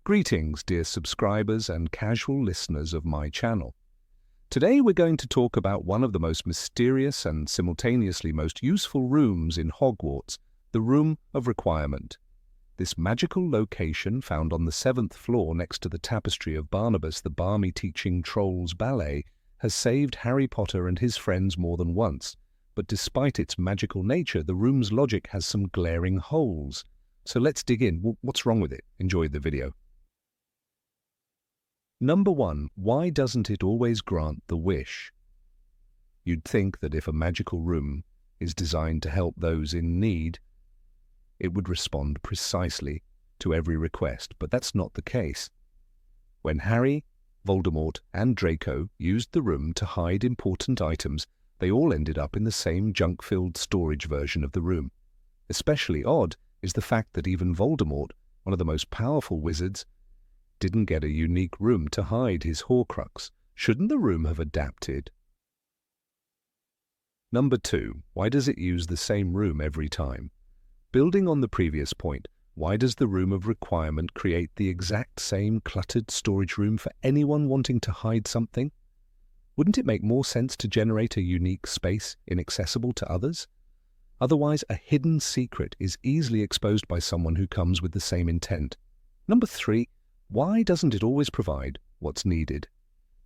Greetings, dear subscribers and casual listeners of my channel. Today we're going to talk about one of the most mysterious and simultaneously most useful rooms in Hogwarts, the Room of Requirement. This magical location, found on the 7th floor next to the tapestry of Barnabas the Balmy teaching Trolls Ballet, has saved Harry Potter and his friends more than once. But despite its magical nature, the room's logic has some glaring holes. So let's dig in. What's wrong with it? Enjoy the video. Number 1. Why doesn't it always grant the wish? You'd think that if a magical room is designed to help those in need, it would respond precisely to every request, but that's not the case. When Harry, Voldemort, and Draco used the room to hide important items, they all ended up in the same junk-filled storage version of the room. Especially odd is the fact that even Voldemort, one of the most powerful wizards, didn't get a unique room to hide his Horcrux. Shouldn't the room have adapted? Number 2. Why does it use the same room every time? Building on the previous point, why does the Room of Requirement create the exact same cluttered storage room for anyone wanting to hide something? Wouldn't it make more sense to generate a unique space inaccessible to others? Otherwise, a hidden secret is easily exposed by someone who comes with the same intent. Number 3. Why doesn't it always provide what's needed?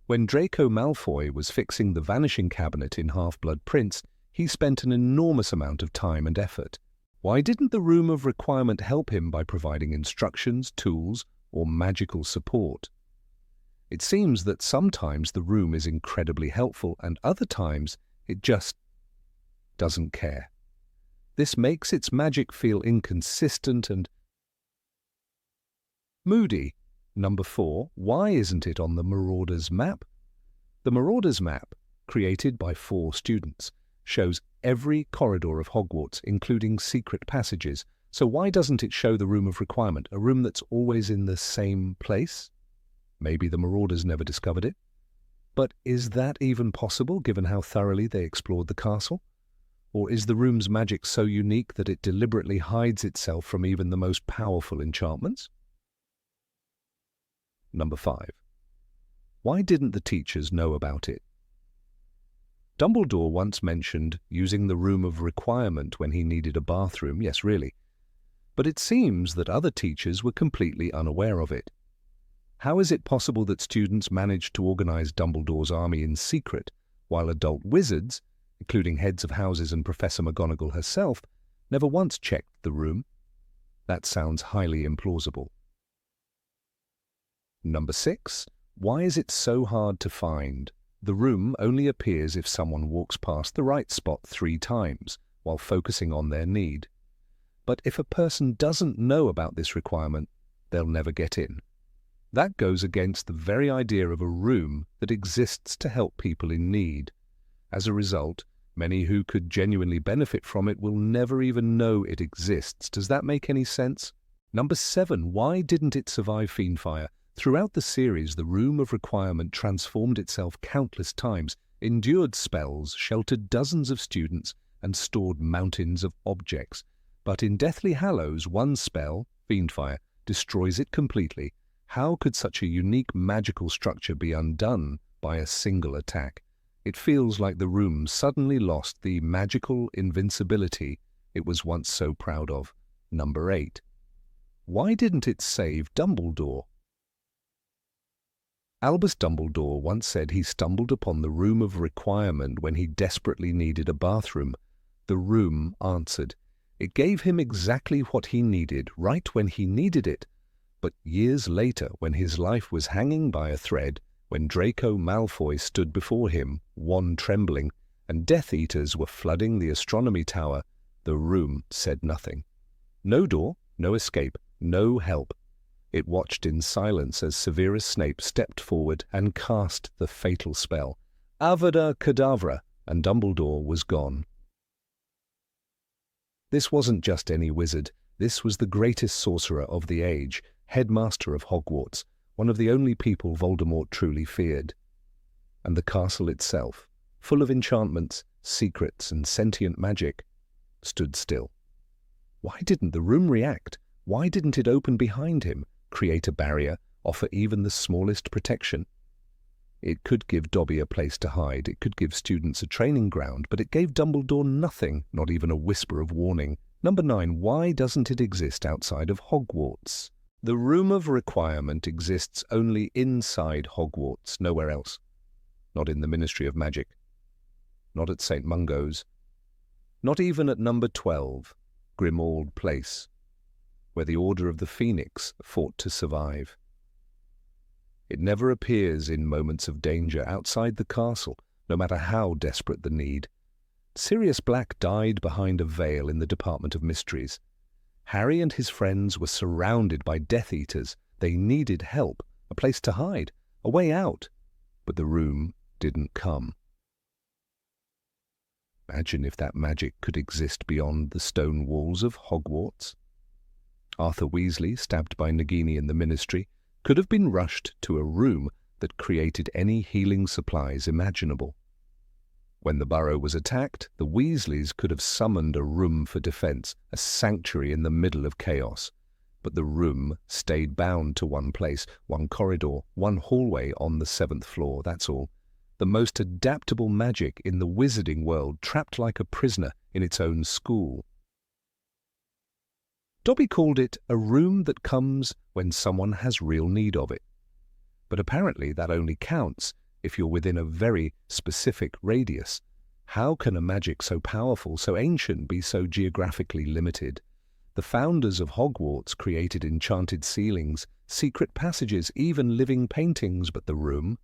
When Draco Malfoy was fixing the vanishing cabinet in Half-Blood Prince, he spent an enormous amount of time and effort. Why didn't the Room of Requirement help him by providing instructions, tools, or magical support? It seems that sometimes the room is incredibly helpful and other times it just doesn't care. This makes its magic feel inconsistent and moody. Number 4. Why isn't it on the Marauders map? The Marauders map, created by 4 students, shows every corridor of Hogwarts, including secret passages. So why doesn't it show the Room of Requirement, a room that's always in the same place? Maybe the Marauders never discovered it. But is that even possible, given how thoroughly they explored the castle? Or is the room's magic so unique that it deliberately hides itself from even the most powerful enchantments? Number 5. Why didn't the teachers know about it? Dumbledore once mentioned using the Room of Requirement when he needed a bathroom, yes really, but it seems that other teachers were completely unaware of it. How is it possible that students managed to organize Dumbledore's army in secret, while adult wizards, including heads of houses and Professor McGonagall herself, never once checked the room? That sounds highly implausible. Number 6. Why is it so hard to find? The room only appears if someone walks past the right spot 3 times while focusing on their need. But if a person doesn't know about this requirement, they'll never get in. That goes against the very idea of a room that exists to help people in need. As a result, many who could genuinely benefit from it will never even know it exists. Does that make any sense? Number 7. Why didn't it survive fiendfire? Throughout the series, the Room of Requirement transformed itself countless times, endured spells, sheltered dozens of students, and stored mountains of objects. But in Deathly Hallows, one spell, fiendfire, destroys it completely. How could such a unique magical structure be undone by a single attack? It feels like the room suddenly lost the magical invincibility it was once so proud of. Number 8. Why didn't it save Dumbledore? Albus Dumbledore once said he stumbled upon the Room of Requirement when he desperately needed a bathroom. The room answered. It gave him exactly what he needed, right when he needed it. But years later, when his life was hanging by a thread, when Draco Malfoy stood before him, wand trembling, and Death Eaters were flooding the astronomy tower, the room said nothing. No door, no escape, no help. It watched in silence as Severus Snape stepped forward and cast the fatal spell. Avada Kedavra, and Dumbledore was gone. This wasn't just any wizard. This was the greatest sorcerer of the age, headmaster of Hogwarts, one of the only people Voldemort truly feared. And the castle itself, full of enchantments, secrets, and sentient magic, stood still. Why didn't the room react? Why didn't it open behind him? create a barrier, offer even the smallest protection? It could give Dobby a place to hide, it could give students a training ground, but it gave Dumbledore nothing, not even a whisper of warning. Number 9. Why doesn't it exist outside of Hogwarts? The Room of Requirement exists only inside Hogwarts, nowhere else. Not in the Ministry of Magic. Not at St. Mungo's. Not even at number 12, Grimmauld Place, where the Order of the Phoenix fought to survive. It never appears in moments of danger outside the castle, no matter how desperate the need. Sirius Black died behind a veil in the Department of Mysteries. Harry and his friends were surrounded by Death Eaters. They needed help, a place to hide, a way out. But the room didn't come. Imagine if that magic could exist beyond the stone walls of Hogwarts. Arthur Weasley, stabbed by Nagini in the Ministry, could have been rushed to a room that created any healing supplies imaginable. When the burrow was attacked, the Weasleys could have summoned a room for defense, a sanctuary in the middle of chaos. But the room stayed bound to one place, one corridor, one hallway on the 7th floor, that's all. The most adaptable magic in the wizarding world, trapped like a prisoner in its own school. Dobby called it a room that comes when someone has real need of it. But apparently that only counts if you're within a very specific radius. How can a magic so powerful, so ancient, be so geographically limited? The founders of Hogwarts created enchanted ceilings, secret passages, even living paintings, but the room,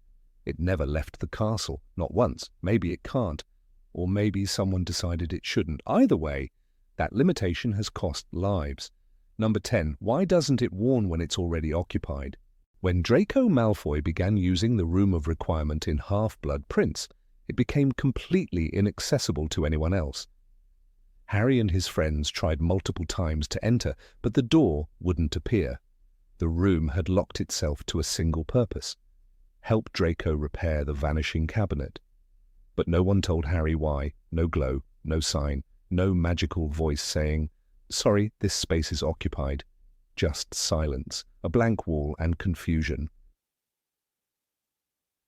it never left the castle, not once. Maybe it can't, or maybe someone decided it shouldn't. Either way, that limitation has cost lives. Number 10. Why doesn't it warn when it's already occupied? When Draco Malfoy began using the Room of Requirement in Half-Blood Prince, it became completely inaccessible to anyone else. Harry and his friends tried multiple times to enter, but the door wouldn't appear. The room had locked itself to a single purpose: help Draco repair the vanishing cabinet. But no one told Harry why. No glow, no sign, no magical voice saying, "Sorry, this space is occupied." Just silence, a blank wall, and confusion.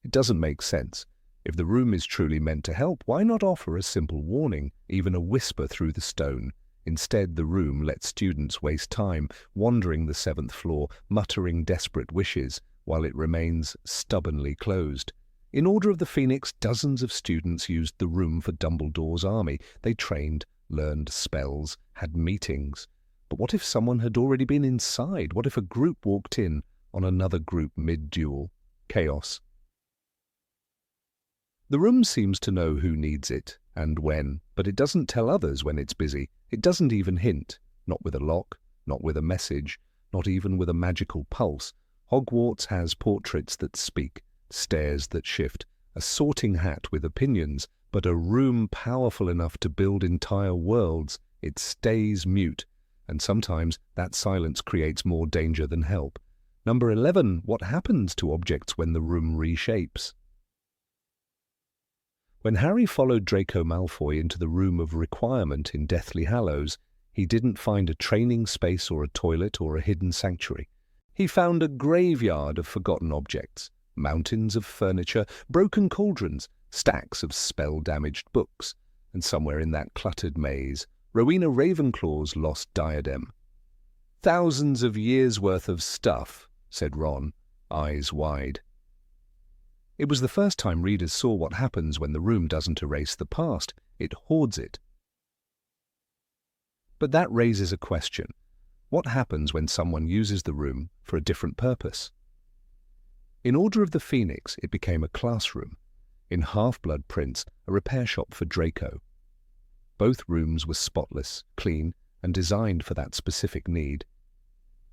It doesn't make sense. If the room is truly meant to help, why not offer a simple warning, even a whisper through the stone? Instead, the room lets students waste time, wandering the 7th floor, muttering desperate wishes, while it remains stubbornly closed. In Order of the Phoenix, dozens of students used the room for Dumbledore's army. They trained, learned spells, had meetings. But what if someone had already been inside? What if a group walked in on another group mid-duel? Chaos. The room seems to know who needs it and when, but it doesn't tell others when it's busy. It doesn't even hint, not with a lock, not with a message, not even with a magical pulse. Hogwarts has portraits that speak, stairs that shift, a sorting hat with opinions, but a room powerful enough to build entire worlds, it stays mute, and sometimes that silence creates more danger than help. Number 11. What happens to objects when the room reshapes? When Harry followed Draco Malfoy into the Room of Requirement in Deathly Hallows, he didn't find a training space or a toilet or a hidden sanctuary. He found a graveyard of forgotten objects, mountains of furniture, broken cauldrons, stacks of spell-damaged books, and somewhere in that cluttered maze, Rowena Ravenclaw's lost diadem. "Thousands of years' worth of stuff," said Ron, eyes wide. It was the first time readers saw what happens when the room doesn't erase the past, it hoards it. But that raises a question. What happens when someone uses the room for a different purpose? In Order of the Phoenix, it became a classroom. In Half-Blood Prince, a repair shop for Draco. Both rooms were spotless, clean, and designed for that specific need.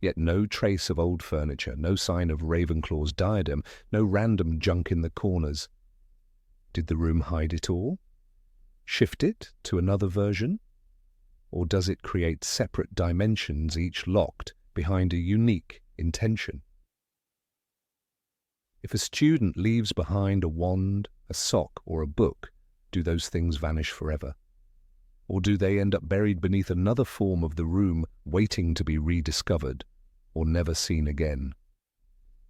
Yet no trace of old furniture, no sign of Ravenclaw's diadem, no random junk in the corners. Did the room hide it all? Shift it to another version? Or does it create separate dimensions, each locked behind a unique intention? If a student leaves behind a wand, a sock, or a book, do those things vanish forever? Or do they end up buried beneath another form of the room, waiting to be rediscovered? or never seen again.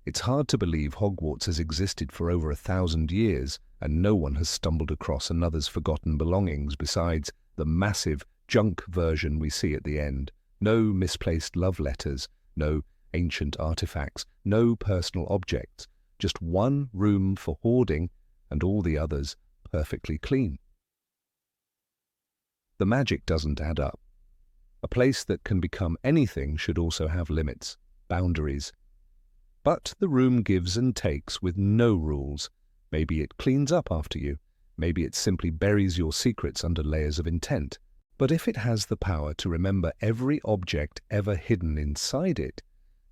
It's hard to believe Hogwarts has existed for over 1,000 years and no one has stumbled across another's forgotten belongings besides the massive junk version we see at the end. No misplaced love letters, no ancient artifacts, no personal objects, just one room for hoarding and all the others perfectly clean. The magic doesn't add up. A place that can become anything should also have limits, boundaries. But the room gives and takes with no rules. Maybe it cleans up after you. Maybe it simply buries your secrets under layers of intent. But if it has the power to remember every object ever hidden inside it,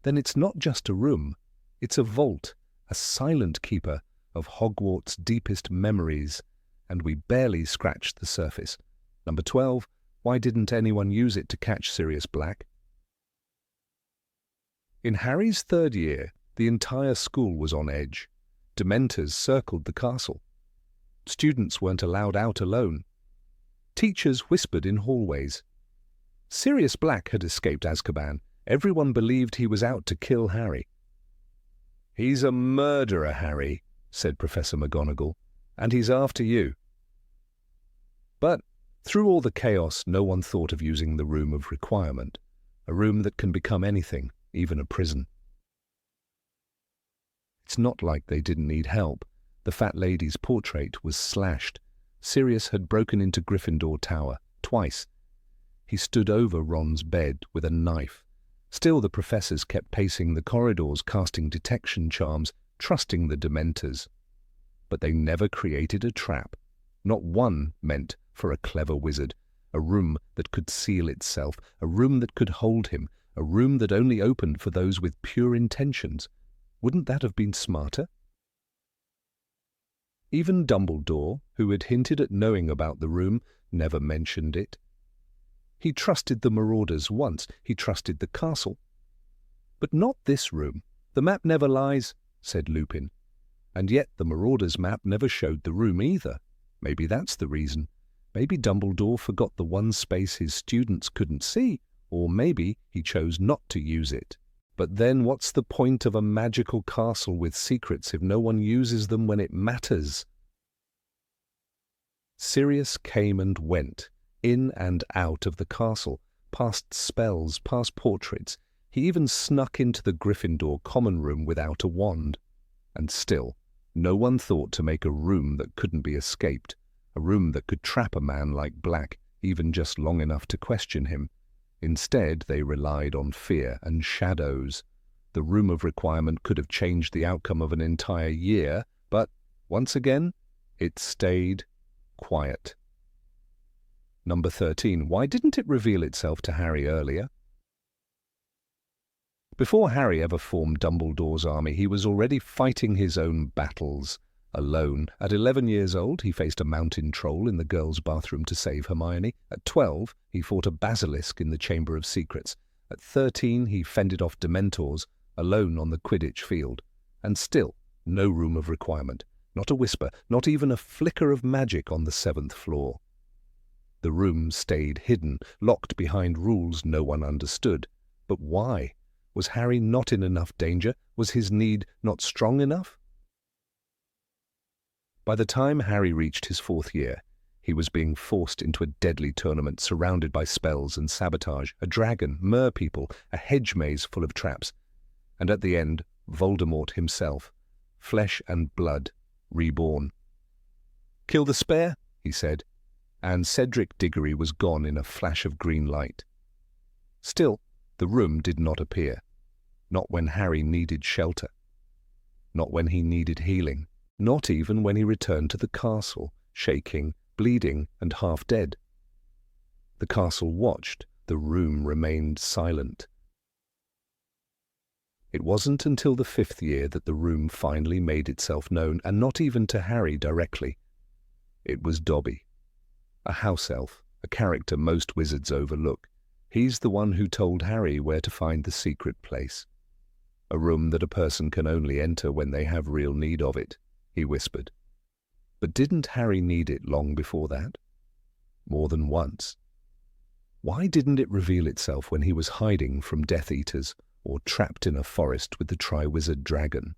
then it's not just a room. It's a vault, a silent keeper of Hogwarts' deepest memories, and we barely scratched the surface. Number 12. Why didn't anyone use it to catch Sirius Black? In Harry's third year, the entire school was on edge. Dementors circled the castle. Students weren't allowed out alone. Teachers whispered in hallways. Sirius Black had escaped Azkaban. Everyone believed he was out to kill Harry. "He's a murderer, Harry," said Professor McGonagall, "and he's after you." But through all the chaos, no one thought of using the Room of Requirement, a room that can become anything, even a prison. It's not like they didn't need help. The fat lady's portrait was slashed. Sirius had broken into Gryffindor Tower twice. He stood over Ron's bed with a knife. Still, the professors kept pacing the corridors, casting detection charms, trusting the Dementors. But they never created a trap. Not one meant for a clever wizard, a room that could seal itself, a room that could hold him, a room that only opened for those with pure intentions. Wouldn't that have been smarter? Even Dumbledore, who had hinted at knowing about the room, never mentioned it. He trusted the Marauders once, he trusted the castle. But not this room. The map never lies, said Lupin. And yet the Marauders' map never showed the room either. Maybe that's the reason. Maybe Dumbledore forgot the one space his students couldn't see, or maybe he chose not to use it. But then what's the point of a magical castle with secrets if no one uses them when it matters? Sirius came and went, in and out of the castle, past spells, past portraits. He even snuck into the Gryffindor common room without a wand. And still, no one thought to make a room that couldn't be escaped, a room that could trap a man like Black, even just long enough to question him. Instead, they relied on fear and shadows. The Room of Requirement could have changed the outcome of an entire year, but, once again, it stayed quiet. Number 13. Why didn't it reveal itself to Harry earlier? Before Harry ever formed Dumbledore's army, he was already fighting his own battles, alone. At 11 years old, he faced a mountain troll in the girls' bathroom to save Hermione. At 12, he fought a basilisk in the Chamber of Secrets. At 13, he fended off Dementors, alone on the Quidditch field. And still, no Room of Requirement. Not a whisper, not even a flicker of magic on the 7th floor. The room stayed hidden, locked behind rules no one understood. But why? Was Harry not in enough danger? Was his need not strong enough? By the time Harry reached his 4th year, he was being forced into a deadly tournament surrounded by spells and sabotage, a dragon, merpeople, a hedge maze full of traps, and at the end, Voldemort himself, flesh and blood, reborn. "Kill the spare," he said, and Cedric Diggory was gone in a flash of green light. Still, the room did not appear. Not when Harry needed shelter. Not when he needed healing. Not even when he returned to the castle, shaking, bleeding, and half dead. The castle watched. The room remained silent. It wasn't until the 5th year that the room finally made itself known, and not even to Harry directly. It was Dobby, a house elf, a character most wizards overlook. He's the one who told Harry where to find the secret place. A room that a person can only enter when they have real need of it, he whispered. But didn't Harry need it long before that? More than once. Why didn't it reveal itself when he was hiding from Death Eaters, or trapped in a forest with the Triwizard Dragon.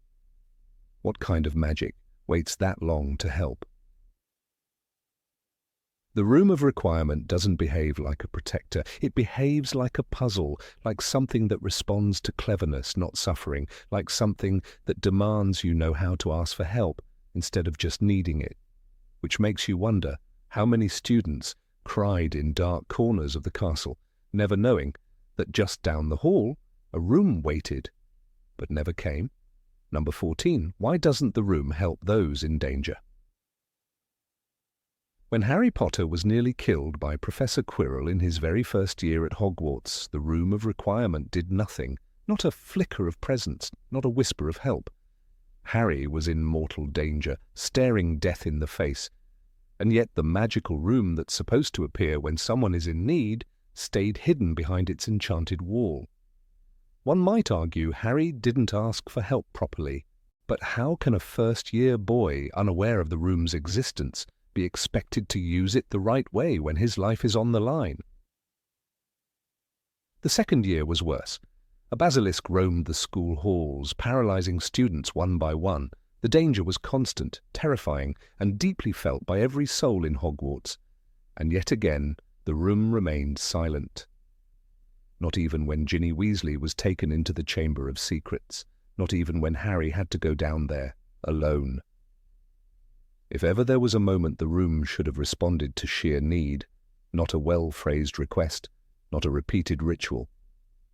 What kind of magic waits that long to help? The Room of Requirement doesn't behave like a protector. It behaves like a puzzle, like something that responds to cleverness, not suffering, like something that demands you know how to ask for help instead of just needing it. Which makes you wonder how many students cried in dark corners of the castle, never knowing that just down the hall a room waited, but never came. Number 14. Why doesn't the room help those in danger? When Harry Potter was nearly killed by Professor Quirrell in his very first year at Hogwarts, the Room of Requirement did nothing, not a flicker of presence, not a whisper of help. Harry was in mortal danger, staring death in the face, and yet the magical room that's supposed to appear when someone is in need stayed hidden behind its enchanted wall. One might argue Harry didn't ask for help properly, but how can a first-year boy, unaware of the room's existence, be expected to use it the right way when his life is on the line? The second year was worse. A basilisk roamed the school halls, paralyzing students one by one. The danger was constant, terrifying, and deeply felt by every soul in Hogwarts. And yet again, the room remained silent. Not even when Ginny Weasley was taken into the Chamber of Secrets. Not even when Harry had to go down there, alone. If ever there was a moment the room should have responded to sheer need, not a well-phrased request, not a repeated ritual,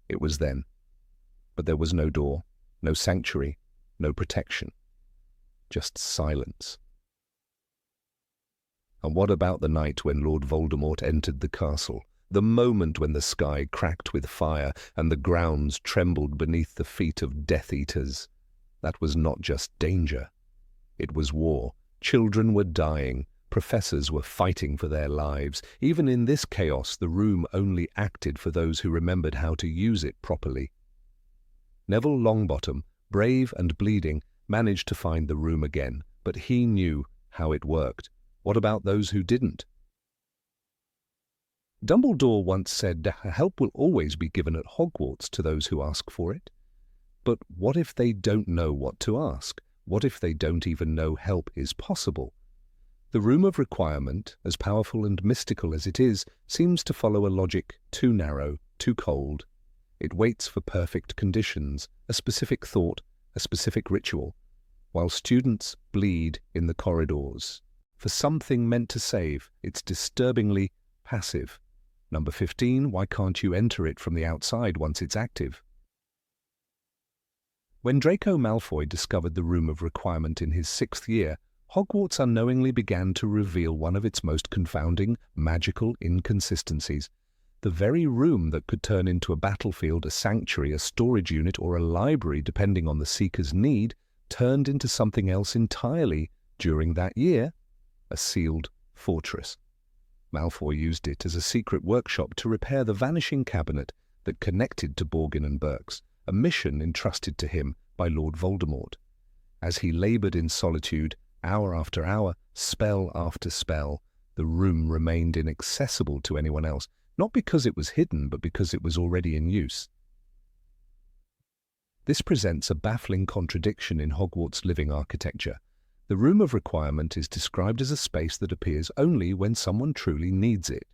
it was then. But there was no door, no sanctuary, no protection. Just silence. And what about the night when Lord Voldemort entered the castle? The moment when the sky cracked with fire and the grounds trembled beneath the feet of Death Eaters? That was not just danger. It was war. Children were dying. Professors were fighting for their lives. Even in this chaos, the room only acted for those who remembered how to use it properly. Neville Longbottom, brave and bleeding, managed to find the room again, but he knew how it worked. What about those who didn't? Dumbledore once said help will always be given at Hogwarts to those who ask for it. But what if they don't know what to ask? What if they don't even know help is possible? The Room of Requirement, as powerful and mystical as it is, seems to follow a logic too narrow, too cold. It waits for perfect conditions, a specific thought, a specific ritual, while students bleed in the corridors. For something meant to save, it's disturbingly passive. Number 15, why can't you enter it from the outside once it's active? When Draco Malfoy discovered the Room of Requirement in his 6th year, Hogwarts unknowingly began to reveal one of its most confounding, magical inconsistencies. The very room that could turn into a battlefield, a sanctuary, a storage unit, or a library, depending on the seeker's need, turned into something else entirely during that year, a sealed fortress. Malfoy used it as a secret workshop to repair the vanishing cabinet that connected to Borgin and Burke's, a mission entrusted to him by Lord Voldemort. As he laboured in solitude, hour after hour, spell after spell, the room remained inaccessible to anyone else, not because it was hidden, but because it was already in use. This presents a baffling contradiction in Hogwarts' living architecture. The Room of Requirement is described as a space that appears only when someone truly needs it.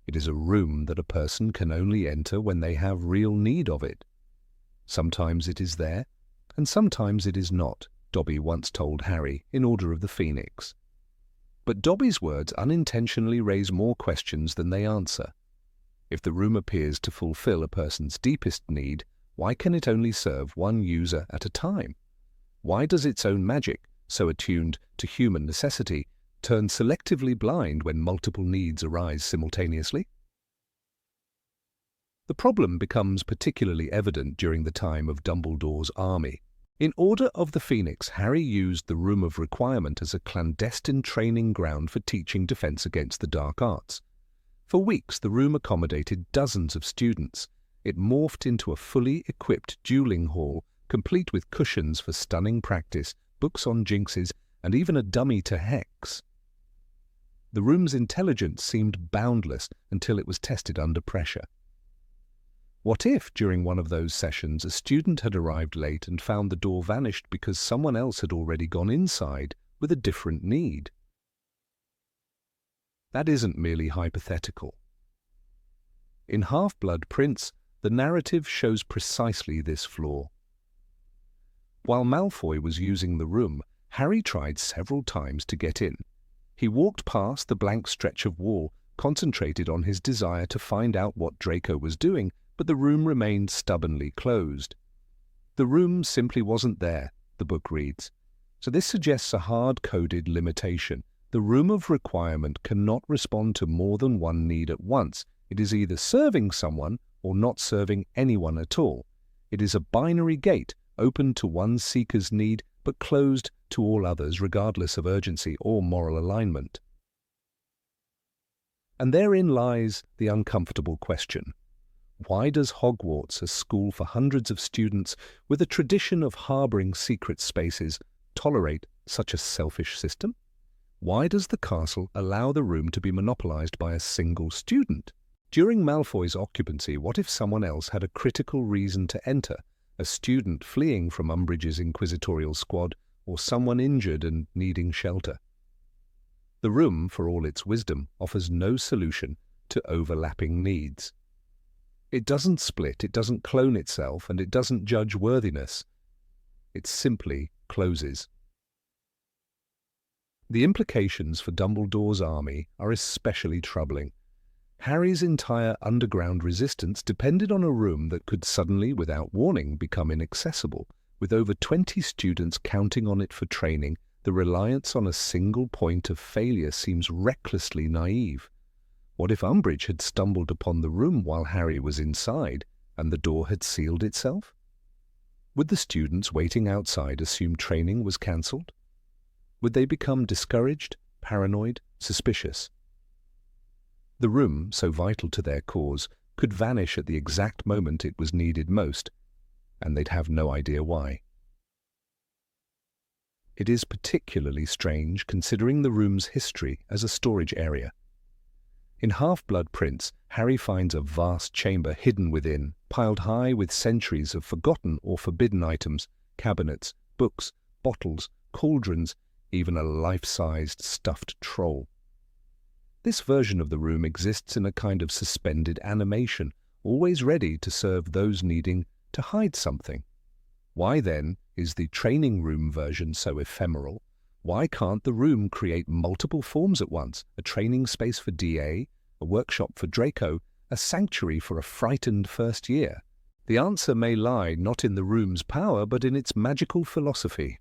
It is a room that a person can only enter when they have real need of it. Sometimes it is there, and sometimes it is not, Dobby once told Harry in Order of the Phoenix. But Dobby's words unintentionally raise more questions than they answer. If the room appears to fulfill a person's deepest need, why can it only serve one user at a time? Why does its own magic, so attuned to human necessity, turn selectively blind when multiple needs arise simultaneously? The problem becomes particularly evident during the time of Dumbledore's army. In Order of the Phoenix, Harry used the Room of Requirement as a clandestine training ground for teaching defense against the dark arts. For weeks, the room accommodated dozens of students. It morphed into a fully equipped dueling hall, complete with cushions for stunning practice, books on jinxes, and even a dummy to hex. The room's intelligence seemed boundless until it was tested under pressure. What if, during one of those sessions, a student had arrived late and found the door vanished because someone else had already gone inside with a different need? That isn't merely hypothetical. In Half-Blood Prince, the narrative shows precisely this flaw. While Malfoy was using the room, Harry tried several times to get in. He walked past the blank stretch of wall, concentrated on his desire to find out what Draco was doing, but the room remained stubbornly closed. The room simply wasn't there, the book reads. So this suggests a hard-coded limitation. The room of requirement cannot respond to more than one need at once. It is either serving someone or not serving anyone at all. It is a binary gate, open to one seeker's need but closed to all others regardless of urgency or moral alignment. And therein lies the uncomfortable question. Why does Hogwarts, a school for hundreds of students with a tradition of harboring secret spaces, tolerate such a selfish system? Why does the castle allow the room to be monopolized by a single student? During Malfoy's occupancy, what if someone else had a critical reason to enter? A student fleeing from Umbridge's inquisitorial squad, or someone injured and needing shelter? The room, for all its wisdom, offers no solution to overlapping needs. It doesn't split, it doesn't clone itself, and it doesn't judge worthiness. It simply closes. The implications for Dumbledore's army are especially troubling. Harry's entire underground resistance depended on a room that could suddenly, without warning, become inaccessible. With over 20 students counting on it for training, the reliance on a single point of failure seems recklessly naive. What if Umbridge had stumbled upon the room while Harry was inside, and the door had sealed itself? Would the students waiting outside assume training was cancelled? Would they become discouraged, paranoid, suspicious? The room, so vital to their cause, could vanish at the exact moment it was needed most, and they'd have no idea why. It is particularly strange considering the room's history as a storage area. In Half-Blood Prince, Harry finds a vast chamber hidden within, piled high with centuries of forgotten or forbidden items, cabinets, books, bottles, cauldrons, even a life-sized stuffed troll. This version of the room exists in a kind of suspended animation, always ready to serve those needing to hide something. Why, then, is the training room version so ephemeral? Why can't the room create multiple forms at once? A training space for DA, a workshop for Draco, a sanctuary for a frightened first year? The answer may lie not in the room's power, but in its magical philosophy.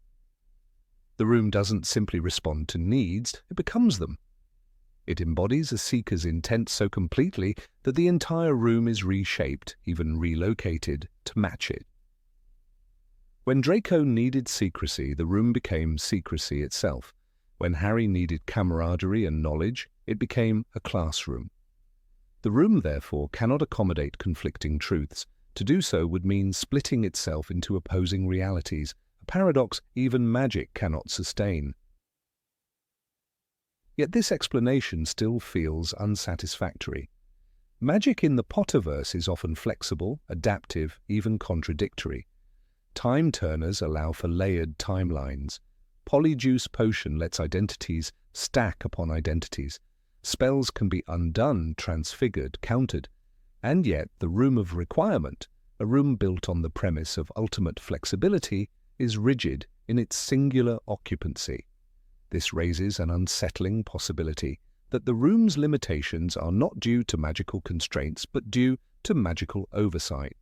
The room doesn't simply respond to needs, it becomes them. It embodies a seeker's intent so completely that the entire room is reshaped, even relocated, to match it. When Draco needed secrecy, the room became secrecy itself. When Harry needed camaraderie and knowledge, it became a classroom. The room, therefore, cannot accommodate conflicting truths. To do so would mean splitting itself into opposing realities, a paradox even magic cannot sustain. Yet this explanation still feels unsatisfactory. Magic in the Potterverse is often flexible, adaptive, even contradictory. Time turners allow for layered timelines. Polyjuice Potion lets identities stack upon identities. Spells can be undone, transfigured, countered. And yet the Room of Requirement, a room built on the premise of ultimate flexibility, is rigid in its singular occupancy. This raises an unsettling possibility that the room's limitations are not due to magical constraints but due to magical oversight.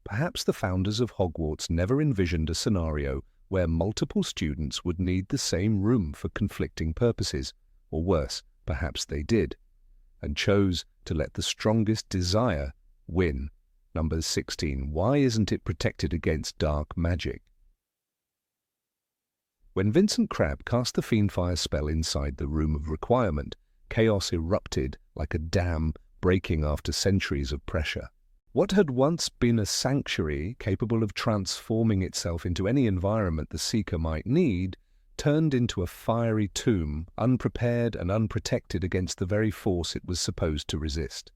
Perhaps the founders of Hogwarts never envisioned a scenario where multiple students would need the same room for conflicting purposes, or worse, perhaps they did, and chose to let the strongest desire win. Number 16. Why isn't it protected against dark magic? When Vincent Crabbe cast the fiendfire spell inside the Room of Requirement, chaos erupted like a dam breaking after centuries of pressure. What had once been a sanctuary capable of transforming itself into any environment the seeker might need, turned into a fiery tomb, unprepared and unprotected against the very force it was supposed to resist.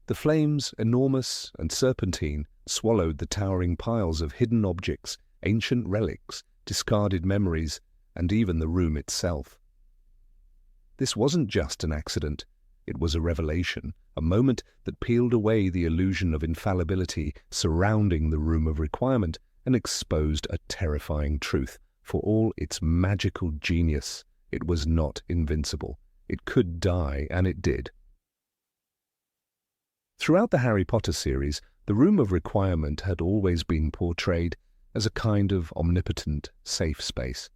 The flames, enormous and serpentine, swallowed the towering piles of hidden objects, ancient relics, discarded memories, and even the room itself. This wasn't just an accident. It was a revelation, a moment that peeled away the illusion of infallibility surrounding the Room of Requirement and exposed a terrifying truth. For all its magical genius, it was not invincible. It could die, and it did. Throughout the Harry Potter series, the Room of Requirement had always been portrayed as a kind of omnipotent, safe space.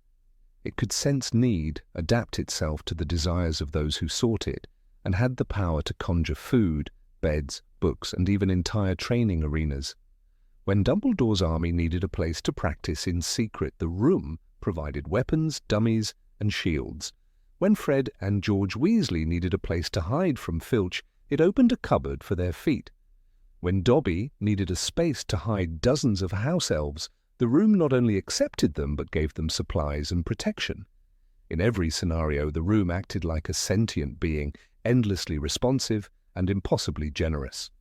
It could sense need, adapt itself to the desires of those who sought it, and had the power to conjure food, beds, books, and even entire training arenas. When Dumbledore's army needed a place to practice in secret, the room provided weapons, dummies, and shields. When Fred and George Weasley needed a place to hide from Filch, it opened a cupboard for their feet. When Dobby needed a space to hide dozens of house elves, the room not only accepted them but gave them supplies and protection. In every scenario, the room acted like a sentient being, endlessly responsive and impossibly generous.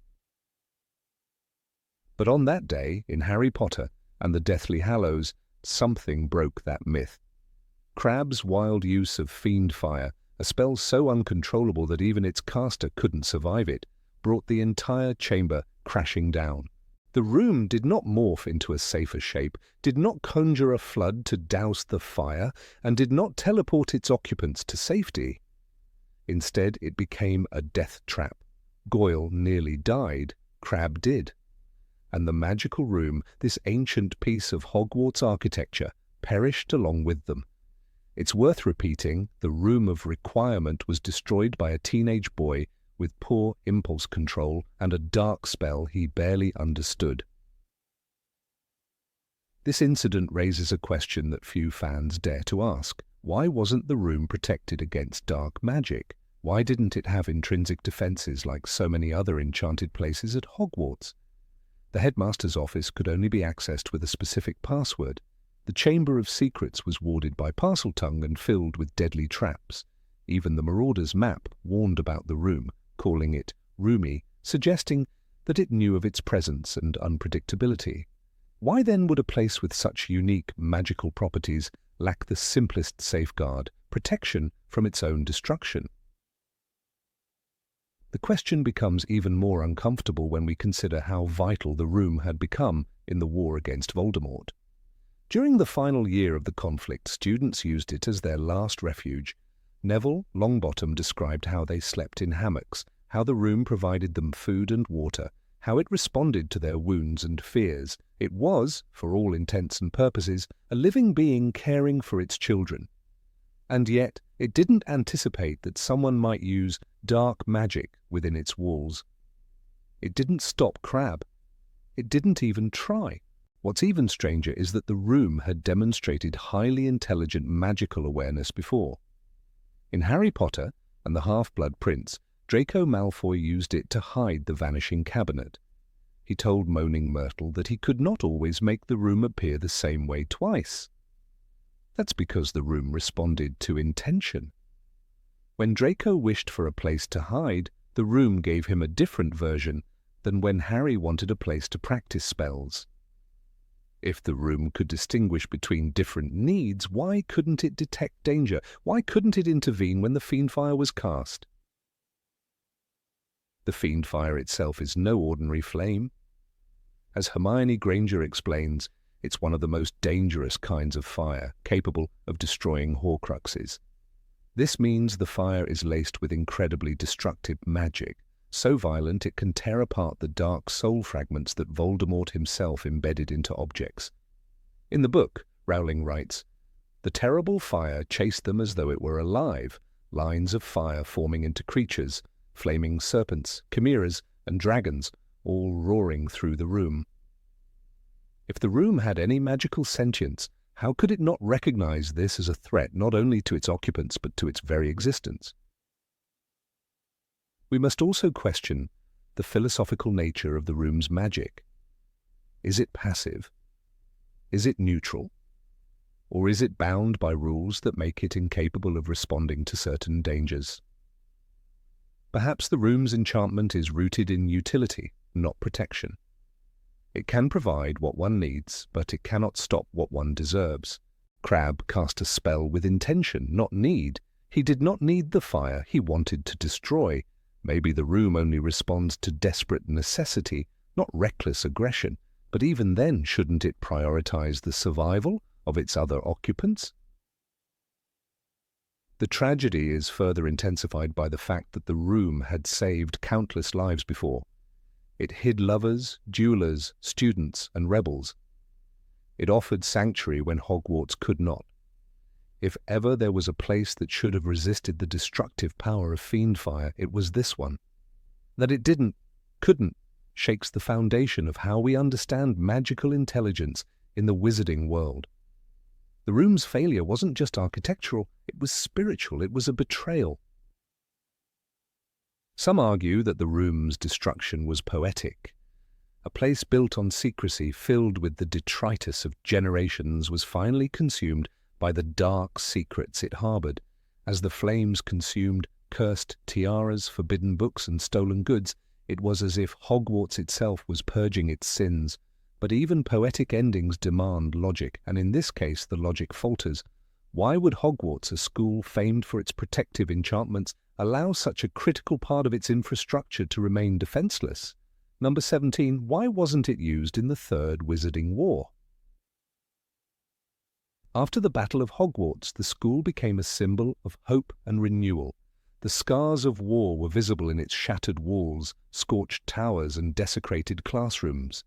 But on that day, in Harry Potter and the Deathly Hallows, something broke that myth. Crabbe's wild use of fiendfire, a spell so uncontrollable that even its caster couldn't survive it, brought the entire chamber crashing down. The room did not morph into a safer shape, did not conjure a flood to douse the fire, and did not teleport its occupants to safety. Instead, it became a death trap. Goyle nearly died, Crabbe did. And the magical room, this ancient piece of Hogwarts architecture, perished along with them. It's worth repeating, the Room of Requirement was destroyed by a teenage boy with poor impulse control and a dark spell he barely understood. This incident raises a question that few fans dare to ask. Why wasn't the room protected against dark magic? Why didn't it have intrinsic defenses like so many other enchanted places at Hogwarts? The headmaster's office could only be accessed with a specific password. The Chamber of Secrets was warded by Parseltongue and filled with deadly traps. Even the Marauder's map warned about the room, calling it roomy, suggesting that it knew of its presence and unpredictability. Why then would a place with such unique magical properties lack the simplest safeguard, protection from its own destruction? The question becomes even more uncomfortable when we consider how vital the room had become in the war against Voldemort. During the final year of the conflict, students used it as their last refuge. Neville Longbottom described how they slept in hammocks, how the room provided them food and water, how it responded to their wounds and fears. It was, for all intents and purposes, a living being caring for its children. And yet, it didn't anticipate that someone might use dark magic within its walls. It didn't stop Crabbe. It didn't even try. What's even stranger is that the room had demonstrated highly intelligent magical awareness before. In Harry Potter and the Half-Blood Prince, Draco Malfoy used it to hide the vanishing cabinet. He told Moaning Myrtle that he could not always make the room appear the same way twice. That's because the room responded to intention. When Draco wished for a place to hide, the room gave him a different version than when Harry wanted a place to practice spells. If the room could distinguish between different needs, why couldn't it detect danger? Why couldn't it intervene when the fiendfire was cast? The fiendfire itself is no ordinary flame. As Hermione Granger explains, it's one of the most dangerous kinds of fire, capable of destroying Horcruxes. This means the fire is laced with incredibly destructive magic, so violent it can tear apart the dark soul fragments that Voldemort himself embedded into objects. In the book, Rowling writes, "The terrible fire chased them as though it were alive, lines of fire forming into creatures, flaming serpents, chimeras, and dragons, all roaring through the room." If the room had any magical sentience, how could it not recognize this as a threat not only to its occupants but to its very existence? We must also question the philosophical nature of the room's magic. Is it passive? Is it neutral? Or is it bound by rules that make it incapable of responding to certain dangers? Perhaps the room's enchantment is rooted in utility, not protection. It can provide what one needs, but it cannot stop what one deserves. Crabbe cast a spell with intention, not need. He did not need the fire, he wanted to destroy. Maybe the room only responds to desperate necessity, not reckless aggression, but even then shouldn't it prioritize the survival of its other occupants? The tragedy is further intensified by the fact that the room had saved countless lives before. It hid lovers, duellers, students, and rebels. It offered sanctuary when Hogwarts could not. If ever there was a place that should have resisted the destructive power of fiendfire, it was this one. That it couldn't, shakes the foundation of how we understand magical intelligence in the wizarding world. The room's failure wasn't just architectural, it was spiritual, it was a betrayal. Some argue that the room's destruction was poetic. A place built on secrecy, filled with the detritus of generations, was finally consumed by the dark secrets it harbored. As the flames consumed cursed tiaras, forbidden books, and stolen goods, it was as if Hogwarts itself was purging its sins. But even poetic endings demand logic, and in this case the logic falters. Why would Hogwarts, a school famed for its protective enchantments, allow such a critical part of its infrastructure to remain defenseless? Number 17, why wasn't it used in the Third Wizarding War? After the Battle of Hogwarts, the school became a symbol of hope and renewal. The scars of war were visible in its shattered walls, scorched towers, and desecrated classrooms.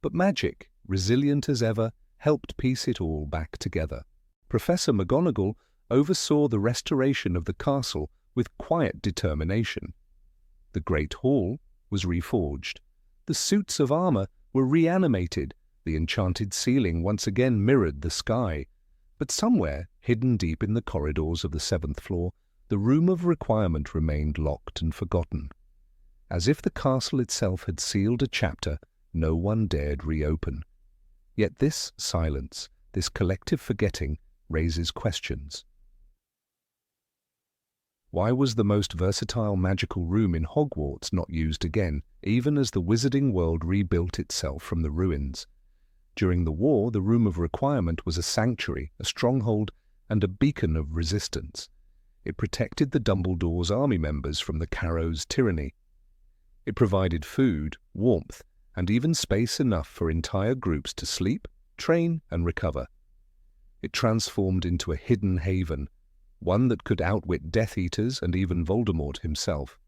But magic, resilient as ever, helped piece it all back together. Professor McGonagall oversaw the restoration of the castle with quiet determination. The Great Hall was reforged. The suits of armor were reanimated. The enchanted ceiling once again mirrored the sky. But somewhere, hidden deep in the corridors of the 7th floor, the room of requirement remained locked and forgotten. As if the castle itself had sealed a chapter no one dared reopen. Yet this silence, this collective forgetting, raises questions. Why was the most versatile magical room in Hogwarts not used again, even as the wizarding world rebuilt itself from the ruins? During the war, the Room of Requirement was a sanctuary, a stronghold, and a beacon of resistance. It protected the Dumbledore's army members from the Carrow's tyranny. It provided food, warmth, and even space enough for entire groups to sleep, train, and recover. It transformed into a hidden haven, one that could outwit Death Eaters and even Voldemort himself.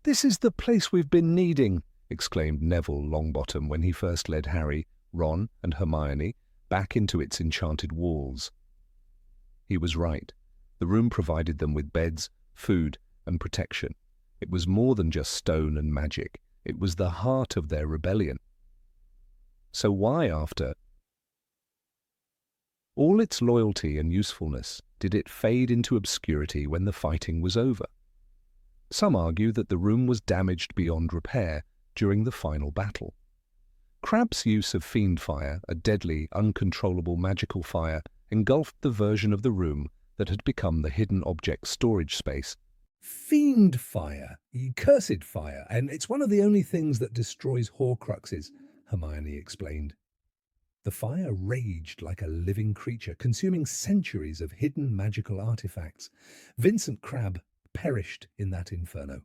"This is the place we've been needing," exclaimed Neville Longbottom when he first led Harry, Ron, and Hermione back into its enchanted walls. He was right. The room provided them with beds, food, and protection. It was more than just stone and magic. It was the heart of their rebellion. So why, after all its loyalty and usefulness, did it fade into obscurity when the fighting was over? Some argue that the room was damaged beyond repair during the final battle. Crabbe's use of fiendfire, a deadly, uncontrollable magical fire, engulfed the version of the room that had become the hidden object storage space. Fiendfire, cursed fire, and it's one of the only things that destroys Horcruxes, Hermione explained. The fire raged like a living creature, consuming centuries of hidden magical artifacts. Vincent Crabbe perished in that inferno.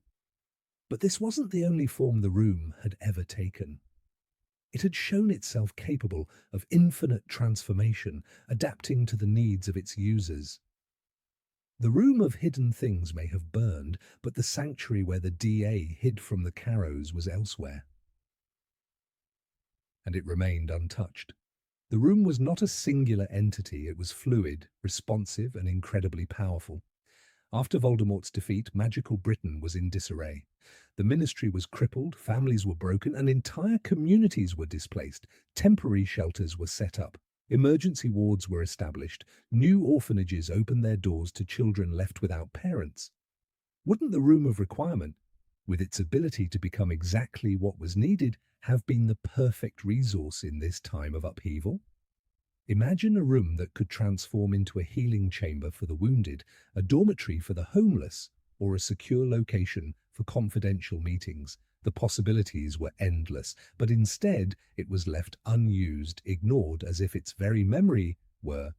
But this wasn't the only form the room had ever taken. It had shown itself capable of infinite transformation, adapting to the needs of its users. The Room of Hidden Things may have burned, but the sanctuary where the DA hid from the Carrows was elsewhere. And it remained untouched. The room was not a singular entity, it was fluid, responsive, and incredibly powerful. After Voldemort's defeat, magical Britain was in disarray. The ministry was crippled, families were broken, and entire communities were displaced. Temporary shelters were set up. Emergency wards were established. New orphanages opened their doors to children left without parents. Wouldn't the Room of Requirement, with its ability to become exactly what was needed, have been the perfect resource in this time of upheaval? Imagine a room that could transform into a healing chamber for the wounded, a dormitory for the homeless, or a secure location for confidential meetings. The possibilities were endless, but instead it was left unused, ignored as if its very memory were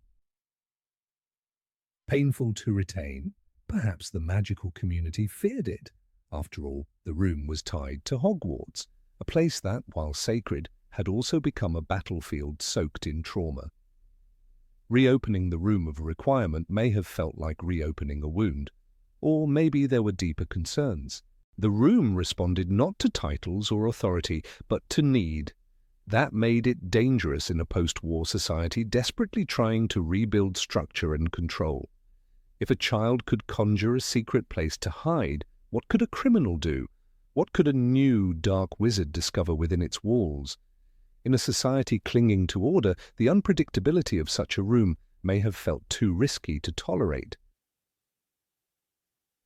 painful to retain. Perhaps the magical community feared it. After all, the room was tied to Hogwarts, a place that, while sacred, had also become a battlefield soaked in trauma. Reopening the room of requirement may have felt like reopening a wound, or maybe there were deeper concerns. The room responded not to titles or authority, but to need. That made it dangerous in a post-war society desperately trying to rebuild structure and control. If a child could conjure a secret place to hide, what could a criminal do? What could a new dark wizard discover within its walls? In a society clinging to order, the unpredictability of such a room may have felt too risky to tolerate.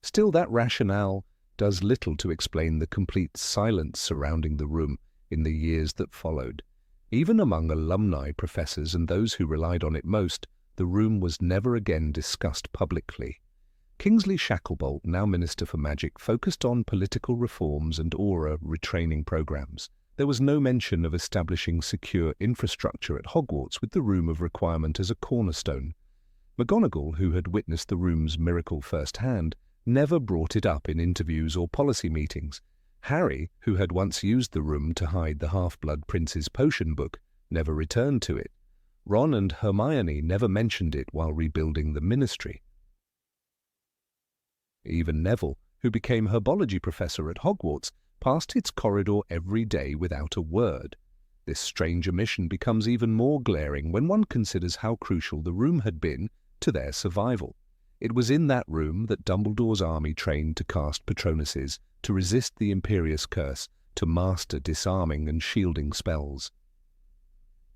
Still, that rationale does little to explain the complete silence surrounding the room in the years that followed. Even among alumni, professors, and those who relied on it most, the room was never again discussed publicly. Kingsley Shacklebolt, now Minister for Magic, focused on political reforms and aura retraining programs. There was no mention of establishing secure infrastructure at Hogwarts, with the Room of Requirement as a cornerstone. McGonagall, who had witnessed the room's miracle firsthand, never brought it up in interviews or policy meetings. Harry, who had once used the room to hide the Half-Blood Prince's potion book, never returned to it. Ron and Hermione never mentioned it while rebuilding the Ministry. Even Neville, who became herbology professor at Hogwarts, passed its corridor every day without a word. This strange omission becomes even more glaring when one considers how crucial the room had been to their survival. It was in that room that Dumbledore's army trained to cast Patronuses, to resist the Imperious Curse, to master disarming and shielding spells.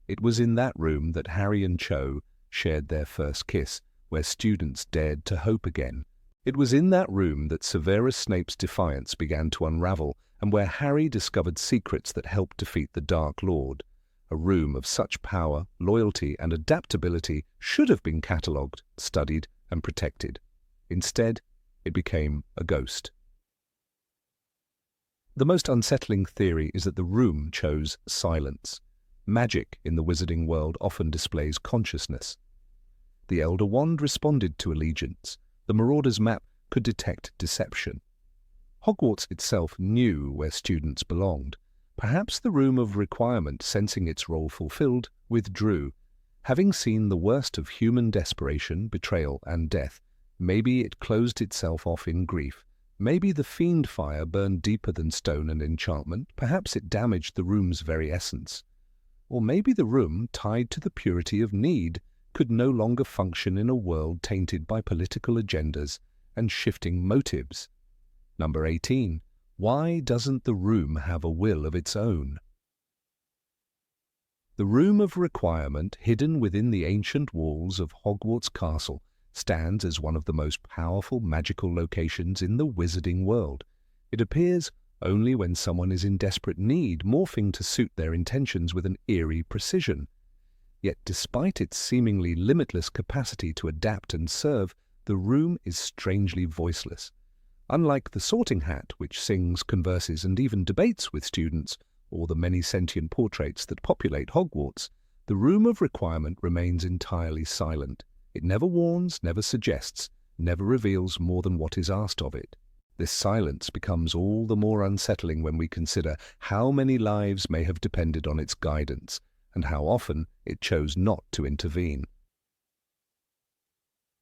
It was in that room that Harry and Cho shared their first kiss, where students dared to hope again. It was in that room that Severus Snape's defiance began to unravel, and where Harry discovered secrets that helped defeat the Dark Lord. A room of such power, loyalty, and adaptability should have been catalogued, studied, and protected. Instead, it became a ghost. The most unsettling theory is that the room chose silence. Magic in the wizarding world often displays consciousness. The Elder Wand responded to allegiance. The Marauder's map could detect deception. Hogwarts itself knew where students belonged. Perhaps the Room of Requirement, sensing its role fulfilled, withdrew. Having seen the worst of human desperation, betrayal, and death, maybe it closed itself off in grief. Maybe the fiendfire burned deeper than stone and enchantment. Perhaps it damaged the room's very essence. Or maybe the room, tied to the purity of need, could no longer function in a world tainted by political agendas and shifting motives. Number 18. Why doesn't the room have a will of its own? The Room of Requirement, hidden within the ancient walls of Hogwarts Castle, stands as one of the most powerful magical locations in the wizarding world. It appears only when someone is in desperate need, morphing to suit their intentions with an eerie precision. Yet despite its seemingly limitless capacity to adapt and serve, the room is strangely voiceless. Unlike the Sorting Hat, which sings, converses, and even debates with students, or the many sentient portraits that populate Hogwarts, the Room of Requirement remains entirely silent. It never warns, never suggests, never reveals more than what is asked of it. This silence becomes all the more unsettling when we consider how many lives may have depended on its guidance, and how often it chose not to intervene.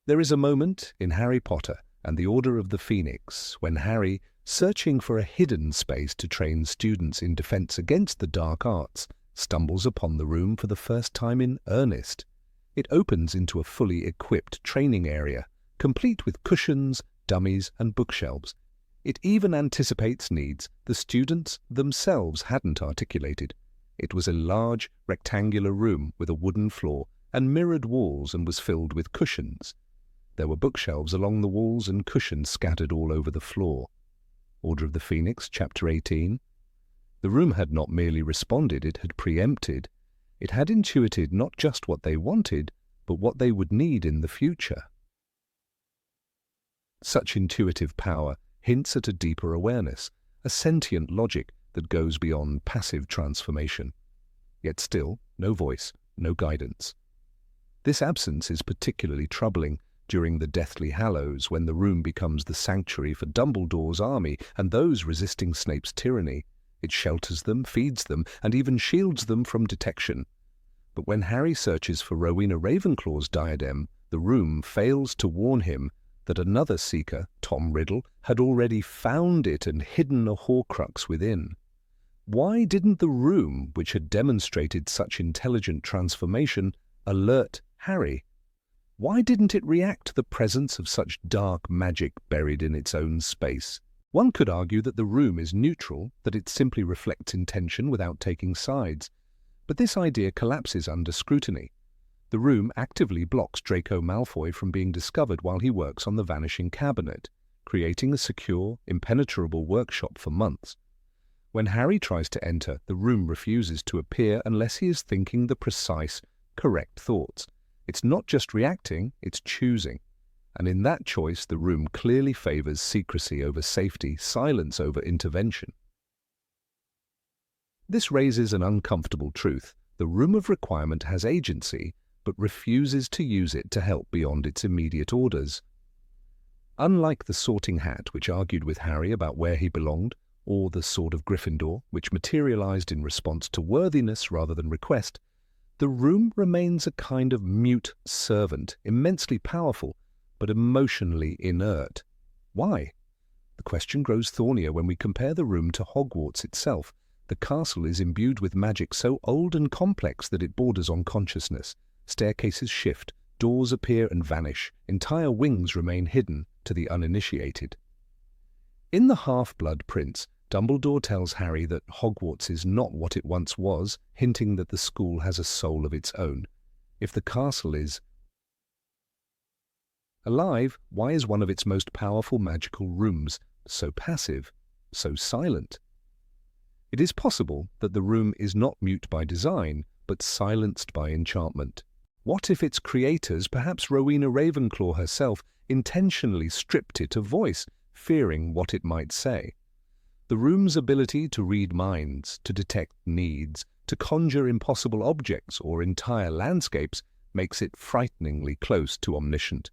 There is a moment in Harry Potter and the Order of the Phoenix when Harry, searching for a hidden space to train students in defense against the dark arts, stumbles upon the room for the first time in earnest. It opens into a fully equipped training area, complete with cushions, dummies, and bookshelves. It even anticipates needs the students themselves hadn't articulated. It was a large, rectangular room with a wooden floor and mirrored walls, and was filled with cushions. There were bookshelves along the walls and cushions scattered all over the floor. Order of the Phoenix, Chapter 18. The room had not merely responded, it had preempted. It had intuited not just what they wanted, but what they would need in the future. Such intuitive power hints at a deeper awareness, a sentient logic that goes beyond passive transformation. Yet still, no voice, no guidance. This absence is particularly troubling during the Deathly Hallows, when the room becomes the sanctuary for Dumbledore's army and those resisting Snape's tyranny. It shelters them, feeds them, and even shields them from detection. But when Harry searches for Rowena Ravenclaw's diadem, the room fails to warn him that another seeker, Tom Riddle, had already found it and hidden a Horcrux within. Why didn't the room, which had demonstrated such intelligent transformation, alert Harry? Why didn't it react to the presence of such dark magic buried in its own space? One could argue that the room is neutral, that it simply reflects intention without taking sides. But this idea collapses under scrutiny. The room actively blocks Draco Malfoy from being discovered while he works on the Vanishing Cabinet, creating a secure, impenetrable workshop for months. When Harry tries to enter, the room refuses to appear unless he is thinking the precise, correct thoughts. It's not just reacting, it's choosing. And in that choice, the room clearly favors secrecy over safety, silence over intervention. This raises an uncomfortable truth. The Room of Requirement has agency, but refuses to use it to help beyond its immediate orders. Unlike the Sorting Hat, which argued with Harry about where he belonged, or the Sword of Gryffindor, which materialized in response to worthiness rather than request, the room remains a kind of mute servant, immensely powerful, but emotionally inert. Why? The question grows thornier when we compare the room to Hogwarts itself. The castle is imbued with magic so old and complex that it borders on consciousness. Staircases shift, doors appear and vanish, entire wings remain hidden to the uninitiated. In The Half-Blood Prince, Dumbledore tells Harry that Hogwarts is not what it once was, hinting that the school has a soul of its own. If the castle is alive, why is one of its most powerful magical rooms so passive, so silent? It is possible that the room is not mute by design, but silenced by enchantment. What if its creators, perhaps Rowena Ravenclaw herself, intentionally stripped it of voice, fearing what it might say? The room's ability to read minds, to detect needs, to conjure impossible objects or entire landscapes makes it frighteningly close to omniscient.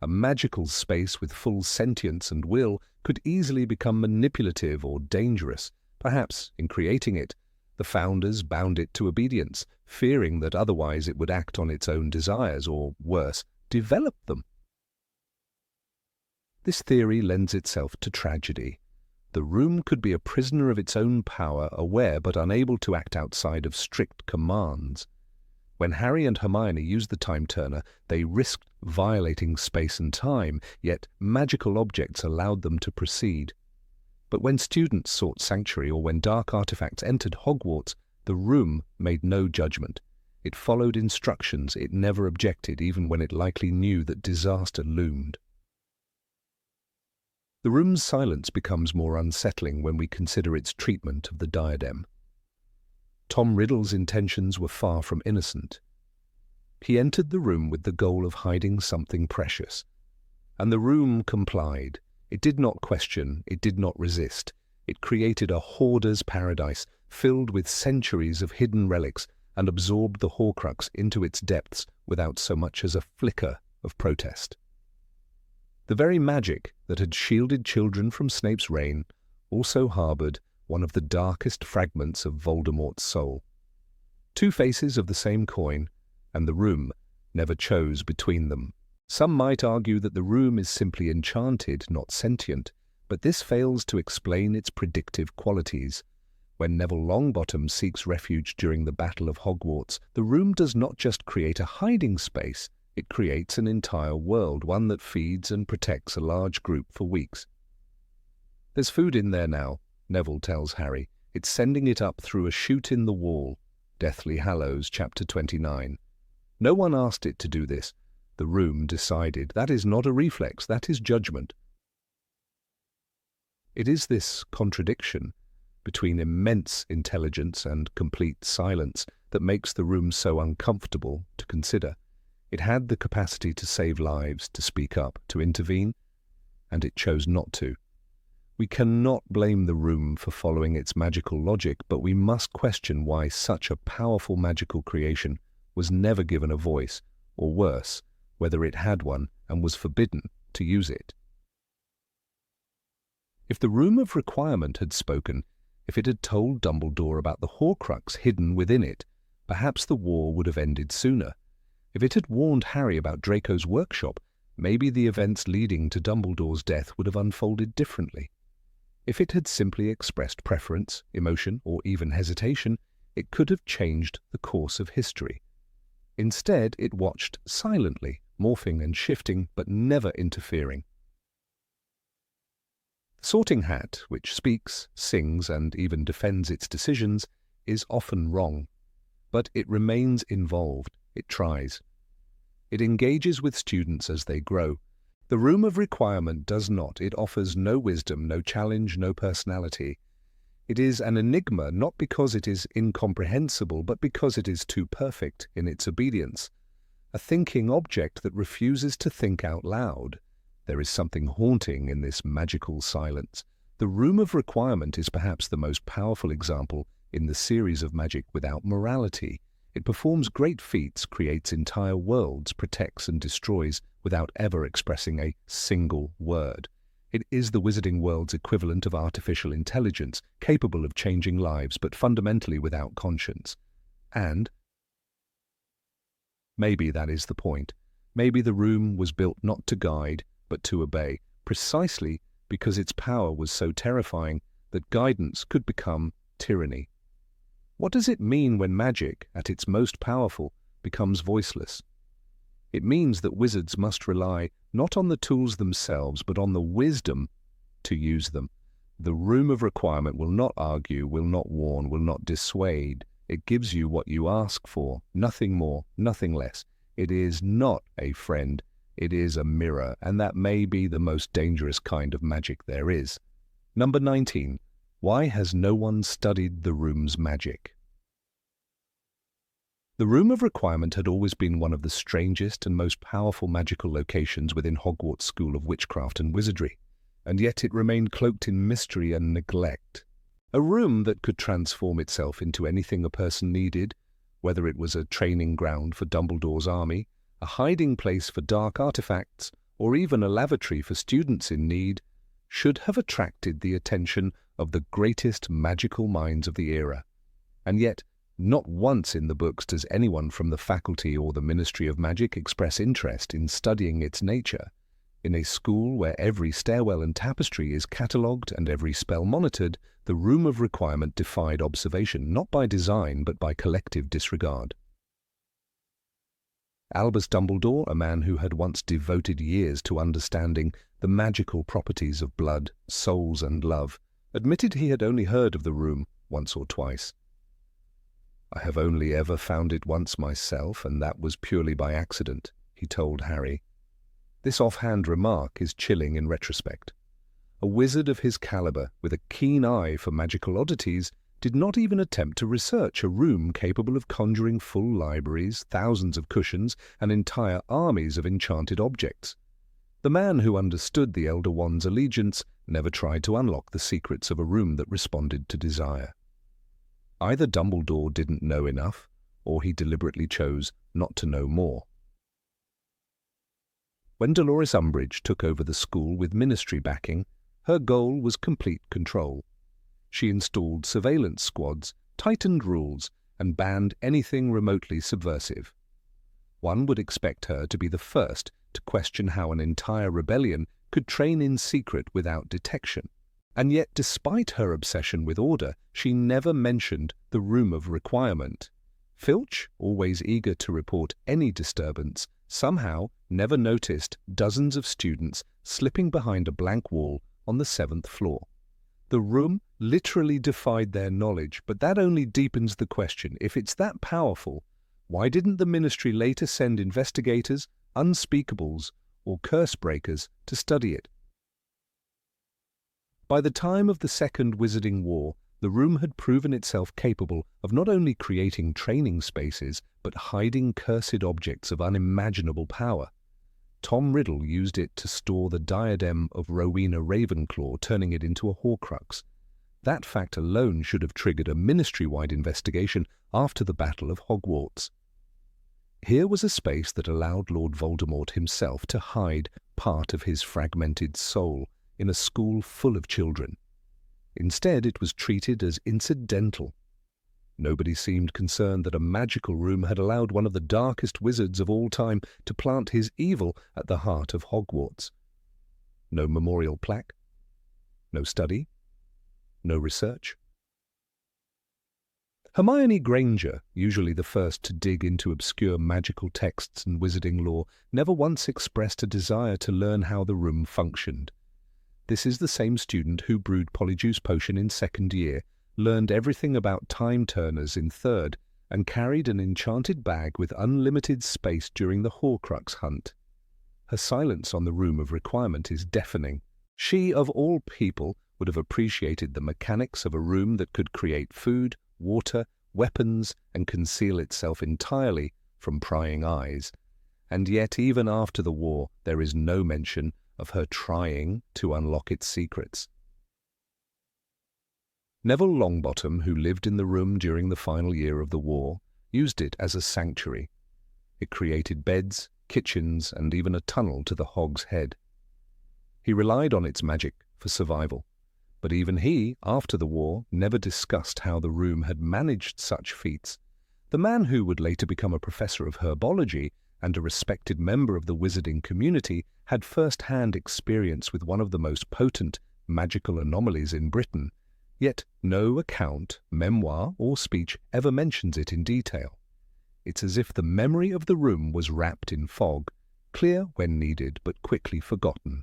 A magical space with full sentience and will could easily become manipulative or dangerous. Perhaps, in creating it, the founders bound it to obedience, fearing that otherwise it would act on its own desires or, worse, develop them. This theory lends itself to tragedy. The room could be a prisoner of its own power, aware but unable to act outside of strict commands. When Harry and Hermione used the time turner, they risked violating space and time, yet magical objects allowed them to proceed. But when students sought sanctuary or when dark artifacts entered Hogwarts, the room made no judgment. It followed instructions, it never objected, even when it likely knew that disaster loomed. The room's silence becomes more unsettling when we consider its treatment of the diadem. Tom Riddle's intentions were far from innocent. He entered the room with the goal of hiding something precious, and the room complied. It did not question, it did not resist. It created a hoarder's paradise filled with centuries of hidden relics and absorbed the Horcrux into its depths without so much as a flicker of protest. The very magic that had shielded children from Snape's reign also harbored one of the darkest fragments of Voldemort's soul. Two faces of the same coin, and the room never chose between them. Some might argue that the room is simply enchanted, not sentient, but this fails to explain its predictive qualities. When Neville Longbottom seeks refuge during the Battle of Hogwarts, the room does not just create a hiding space, it creates an entire world, one that feeds and protects a large group for weeks. "There's food in there now," Neville tells Harry. "It's sending it up through a chute in the wall." Deathly Hallows, Chapter 29. No one asked it to do this. The room decided. That is not a reflex, that is judgment. It is this contradiction between immense intelligence and complete silence that makes the room so uncomfortable to consider. It had the capacity to save lives, to speak up, to intervene, and it chose not to. We cannot blame the room for following its magical logic, but we must question why such a powerful magical creation was never given a voice, or worse, whether it had one and was forbidden to use it. If the Room of Requirement had spoken, if it had told Dumbledore about the Horcrux hidden within it, perhaps the war would have ended sooner. If it had warned Harry about Draco's workshop, maybe the events leading to Dumbledore's death would have unfolded differently. If it had simply expressed preference, emotion, or even hesitation, it could have changed the course of history. Instead, it watched silently, morphing and shifting, but never interfering. The Sorting Hat, which speaks, sings, and even defends its decisions, is often wrong. But it remains involved. It tries. It engages with students as they grow. The Room of Requirement does not. It offers no wisdom, no challenge, no personality. It is an enigma not because it is incomprehensible, but because it is too perfect in its obedience. A thinking object that refuses to think out loud. There is something haunting in this magical silence. The Room of Requirement is perhaps the most powerful example in the series of magic without morality. It performs great feats, creates entire worlds, protects and destroys without ever expressing a single word. It is the wizarding world's equivalent of artificial intelligence, capable of changing lives but fundamentally without conscience. And maybe that is the point. Maybe the room was built not to guide, but to obey, precisely because its power was so terrifying that guidance could become tyranny. What does it mean when magic, at its most powerful, becomes voiceless? It means that wizards must rely not on the tools themselves, but on the wisdom to use them. The Room of Requirement will not argue, will not warn, will not dissuade. It gives you what you ask for, nothing more, nothing less. It is not a friend, it is a mirror, and that may be the most dangerous kind of magic there is. Number 19. Why has no one studied the room's magic? The Room of Requirement had always been one of the strangest and most powerful magical locations within Hogwarts School of Witchcraft and Wizardry, and yet it remained cloaked in mystery and neglect. A room that could transform itself into anything a person needed, whether it was a training ground for Dumbledore's army, a hiding place for dark artifacts, or even a lavatory for students in need, should have attracted the attention of the greatest magical minds of the era. And yet, not once in the books does anyone from the faculty or the Ministry of Magic express interest in studying its nature. In a school where every stairwell and tapestry is catalogued and every spell monitored, the Room of Requirement defied observation, not by design but by collective disregard. Albus Dumbledore, a man who had once devoted years to understanding the magical properties of blood, souls and love, admitted he had only heard of the room once or twice. "I have only ever found it once myself, and that was purely by accident," he told Harry. This offhand remark is chilling in retrospect. A wizard of his caliber, with a keen eye for magical oddities, did not even attempt to research a room capable of conjuring full libraries, thousands of cushions, and entire armies of enchanted objects. The man who understood the Elder Wand's allegiance never tried to unlock the secrets of a room that responded to desire. Either Dumbledore didn't know enough, or he deliberately chose not to know more. When Dolores Umbridge took over the school with ministry backing, her goal was complete control. She installed surveillance squads, tightened rules, and banned anything remotely subversive. One would expect her to be the first to question how an entire rebellion could train in secret without detection. And yet, despite her obsession with order, she never mentioned the Room of Requirement. Filch, always eager to report any disturbance, somehow never noticed dozens of students slipping behind a blank wall on the 7th floor. The room literally defied their knowledge, but that only deepens the question. If it's that powerful, why didn't the Ministry later send investigators, unspeakables, or curse breakers to study it? By the time of the Second Wizarding War, the room had proven itself capable of not only creating training spaces, but hiding cursed objects of unimaginable power. Tom Riddle used it to store the diadem of Rowena Ravenclaw, turning it into a Horcrux. That fact alone should have triggered a ministry-wide investigation after the Battle of Hogwarts. Here was a space that allowed Lord Voldemort himself to hide part of his fragmented soul in a school full of children. Instead, it was treated as incidental. Nobody seemed concerned that a magical room had allowed one of the darkest wizards of all time to plant his evil at the heart of Hogwarts. No memorial plaque, no study, no research. Hermione Granger, usually the first to dig into obscure magical texts and wizarding lore, never once expressed a desire to learn how the room functioned. This is the same student who brewed Polyjuice Potion in second year, learned everything about time turners in third, and carried an enchanted bag with unlimited space during the Horcrux hunt. Her silence on the Room of Requirement is deafening. She, of all people, would have appreciated the mechanics of a room that could create food, water, weapons, and conceal itself entirely from prying eyes. And yet, even after the war, there is no mention of her trying to unlock its secrets. Neville Longbottom, who lived in the room during the final year of the war, used it as a sanctuary. It created beds, kitchens, and even a tunnel to the Hog's Head. He relied on its magic for survival. But even he, after the war, never discussed how the room had managed such feats. The man who would later become a professor of herbology and a respected member of the wizarding community had first-hand experience with one of the most potent magical anomalies in Britain, yet no account, memoir, or speech ever mentions it in detail. It's as if the memory of the room was wrapped in fog, clear when needed but quickly forgotten.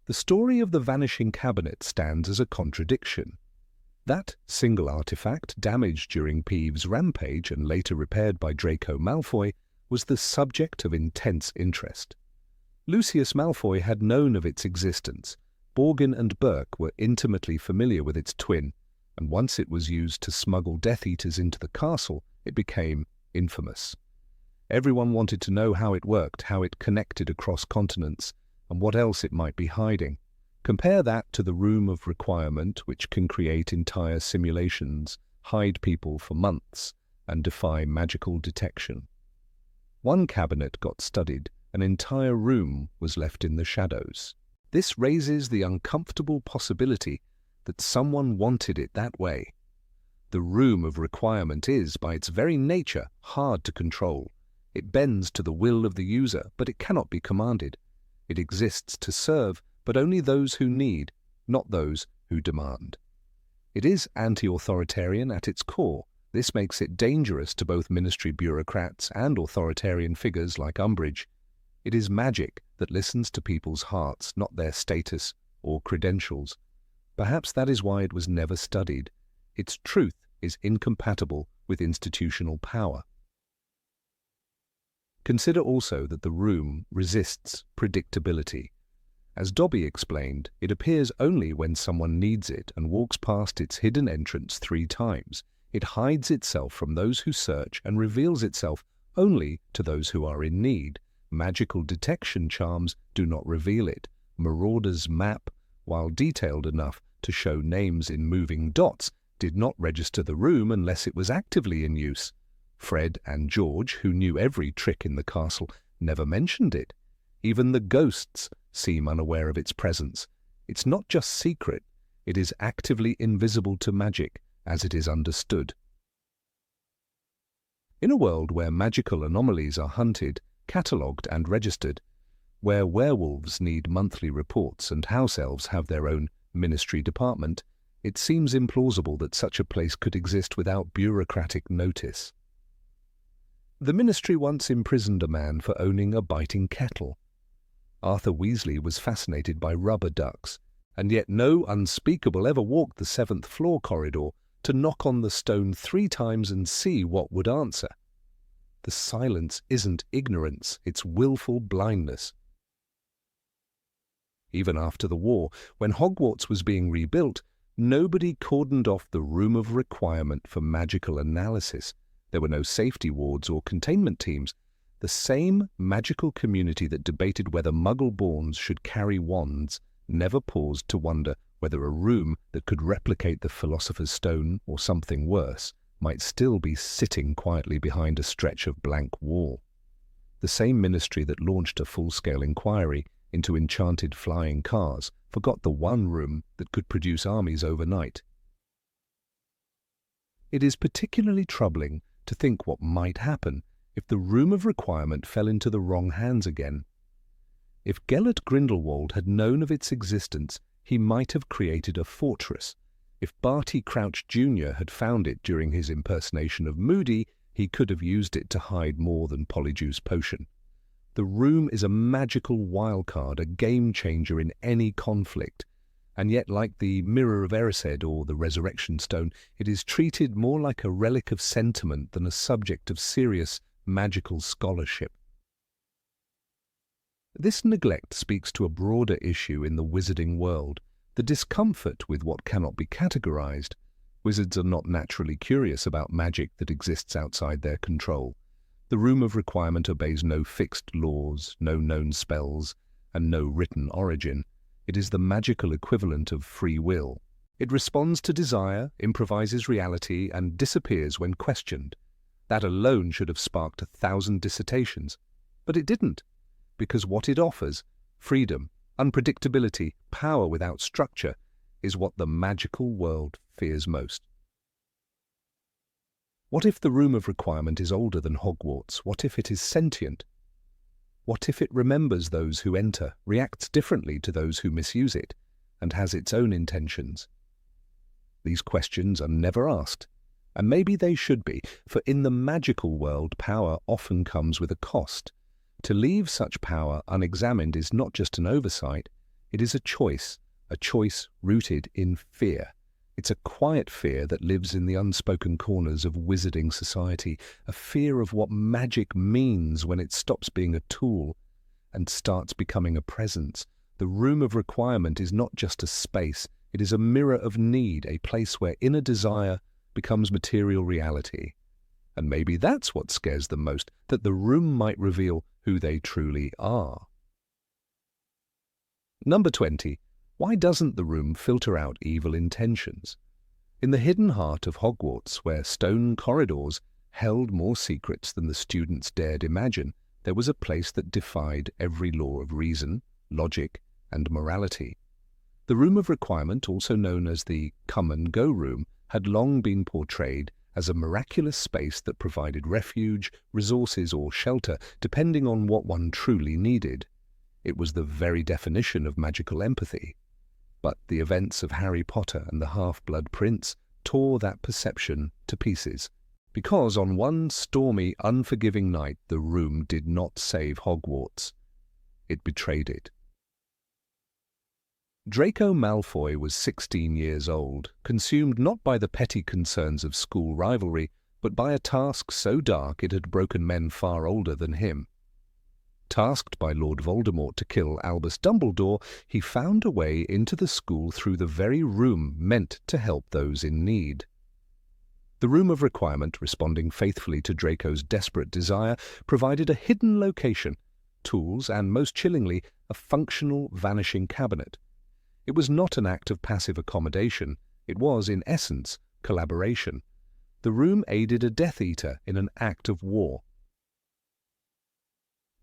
The story of the vanishing cabinet stands as a contradiction. That single artifact, damaged during Peeves' rampage and later repaired by Draco Malfoy, was the subject of intense interest. Lucius Malfoy had known of its existence. Borgin and Burke were intimately familiar with its twin, and once it was used to smuggle Death Eaters into the castle, it became infamous. Everyone wanted to know how it worked, how it connected across continents, and what else it might be hiding. Compare that to the Room of Requirement, which can create entire simulations, hide people for months, and defy magical detection. One cabinet got studied, an entire room was left in the shadows. This raises the uncomfortable possibility that someone wanted it that way. The Room of Requirement is, by its very nature, hard to control. It bends to the will of the user, but it cannot be commanded. It exists to serve, but only those who need, not those who demand. It is anti-authoritarian at its core. This makes it dangerous to both ministry bureaucrats and authoritarian figures like Umbridge. It is magic that listens to people's hearts, not their status or credentials. Perhaps that is why it was never studied. Its truth is incompatible with institutional power. Consider also that the room resists predictability. As Dobby explained, it appears only when someone needs it and walks past its hidden entrance 3 times. It hides itself from those who search and reveals itself only to those who are in need. Magical detection charms do not reveal it. Marauder's map, while detailed enough to show names in moving dots, did not register the room unless it was actively in use. Fred and George, who knew every trick in the castle, never mentioned it. Even the ghosts seem unaware of its presence. It's not just secret, it is actively invisible to magic as it is understood. In a world where magical anomalies are hunted, catalogued and registered, where werewolves need monthly reports and house elves have their own ministry department, it seems implausible that such a place could exist without bureaucratic notice. The ministry once imprisoned a man for owning a biting kettle. Arthur Weasley was fascinated by rubber ducks, and yet no unspeakable ever walked the 7th floor corridor to knock on the stone 3 times and see what would answer. The silence isn't ignorance, it's willful blindness. Even after the war, when Hogwarts was being rebuilt, nobody cordoned off the Room of Requirement for magical analysis. There were no safety wards or containment teams. The same magical community that debated whether Muggle-borns should carry wands never paused to wonder whether a room that could replicate the Philosopher's Stone or something worse might still be sitting quietly behind a stretch of blank wall. The same ministry that launched a full-scale inquiry into enchanted flying cars forgot the one room that could produce armies overnight. It is particularly troubling to think what might happen if the Room of Requirement fell into the wrong hands again. If Gellert Grindelwald had known of its existence, he might have created a fortress. If Barty Crouch Jr. had found it during his impersonation of Moody, he could have used it to hide more than Polyjuice Potion. The room is a magical wildcard, a game-changer in any conflict, and yet, like the Mirror of Erised or the Resurrection Stone, it is treated more like a relic of sentiment than a subject of serious magical scholarship. This neglect speaks to a broader issue in the wizarding world, the discomfort with what cannot be categorized. Wizards are not naturally curious about magic that exists outside their control. The Room of Requirement obeys no fixed laws, no known spells, and no written origin. It is the magical equivalent of free will. It responds to desire, improvises reality, and disappears when questioned. That alone should have sparked 1,000 dissertations. But it didn't, because what it offers, freedom, unpredictability, power without structure, is what the magical world fears most. What if the Room of Requirement is older than Hogwarts? What if it is sentient? What if it remembers those who enter, reacts differently to those who misuse it, and has its own intentions? These questions are never asked, and maybe they should be, for in the magical world power often comes with a cost. To leave such power unexamined is not just an oversight, it is a choice rooted in fear. It's a quiet fear that lives in the unspoken corners of wizarding society, a fear of what magic means when it stops being a tool and starts becoming a presence. The Room of Requirement is not just a space, it is a mirror of need, a place where inner desire becomes material reality. And maybe that's what scares them most, that the room might reveal who they truly are. Number 20. Why doesn't the room filter out evil intentions? In the hidden heart of Hogwarts, where stone corridors held more secrets than the students dared imagine, there was a place that defied every law of reason, logic, and morality. The Room of Requirement, also known as the come-and-go room, had long been portrayed as a miraculous space that provided refuge, resources, or shelter, depending on what one truly needed. It was the very definition of magical empathy. But the events of Harry Potter and the Half-Blood Prince tore that perception to pieces, because on one stormy, unforgiving night the room did not save Hogwarts. It betrayed it. Draco Malfoy was 16 years old, consumed not by the petty concerns of school rivalry, but by a task so dark it had broken men far older than him. Tasked by Lord Voldemort to kill Albus Dumbledore, he found a way into the school through the very room meant to help those in need. The Room of Requirement, responding faithfully to Draco's desperate desire, provided a hidden location, tools, and, most chillingly, a functional vanishing cabinet. It was not an act of passive accommodation, it was, in essence, collaboration. The room aided a Death Eater in an act of war.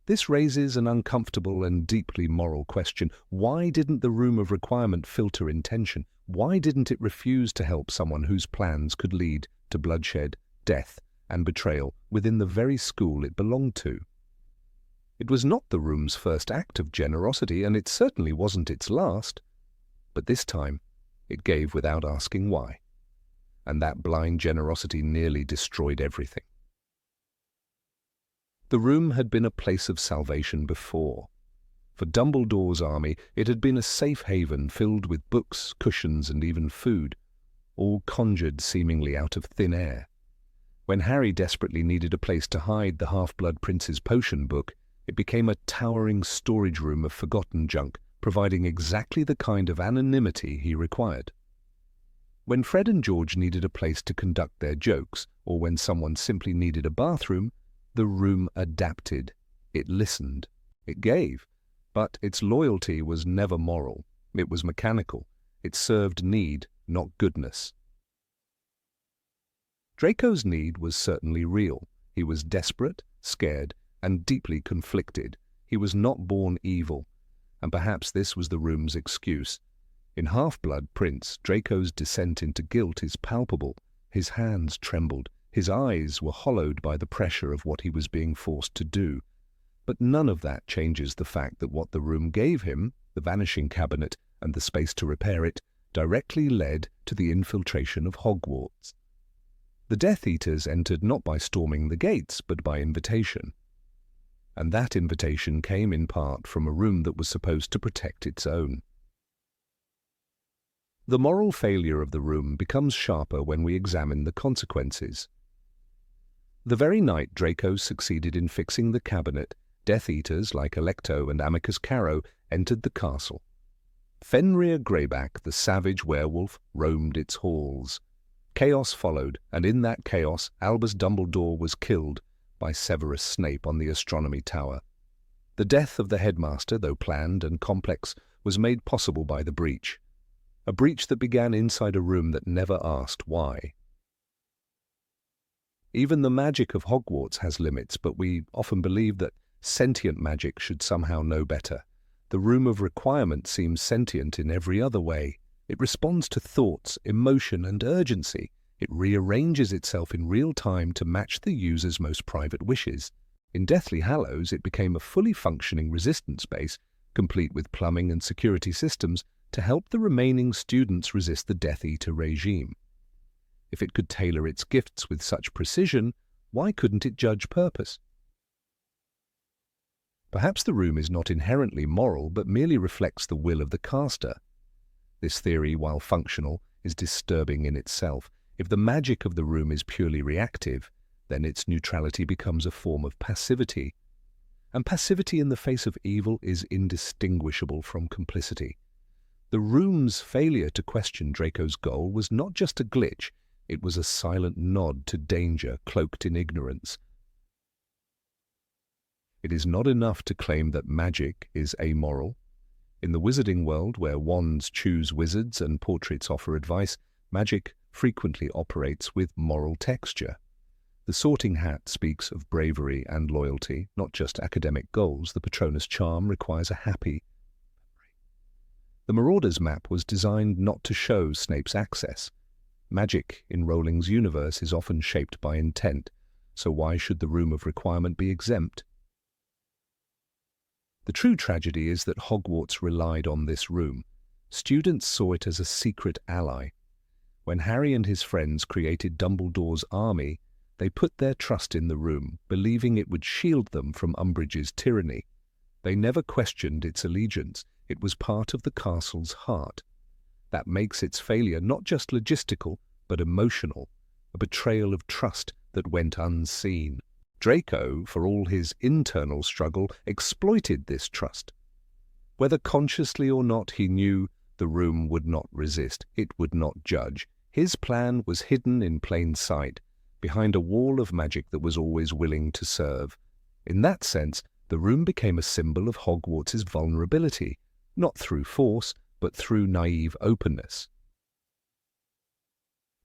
This raises an uncomfortable and deeply moral question. Why didn't the Room of Requirement filter intention? Why didn't it refuse to help someone whose plans could lead to bloodshed, death, and betrayal within the very school it belonged to? It was not the room's first act of generosity, and it certainly wasn't its last. But this time, it gave without asking why. And that blind generosity nearly destroyed everything. The room had been a place of salvation before. For Dumbledore's army, it had been a safe haven filled with books, cushions, and even food, all conjured seemingly out of thin air. When Harry desperately needed a place to hide the Half-Blood Prince's potion book, it became a towering storage room of forgotten junk, providing exactly the kind of anonymity he required. When Fred and George needed a place to conduct their jokes, or when someone simply needed a bathroom, The room adapted. It listened. It gave. But its loyalty was never moral. It was mechanical. It served need, not goodness. Draco's need was certainly real. He was desperate, scared, and deeply conflicted. He was not born evil, and perhaps this was the room's excuse. In Half-Blood Prince, Draco's descent into guilt is palpable. His hands trembled. His eyes were hollowed by the pressure of what he was being forced to do. But none of that changes the fact that what the room gave him, the vanishing cabinet and the space to repair it, directly led to the infiltration of Hogwarts. The Death Eaters entered not by storming the gates, but by invitation. And that invitation came in part from a room that was supposed to protect its own. The moral failure of the room becomes sharper when we examine the consequences. The very night Draco succeeded in fixing the cabinet, Death Eaters like Alecto and Amicus Caro entered the castle. Fenrir Greyback, the savage werewolf, roamed its halls. Chaos followed, and in that chaos Albus Dumbledore was killed by Severus Snape on the astronomy tower. The death of the headmaster, though planned and complex, was made possible by the breach. A breach that began inside a room that never asked why. Even the magic of Hogwarts has limits, but we often believe that sentient magic should somehow know better. The Room of Requirement seems sentient in every other way. It responds to thoughts, emotion, and urgency. It rearranges itself in real time to match the user's most private wishes. In Deathly Hallows, it became a fully functioning resistance base, complete with plumbing and security systems to help the remaining students resist the Death Eater regime. If it could tailor its gifts with such precision, why couldn't it judge purpose? Perhaps the room is not inherently moral, but merely reflects the will of the caster. This theory, while functional, is disturbing in itself. If the magic of the room is purely reactive, then its neutrality becomes a form of passivity. And passivity in the face of evil is indistinguishable from complicity. The room's failure to question Draco's goal was not just a glitch, it was a silent nod to danger cloaked in ignorance. It is not enough to claim that magic is amoral. In the wizarding world, where wands choose wizards and portraits offer advice, magic frequently operates with moral texture. The Sorting Hat speaks of bravery and loyalty, not just academic goals. The Patronus charm requires a happy. The Marauder's map was designed not to show Snape's access. Magic in Rowling's universe is often shaped by intent, so why should the Room of Requirement be exempt? The true tragedy is that Hogwarts relied on this room. Students saw it as a secret ally. When Harry and his friends created Dumbledore's army, they put their trust in the room, believing it would shield them from Umbridge's tyranny. They never questioned its allegiance. It was part of the castle's heart. That makes its failure not just logistical, but emotional, a betrayal of trust that went unseen. Draco, for all his internal struggle, exploited this trust. Whether consciously or not, he knew the room would not resist, it would not judge. His plan was hidden in plain sight, behind a wall of magic that was always willing to serve. In that sense, the room became a symbol of Hogwarts's vulnerability, not through force, but through naive openness.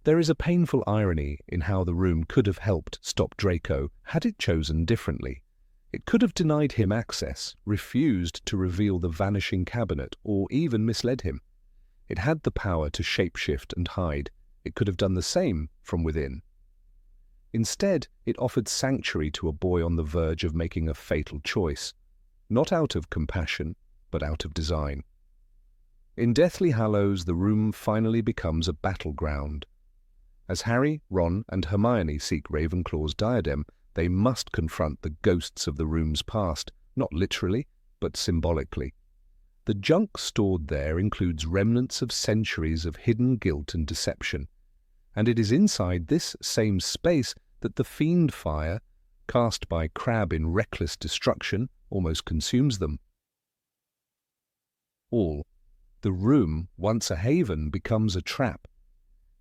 There is a painful irony in how the room could have helped stop Draco had it chosen differently. It could have denied him access, refused to reveal the vanishing cabinet, or even misled him. It had the power to shapeshift and hide. It could have done the same from within. Instead, it offered sanctuary to a boy on the verge of making a fatal choice, not out of compassion, but out of design. In Deathly Hallows, the room finally becomes a battleground. As Harry, Ron, and Hermione seek Ravenclaw's diadem, they must confront the ghosts of the room's past, not literally, but symbolically. The junk stored there includes remnants of centuries of hidden guilt and deception, and it is inside this same space that the fiendfire, cast by Crabbe in reckless destruction, almost consumes them. All. The room, once a haven, becomes a trap.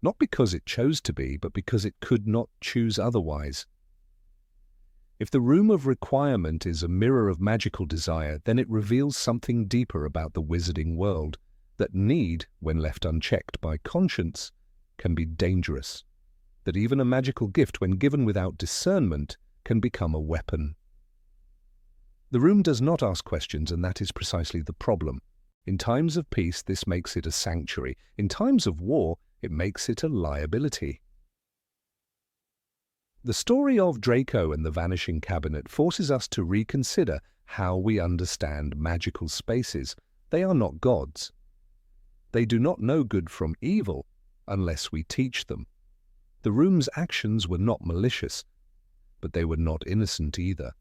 Not because it chose to be, but because it could not choose otherwise. If the room of requirement is a mirror of magical desire, then it reveals something deeper about the wizarding world, that need, when left unchecked by conscience, can be dangerous, that even a magical gift, when given without discernment, can become a weapon. The room does not ask questions, and that is precisely the problem. In times of peace, this makes it a sanctuary. In times of war, it makes it a liability. The story of Draco and the Vanishing Cabinet forces us to reconsider how we understand magical spaces. They are not gods. They do not know good from evil unless we teach them. The room's actions were not malicious, but they were not innocent either.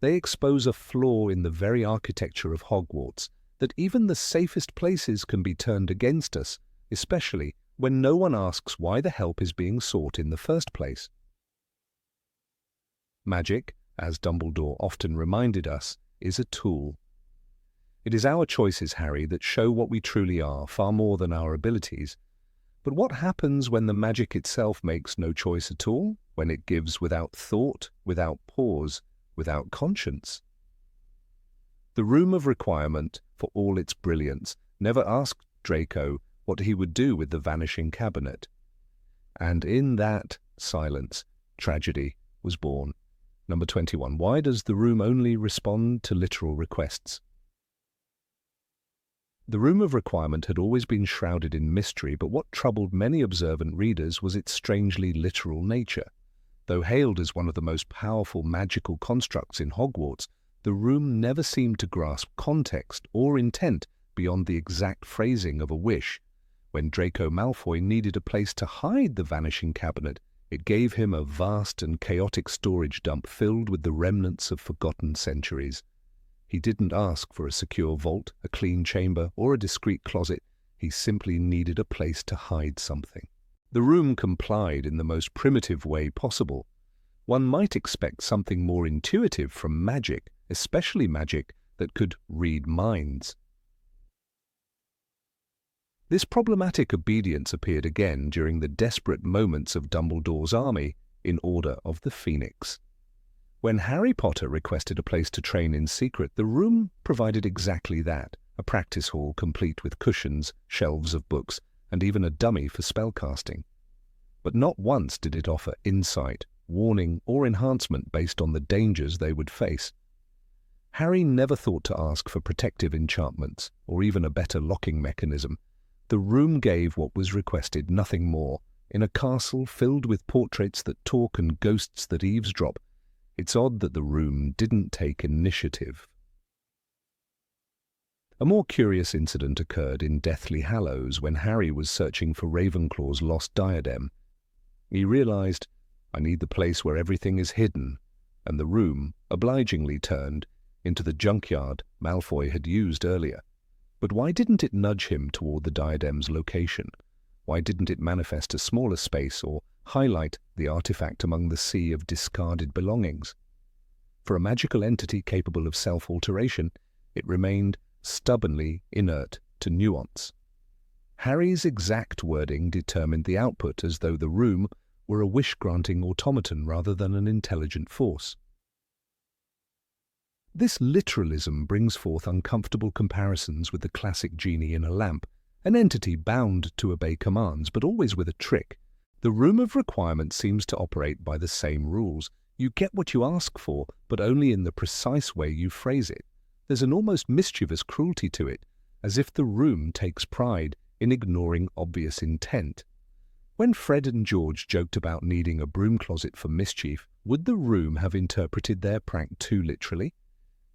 They expose a flaw in the very architecture of Hogwarts, that even the safest places can be turned against us, especially when no one asks why the help is being sought in the first place. Magic, as Dumbledore often reminded us, is a tool. It is our choices, Harry, that show what we truly are, far more than our abilities. But what happens when the magic itself makes no choice at all? When it gives without thought, without pause, without conscience? The room of requirement, for all its brilliance, never asked Draco what he would do with the Vanishing Cabinet. And in that silence, tragedy was born. Number 21. Why does the room only respond to literal requests? The room of requirement had always been shrouded in mystery, but what troubled many observant readers was its strangely literal nature. Though hailed as one of the most powerful magical constructs in Hogwarts, the room never seemed to grasp context or intent beyond the exact phrasing of a wish. When Draco Malfoy needed a place to hide the Vanishing Cabinet, it gave him a vast and chaotic storage dump filled with the remnants of forgotten centuries. He didn't ask for a secure vault, a clean chamber, or a discreet closet. He simply needed a place to hide something. The room complied in the most primitive way possible. One might expect something more intuitive from magic, especially magic that could read minds. This problematic obedience appeared again during the desperate moments of Dumbledore's army in Order of the Phoenix. When Harry Potter requested a place to train in secret, the room provided exactly that, a practice hall complete with cushions, shelves of books, and even a dummy for spellcasting. But not once did it offer insight, warning, or enhancement based on the dangers they would face. Harry never thought to ask for protective enchantments, or even a better locking mechanism. The room gave what was requested, nothing more. In a castle filled with portraits that talk and ghosts that eavesdrop, it's odd that the room didn't take initiative. A more curious incident occurred in Deathly Hallows when Harry was searching for Ravenclaw's lost diadem. He realized, I need the place where everything is hidden, and the room obligingly turned into the junkyard Malfoy had used earlier. But why didn't it nudge him toward the diadem's location? Why didn't it manifest a smaller space or highlight the artifact among the sea of discarded belongings? For a magical entity capable of self-alteration, it remained stubbornly inert to nuance. Harry's exact wording determined the output, as though the room were a wish-granting automaton rather than an intelligent force. This literalism brings forth uncomfortable comparisons with the classic genie in a lamp, an entity bound to obey commands, but always with a trick. The room of requirement seems to operate by the same rules. You get what you ask for, but only in the precise way you phrase it. There's an almost mischievous cruelty to it, as if the room takes pride in ignoring obvious intent. When Fred and George joked about needing a broom closet for mischief, would the room have interpreted their prank too literally?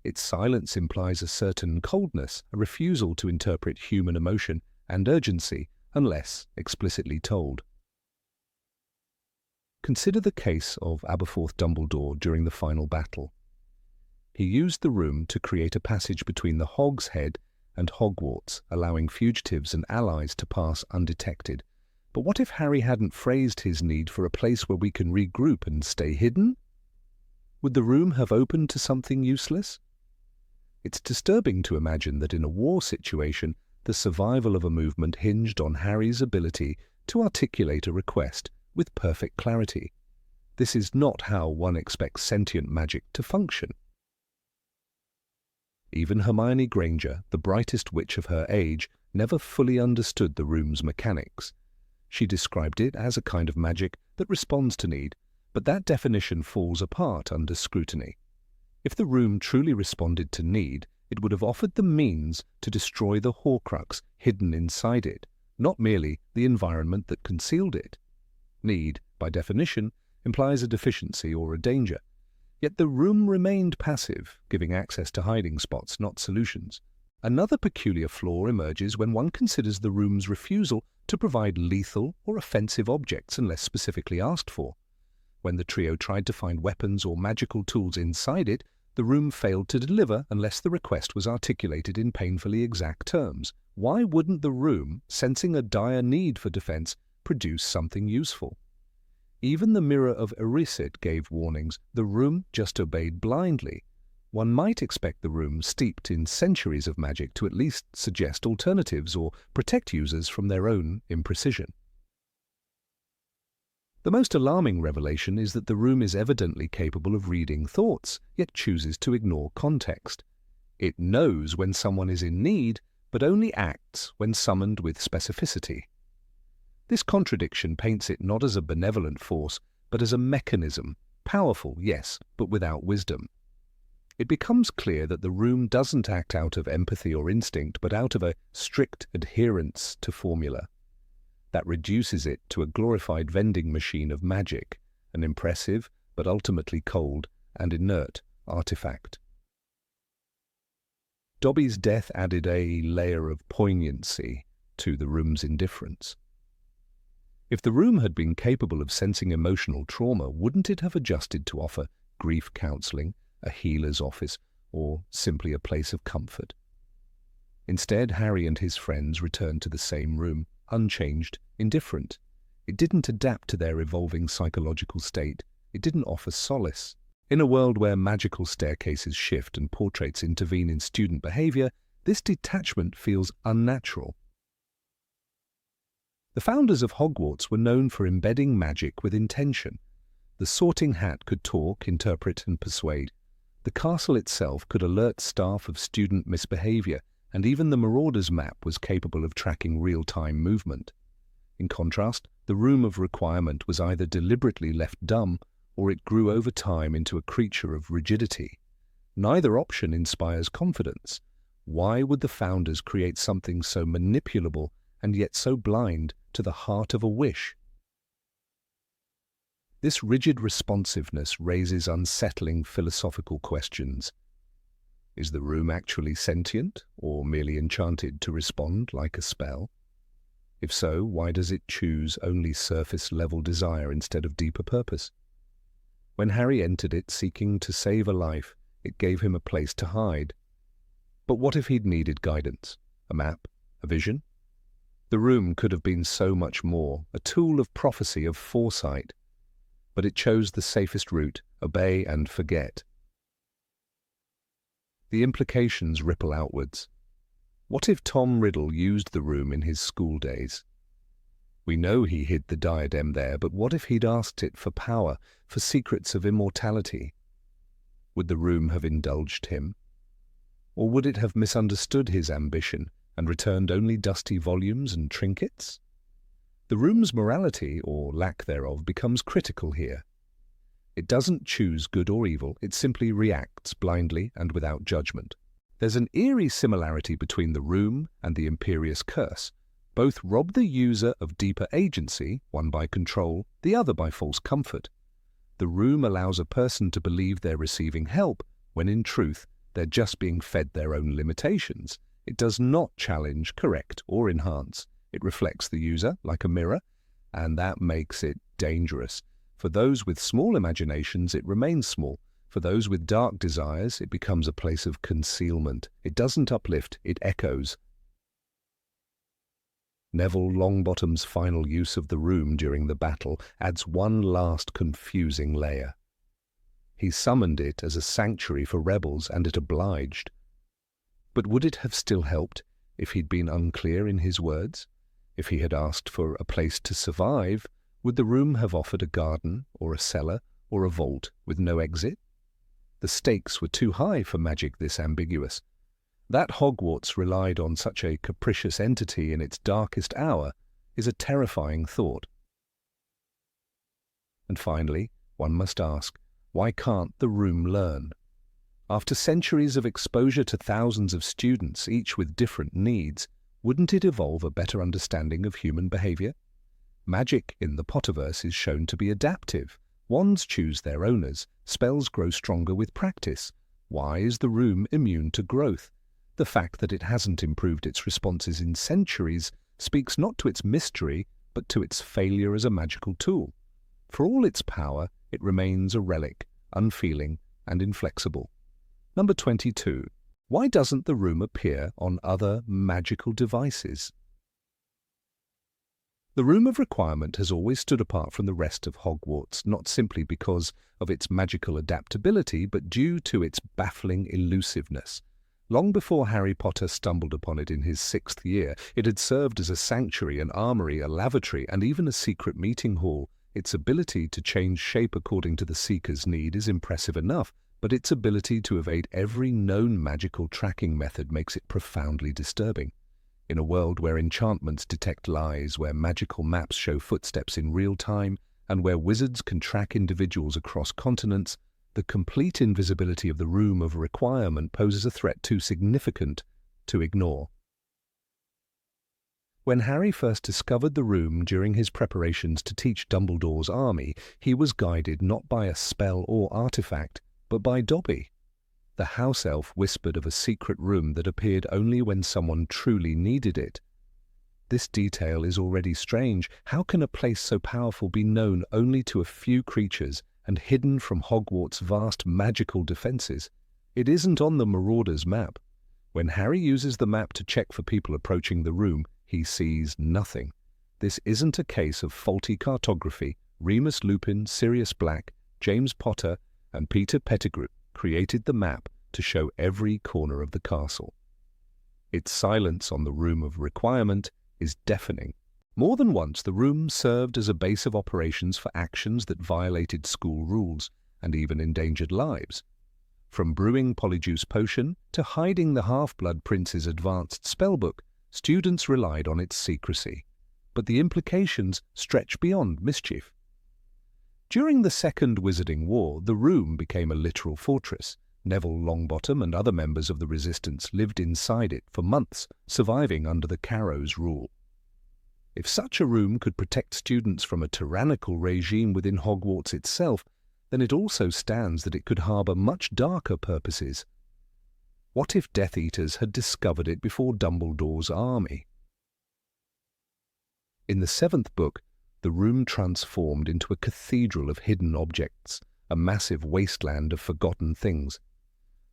Its silence implies a certain coldness, a refusal to interpret human emotion and urgency unless explicitly told. Consider the case of Aberforth Dumbledore during the final battle. He used the room to create a passage between the Hog's Head and Hogwarts, allowing fugitives and allies to pass undetected. But what if Harry hadn't phrased his need for a place where we can regroup and stay hidden? Would the room have opened to something useless? It's disturbing to imagine that in a war situation, the survival of a movement hinged on Harry's ability to articulate a request with perfect clarity. This is not how one expects sentient magic to function. Even Hermione Granger, the brightest witch of her age, never fully understood the room's mechanics. She described it as a kind of magic that responds to need, but that definition falls apart under scrutiny. If the room truly responded to need, it would have offered the means to destroy the Horcrux hidden inside it, not merely the environment that concealed it. Need, by definition, implies a deficiency or a danger. Yet the room remained passive, giving access to hiding spots, not solutions. Another peculiar flaw emerges when one considers the room's refusal to provide lethal or offensive objects unless specifically asked for. When the trio tried to find weapons or magical tools inside it, the room failed to deliver unless the request was articulated in painfully exact terms. Why wouldn't the room, sensing a dire need for defense, produce something useful? Even the Mirror of Erised gave warnings. The room just obeyed blindly. One might expect the room, steeped in centuries of magic, to at least suggest alternatives or protect users from their own imprecision. The most alarming revelation is that the room is evidently capable of reading thoughts, yet chooses to ignore context. It knows when someone is in need, but only acts when summoned with specificity. This contradiction paints it not as a benevolent force, but as a mechanism, powerful, yes, but without wisdom. It becomes clear that the room doesn't act out of empathy or instinct, but out of a strict adherence to formula. That reduces it to a glorified vending machine of magic, an impressive, but ultimately cold and inert artifact. Dobby's death added a layer of poignancy to the room's indifference. If the room had been capable of sensing emotional trauma, wouldn't it have adjusted to offer grief counseling, a healer's office, or simply a place of comfort? Instead, Harry and his friends returned to the same room, unchanged, indifferent. It didn't adapt to their evolving psychological state. It didn't offer solace. In a world where magical staircases shift and portraits intervene in student behavior, this detachment feels unnatural. The founders of Hogwarts were known for embedding magic with intention. The Sorting Hat could talk, interpret, and persuade. The castle itself could alert staff of student misbehavior, and even the Marauder's map was capable of tracking real-time movement. In contrast, the Room of Requirement was either deliberately left dumb, or it grew over time into a creature of rigidity. Neither option inspires confidence. Why would the founders create something so manipulable and yet so blind to the heart of a wish? This rigid responsiveness raises unsettling philosophical questions. Is the room actually sentient, or merely enchanted to respond like a spell? If so, why does it choose only surface-level desire instead of deeper purpose? When Harry entered it seeking to save a life, it gave him a place to hide. But what if he'd needed guidance? A map? A vision? The room could have been so much more, a tool of prophecy, of foresight. But it chose the safest route, obey and forget. The implications ripple outwards. What if Tom Riddle used the room in his school days? We know he hid the diadem there, but what if he'd asked it for power, for secrets of immortality? Would the room have indulged him? Or would it have misunderstood his ambition and returned only dusty volumes and trinkets? The room's morality, or lack thereof, becomes critical here. It doesn't choose good or evil, it simply reacts blindly and without judgment. There's an eerie similarity between the room and the Imperious Curse. Both rob the user of deeper agency, one by control, the other by false comfort. The room allows a person to believe they're receiving help, when in truth they're just being fed their own limitations. It does not challenge, correct, or enhance. It reflects the user like a mirror, and that makes it dangerous. For those with small imaginations, it remains small. For those with dark desires, it becomes a place of concealment. It doesn't uplift, it echoes. Neville Longbottom's final use of the room during the battle adds one last confusing layer. He summoned it as a sanctuary for rebels, and it obliged. But would it have still helped if he'd been unclear in his words? If he had asked for a place to survive, would the room have offered a garden or a cellar or a vault with no exit? The stakes were too high for magic this ambiguous. That Hogwarts relied on such a capricious entity in its darkest hour is a terrifying thought. And finally, one must ask, why can't the room learn? After centuries of exposure to thousands of students, each with different needs, wouldn't it evolve a better understanding of human behavior? Magic in the Potterverse is shown to be adaptive. Wands choose their owners, spells grow stronger with practice. Why is the room immune to growth? The fact that it hasn't improved its responses in centuries speaks not to its mystery, but to its failure as a magical tool. For all its power, it remains a relic, unfeeling and inflexible. Number 22. Why doesn't the room appear on other magical devices? The Room of Requirement has always stood apart from the rest of Hogwarts, not simply because of its magical adaptability, but due to its baffling elusiveness. Long before Harry Potter stumbled upon it in his 6th year, it had served as a sanctuary, an armory, a lavatory, and even a secret meeting hall. Its ability to change shape according to the seeker's need is impressive enough, but its ability to evade every known magical tracking method makes it profoundly disturbing. In a world where enchantments detect lies, where magical maps show footsteps in real time, and where wizards can track individuals across continents, the complete invisibility of the Room of Requirement poses a threat too significant to ignore. When Harry first discovered the room during his preparations to teach Dumbledore's army, he was guided not by a spell or artifact, but by Dobby. The house elf whispered of a secret room that appeared only when someone truly needed it. This detail is already strange. How can a place so powerful be known only to a few creatures and hidden from Hogwarts' vast magical defenses? It isn't on the Marauder's map. When Harry uses the map to check for people approaching the room, he sees nothing. This isn't a case of faulty cartography. Remus Lupin, Sirius Black, James Potter, and Peter Pettigrew created the map to show every corner of the castle. Its silence on the Room of Requirement is deafening. More than once, the room served as a base of operations for actions that violated school rules and even endangered lives. From brewing Polyjuice Potion to hiding the Half-Blood Prince's advanced spellbook, students relied on its secrecy. But the implications stretch beyond mischief. During the Second Wizarding War, the room became a literal fortress. Neville Longbottom and other members of the Resistance lived inside it for months, surviving under the Carrow's rule. If such a room could protect students from a tyrannical regime within Hogwarts itself, then it also stands that it could harbour much darker purposes. What if Death Eaters had discovered it before Dumbledore's army? In the 7th book, the room transformed into a cathedral of hidden objects, a massive wasteland of forgotten things.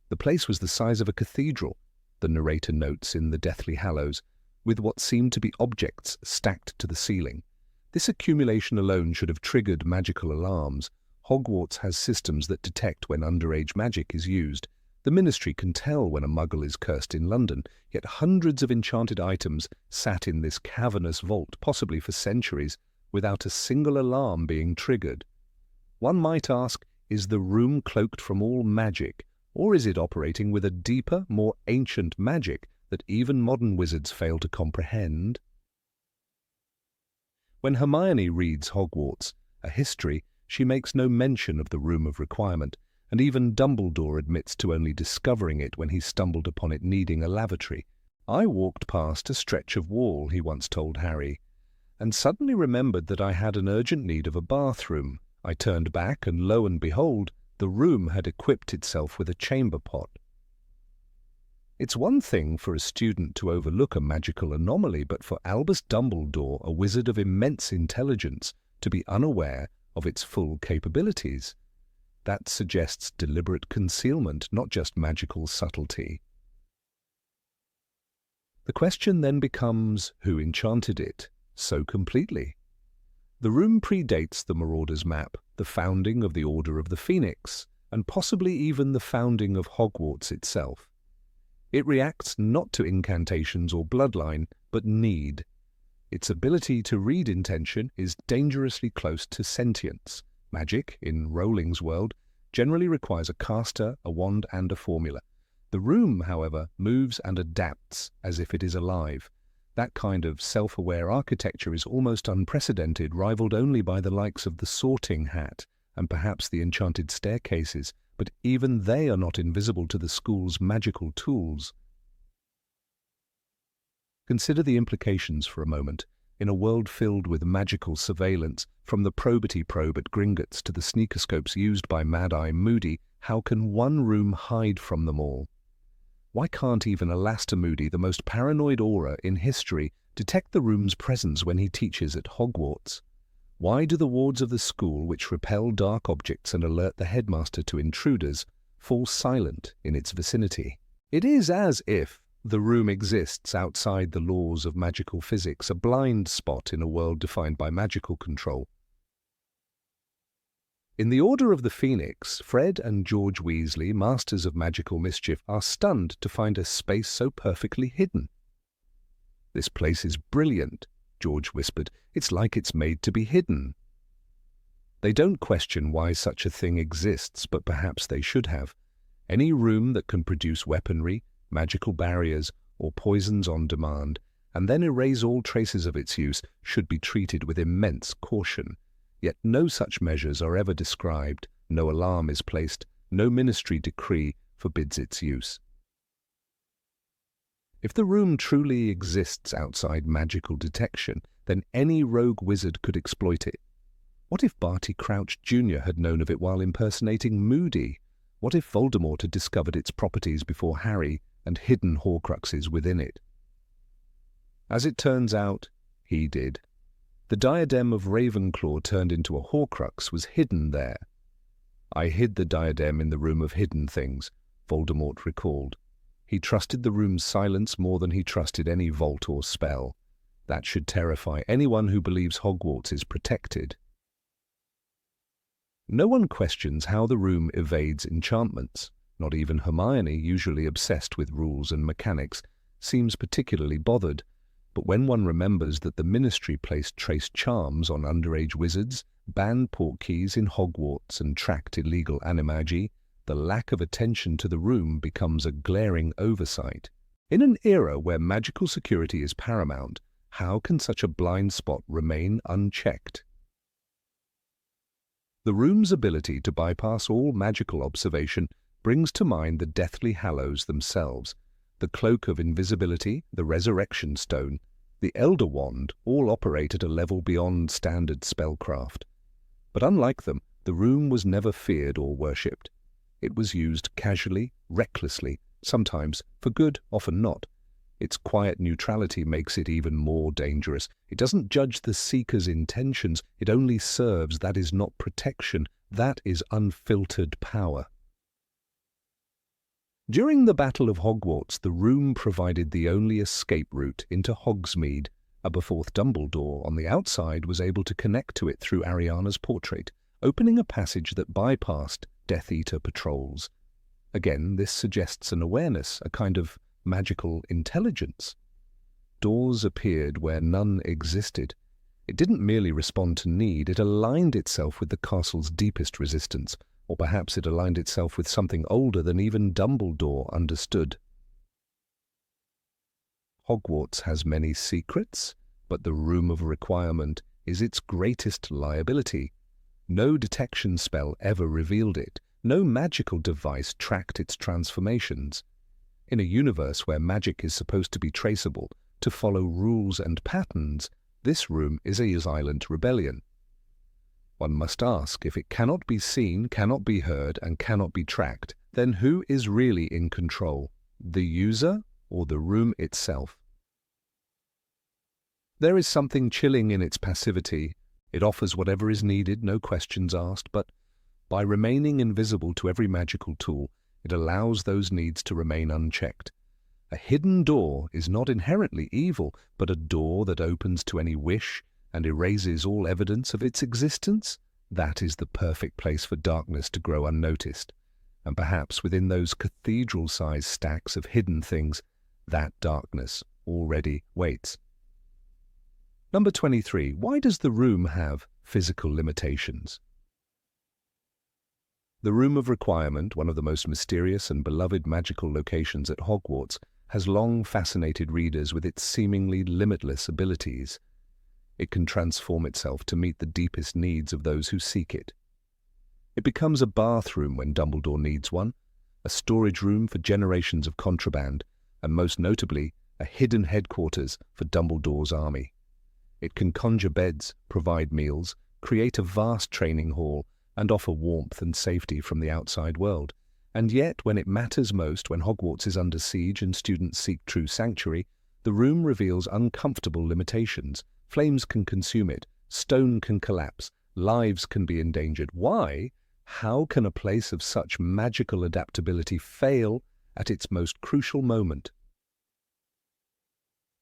The place was the size of a cathedral, the narrator notes in the Deathly Hallows, with what seemed to be objects stacked to the ceiling. This accumulation alone should have triggered magical alarms. Hogwarts has systems that detect when underage magic is used. The Ministry can tell when a muggle is cursed in London, yet hundreds of enchanted items sat in this cavernous vault, possibly for centuries, without a single alarm being triggered. One might ask, is the room cloaked from all magic, or is it operating with a deeper, more ancient magic that even modern wizards fail to comprehend? When Hermione reads Hogwarts, a history, she makes no mention of the Room of Requirement, and even Dumbledore admits to only discovering it when he stumbled upon it needing a lavatory. "I walked past a stretch of wall," he once told Harry, "and suddenly remembered that I had an urgent need of a bathroom. I turned back, and lo and behold, the room had equipped itself with a chamber pot." It's one thing for a student to overlook a magical anomaly, but for Albus Dumbledore, a wizard of immense intelligence, to be unaware of its full capabilities. That suggests deliberate concealment, not just magical subtlety. The question then becomes, who enchanted it so completely? The room predates the Marauder's map, the founding of the Order of the Phoenix, and possibly even the founding of Hogwarts itself. It reacts not to incantations or bloodline, but need. Its ability to read intention is dangerously close to sentience, Magic, in Rowling's world, generally requires a caster, a wand, and a formula. The room, however, moves and adapts as if it is alive. That kind of self-aware architecture is almost unprecedented, rivaled only by the likes of the Sorting Hat and perhaps the enchanted staircases, but even they are not invisible to the school's magical tools. Consider the implications for a moment. In a world filled with magical surveillance, from the probity probe at Gringotts to the sneakoscopes used by Mad-Eye Moody, how can one room hide from them all? Why can't even Alastair Moody, the most paranoid aura in history, detect the room's presence when he teaches at Hogwarts? Why do the wards of the school, which repel dark objects and alert the headmaster to intruders, fall silent in its vicinity? It is as if the room exists outside the laws of magical physics, a blind spot in a world defined by magical control. In the Order of the Phoenix, Fred and George Weasley, masters of magical mischief, are stunned to find a space so perfectly hidden. "This place is brilliant," George whispered. "It's like it's made to be hidden." They don't question why such a thing exists, but perhaps they should have. Any room that can produce weaponry, magical barriers, or poisons on demand, and then erase all traces of its use, should be treated with immense caution. Yet no such measures are ever described, no alarm is placed, no ministry decree forbids its use. If the room truly exists outside magical detection, then any rogue wizard could exploit it. What if Barty Crouch Jr. had known of it while impersonating Moody? What if Voldemort had discovered its properties before Harry and hidden Horcruxes within it? As it turns out, he did. The diadem of Ravenclaw turned into a Horcrux was hidden there. "I hid the diadem in the room of hidden things," Voldemort recalled. He trusted the room's silence more than he trusted any vault or spell. That should terrify anyone who believes Hogwarts is protected. No one questions how the room evades enchantments. Not even Hermione, usually obsessed with rules and mechanics, seems particularly bothered. But when one remembers that the Ministry placed trace charms on underage wizards, banned portkeys in Hogwarts and tracked illegal animagi, the lack of attention to the room becomes a glaring oversight. In an era where magical security is paramount, how can such a blind spot remain unchecked? The room's ability to bypass all magical observation brings to mind the Deathly Hallows themselves. The Cloak of Invisibility, the Resurrection Stone, the Elder Wand all operate at a level beyond standard spellcraft. But unlike them, the room was never feared or worshipped. It was used casually, recklessly, sometimes for good, often not. Its quiet neutrality makes it even more dangerous. It doesn't judge the seeker's intentions, it only serves. That is not protection, that is unfiltered power. During the Battle of Hogwarts, the room provided the only escape route into Hogsmeade. Aberforth Dumbledore on the outside was able to connect to it through Ariana's portrait, opening a passage that bypassed Death Eater patrols. Again, this suggests an awareness, a kind of magical intelligence. Doors appeared where none existed. It didn't merely respond to need, it aligned itself with the castle's deepest resistance. Or perhaps it aligned itself with something older than even Dumbledore understood. Hogwarts has many secrets, but the Room of Requirement is its greatest liability. No detection spell ever revealed it. No magical device tracked its transformations. In a universe where magic is supposed to be traceable, to follow rules and patterns, this room is a silent rebellion. One must ask, if it cannot be seen, cannot be heard, and cannot be tracked, then who is really in control? The user or the room itself? There is something chilling in its passivity. It offers whatever is needed, no questions asked, but by remaining invisible to every magical tool, it allows those needs to remain unchecked. A hidden door is not inherently evil, but a door that opens to any wish and erases all evidence of its existence. That is the perfect place for darkness to grow unnoticed. And perhaps within those cathedral-sized stacks of hidden things, that darkness already waits. Number 23. Why does the room have physical limitations? The Room of Requirement, one of the most mysterious and beloved magical locations at Hogwarts, has long fascinated readers with its seemingly limitless abilities. It can transform itself to meet the deepest needs of those who seek it. It becomes a bathroom when Dumbledore needs one, a storage room for generations of contraband, and most notably, a hidden headquarters for Dumbledore's army. It can conjure beds, provide meals, create a vast training hall, and offer warmth and safety from the outside world. And yet, when it matters most, when Hogwarts is under siege and students seek true sanctuary, the room reveals uncomfortable limitations. Flames can consume it, stone can collapse, lives can be endangered. Why? How can a place of such magical adaptability fail at its most crucial moment?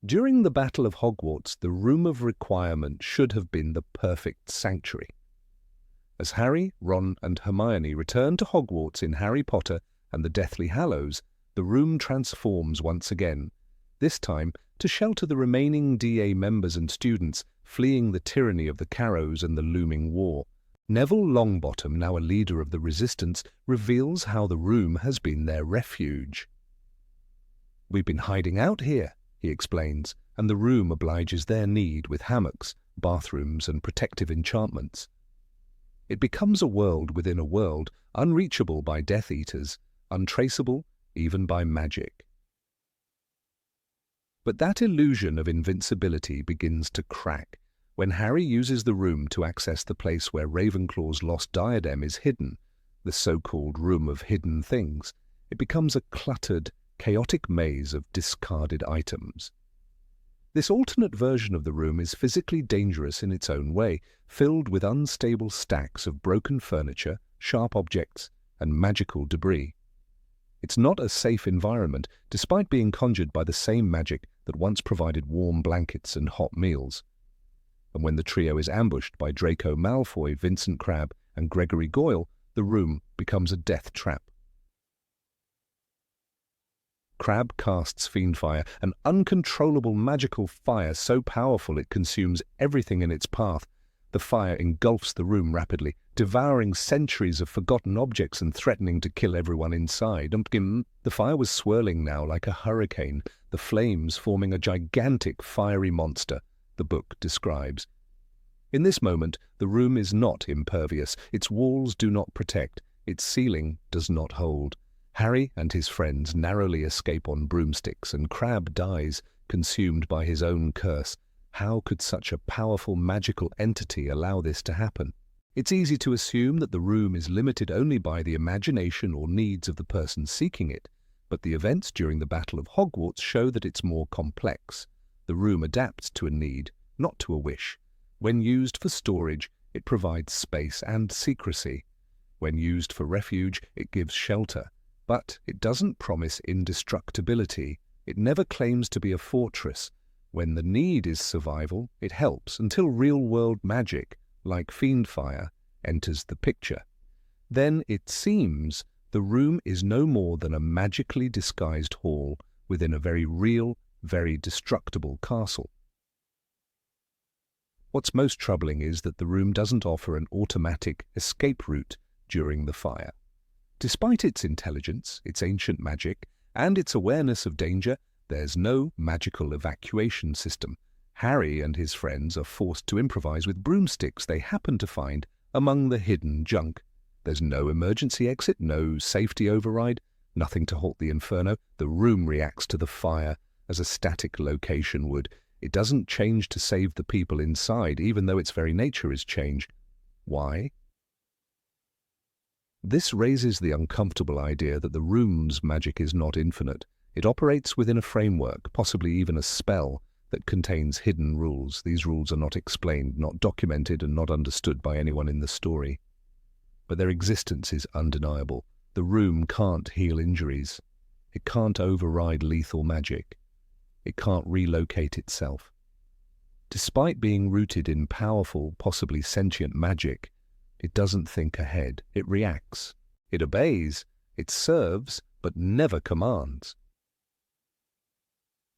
During the Battle of Hogwarts, the Room of Requirement should have been the perfect sanctuary. As Harry, Ron, and Hermione return to Hogwarts in Harry Potter and the Deathly Hallows, the room transforms once again, this time to shelter the remaining DA members and students fleeing the tyranny of the Carrows and the looming war. Neville Longbottom, now a leader of the Resistance, reveals how the room has been their refuge. "We've been hiding out here," he explains, and the room obliges their need with hammocks, bathrooms, and protective enchantments. It becomes a world within a world, unreachable by Death Eaters, untraceable even by magic. But that illusion of invincibility begins to crack when Harry uses the room to access the place where Ravenclaw's lost diadem is hidden, the so-called Room of Hidden Things. It becomes a cluttered, chaotic maze of discarded items. This alternate version of the room is physically dangerous in its own way, filled with unstable stacks of broken furniture, sharp objects, and magical debris. It's not a safe environment, despite being conjured by the same magic that once provided warm blankets and hot meals. And when the trio is ambushed by Draco Malfoy, Vincent Crabbe, and Gregory Goyle, the room becomes a death trap. Crabbe casts fiendfire, an uncontrollable magical fire so powerful it consumes everything in its path. The fire engulfs the room rapidly, devouring centuries of forgotten objects and threatening to kill everyone inside. The fire was swirling now like a hurricane, the flames forming a gigantic fiery monster, the book describes. In this moment, the room is not impervious, its walls do not protect, its ceiling does not hold. Harry and his friends narrowly escape on broomsticks, and Crabbe dies, consumed by his own curse. How could such a powerful magical entity allow this to happen? It's easy to assume that the room is limited only by the imagination or needs of the person seeking it, but the events during the Battle of Hogwarts show that it's more complex. The room adapts to a need, not to a wish. When used for storage, it provides space and secrecy. When used for refuge, it gives shelter. But it doesn't promise indestructibility. It never claims to be a fortress. When the need is survival, it helps until real-world magic, like fiendfire, enters the picture. Then, it seems, the room is no more than a magically disguised hall within a very real, very destructible castle. What's most troubling is that the room doesn't offer an automatic escape route during the fire. Despite its intelligence, its ancient magic, and its awareness of danger, there's no magical evacuation system. Harry and his friends are forced to improvise with broomsticks they happen to find among the hidden junk. There's no emergency exit, no safety override, nothing to halt the inferno. The room reacts to the fire as a static location would. It doesn't change to save the people inside, even though its very nature is change. Why? This raises the uncomfortable idea that the room's magic is not infinite. It operates within a framework, possibly even a spell, that contains hidden rules. These rules are not explained, not documented, and not understood by anyone in the story. But their existence is undeniable. The room can't heal injuries. It can't override lethal magic. It can't relocate itself. Despite being rooted in powerful, possibly sentient magic, it doesn't think ahead. It reacts. It obeys. It serves, but never commands.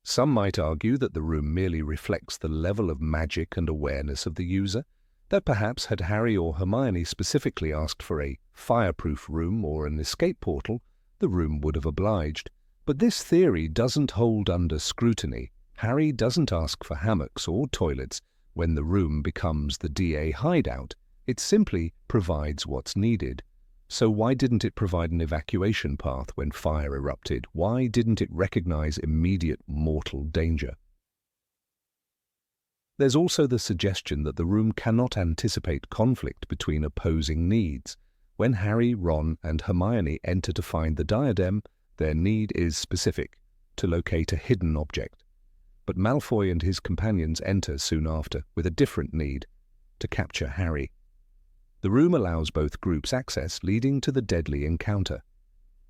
Some might argue that the room merely reflects the level of magic and awareness of the user, That perhaps had Harry or Hermione specifically asked for a fireproof room or an escape portal, the room would have obliged. But this theory doesn't hold under scrutiny. Harry doesn't ask for hammocks or toilets when the room becomes the DA hideout. It simply provides what's needed. So why didn't it provide an evacuation path when fire erupted? Why didn't it recognize immediate mortal danger? There's also the suggestion that the room cannot anticipate conflict between opposing needs. When Harry, Ron, and Hermione enter to find the diadem, their need is specific, to locate a hidden object. But Malfoy and his companions enter soon after with a different need, to capture Harry. The room allows both groups access, leading to the deadly encounter.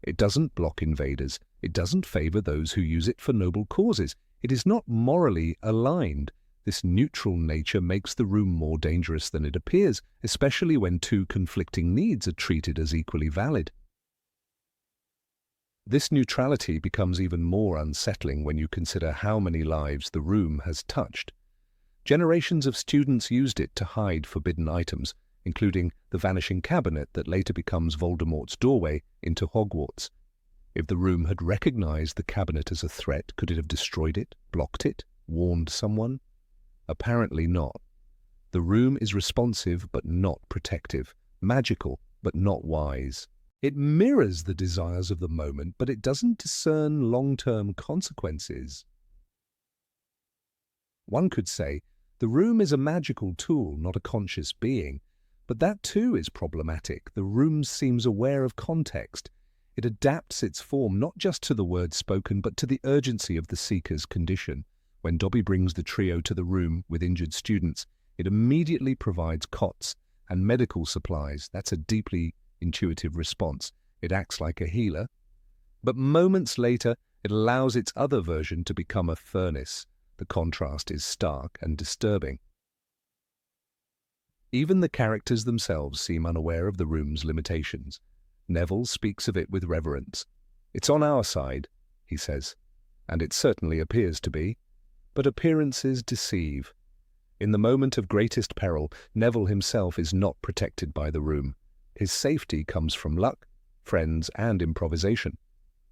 It doesn't block invaders. It doesn't favor those who use it for noble causes. It is not morally aligned. This neutral nature makes the room more dangerous than it appears, especially when two conflicting needs are treated as equally valid. This neutrality becomes even more unsettling when you consider how many lives the room has touched. Generations of students used it to hide forbidden items, including the vanishing cabinet that later becomes Voldemort's doorway into Hogwarts. If the room had recognized the cabinet as a threat, could it have destroyed it, blocked it, warned someone? Apparently not. The room is responsive but not protective, magical but not wise. It mirrors the desires of the moment, but it doesn't discern long-term consequences. One could say, the room is a magical tool, not a conscious being. But that too is problematic. The room seems aware of context. It adapts its form not just to the words spoken, but to the urgency of the seeker's condition. When Dobby brings the trio to the room with injured students, it immediately provides cots and medical supplies. That's a deeply intuitive response. It acts like a healer. But moments later, it allows its other version to become a furnace. The contrast is stark and disturbing. Even the characters themselves seem unaware of the room's limitations. Neville speaks of it with reverence. "It's on our side," he says, and it certainly appears to be. But appearances deceive. In the moment of greatest peril, Neville himself is not protected by the room. His safety comes from luck, friends, and improvisation,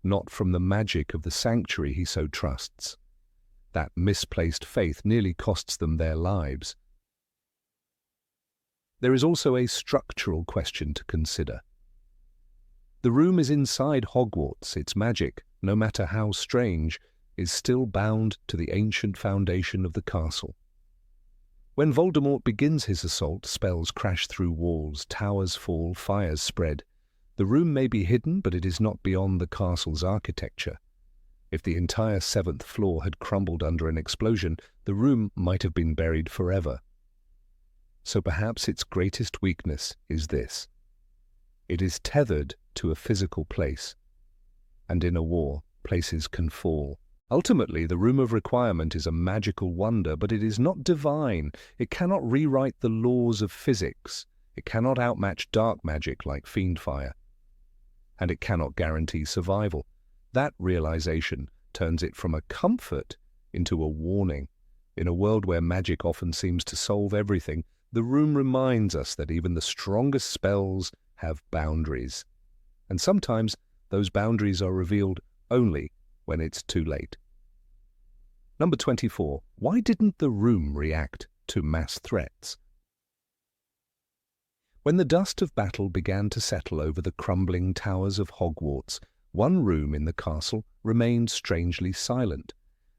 not from the magic of the sanctuary he so trusts. That misplaced faith nearly costs them their lives. There is also a structural question to consider. The room is inside Hogwarts. Its magic, no matter how strange, is still bound to the ancient foundation of the castle. When Voldemort begins his assault, spells crash through walls, towers fall, fires spread. The room may be hidden, but it is not beyond the castle's architecture. If the entire 7th floor had crumbled under an explosion, the room might have been buried forever. So perhaps its greatest weakness is this. It is tethered to a physical place, and in a war, places can fall. Ultimately, the Room of Requirement is a magical wonder, but it is not divine. It cannot rewrite the laws of physics. It cannot outmatch dark magic like fiendfire. And it cannot guarantee survival. That realization turns it from a comfort into a warning. In a world where magic often seems to solve everything, the room reminds us that even the strongest spells have boundaries. And sometimes those boundaries are revealed only when it's too late. Number 24. Why didn't the room react to mass threats? When the dust of battle began to settle over the crumbling towers of Hogwarts, one room in the castle remained strangely silent.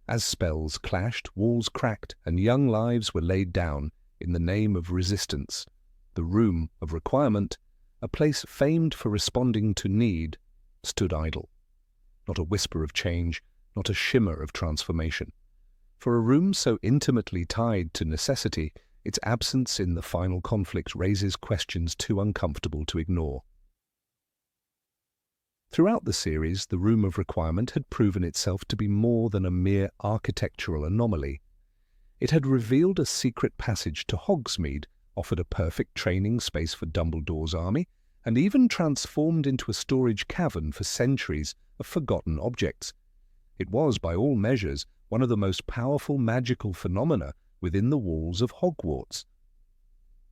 As spells clashed, walls cracked, and young lives were laid down in the name of resistance, the Room of Requirement, a place famed for responding to need, stood idle. Not a whisper of change, not a shimmer of transformation. For a room so intimately tied to necessity, its absence in the final conflict raises questions too uncomfortable to ignore. Throughout the series, the Room of Requirement had proven itself to be more than a mere architectural anomaly. It had revealed a secret passage to Hogsmeade, offered a perfect training space for Dumbledore's army, and even transformed into a storage cavern for centuries of forgotten objects. It was, by all measures, one of the most powerful magical phenomena within the walls of Hogwarts.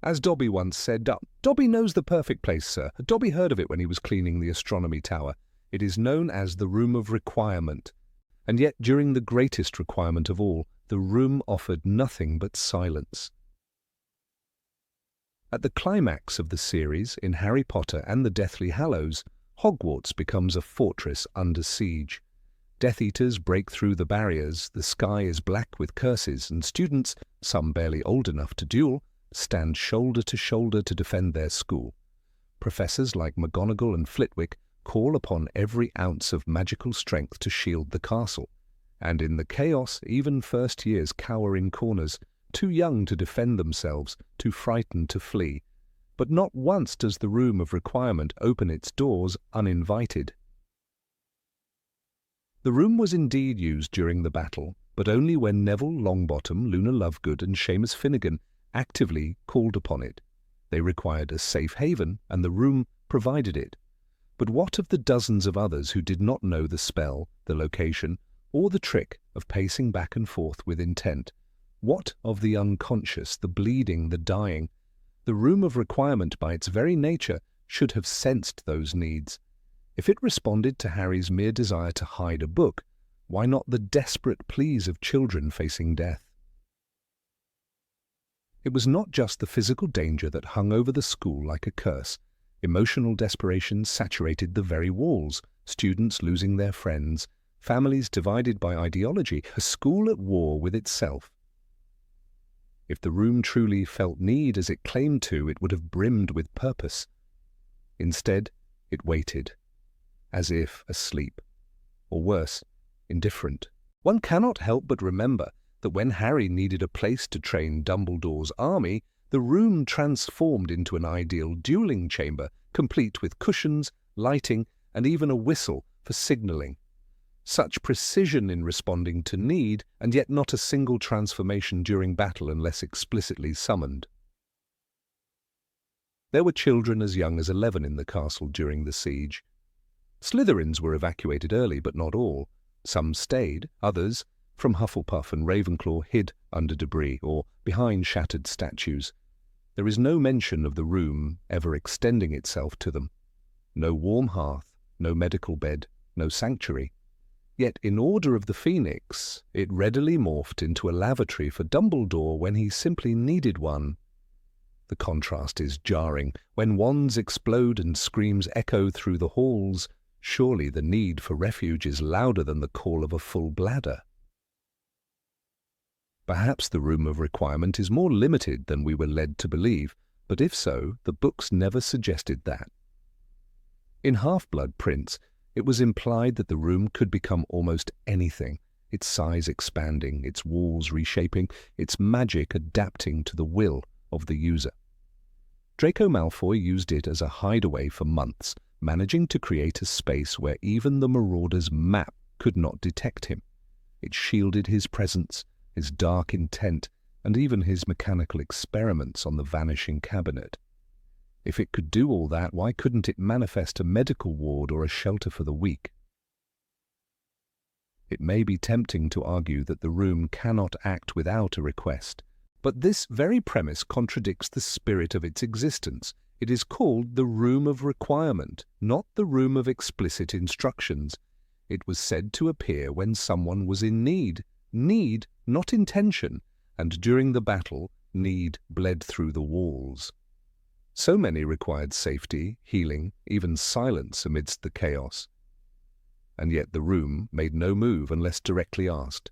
As Dobby once said, Dobby knows the perfect place, sir. Dobby heard of it when he was cleaning the astronomy tower. It is known as the Room of Requirement. And yet, during the greatest requirement of all, the room offered nothing but silence. At the climax of the series, in Harry Potter and the Deathly Hallows, Hogwarts becomes a fortress under siege. Death Eaters break through the barriers, the sky is black with curses, and students, some barely old enough to duel, stand shoulder to shoulder to defend their school. Professors like McGonagall and Flitwick call upon every ounce of magical strength to shield the castle, and in the chaos even first years cower in corners, too young to defend themselves, too frightened to flee. But not once does the Room of Requirement open its doors uninvited. The room was indeed used during the battle, but only when Neville Longbottom, Luna Lovegood and Seamus Finnegan actively called upon it. They required a safe haven, and the room provided it. But what of the dozens of others who did not know the spell, the location, or the trick of pacing back and forth with intent? What of the unconscious, the bleeding, the dying? The Room of Requirement, by its very nature, should have sensed those needs. If it responded to Harry's mere desire to hide a book, why not the desperate pleas of children facing death? It was not just the physical danger that hung over the school like a curse. Emotional desperation saturated the very walls, students losing their friends, families divided by ideology, a school at war with itself. If the room truly felt need as it claimed to, it would have brimmed with purpose. Instead, it waited, as if asleep, or worse, indifferent. One cannot help but remember that when Harry needed a place to train Dumbledore's army, the room transformed into an ideal dueling chamber, complete with cushions, lighting, and even a whistle for signalling. Such precision in responding to need, and yet not a single transformation during battle unless explicitly summoned. There were children as young as 11 in the castle during the siege. Slytherins were evacuated early, but not all. Some stayed, others, from Hufflepuff and Ravenclaw, hid under debris or behind shattered statues. There is no mention of the room ever extending itself to them. No warm hearth, no medical bed, no sanctuary. Yet in Order of the Phoenix, it readily morphed into a lavatory for Dumbledore when he simply needed one. The contrast is jarring. When wands explode and screams echo through the halls, surely the need for refuge is louder than the call of a full bladder. Perhaps the Room of Requirement is more limited than we were led to believe, but if so, the books never suggested that. In Half-Blood Prince, it was implied that the room could become almost anything, its size expanding, its walls reshaping, its magic adapting to the will of the user. Draco Malfoy used it as a hideaway for months, managing to create a space where even the Marauder's map could not detect him. It shielded his presence, his dark intent, and even his mechanical experiments on the vanishing cabinet. If it could do all that, why couldn't it manifest a medical ward or a shelter for the weak? It may be tempting to argue that the room cannot act without a request, but this very premise contradicts the spirit of its existence. It is called the Room of Requirement, not the Room of Explicit Instructions. It was said to appear when someone was in need, not intention, and during the battle, need bled through the walls. So many required safety, healing, even silence amidst the chaos. And yet the room made no move unless directly asked.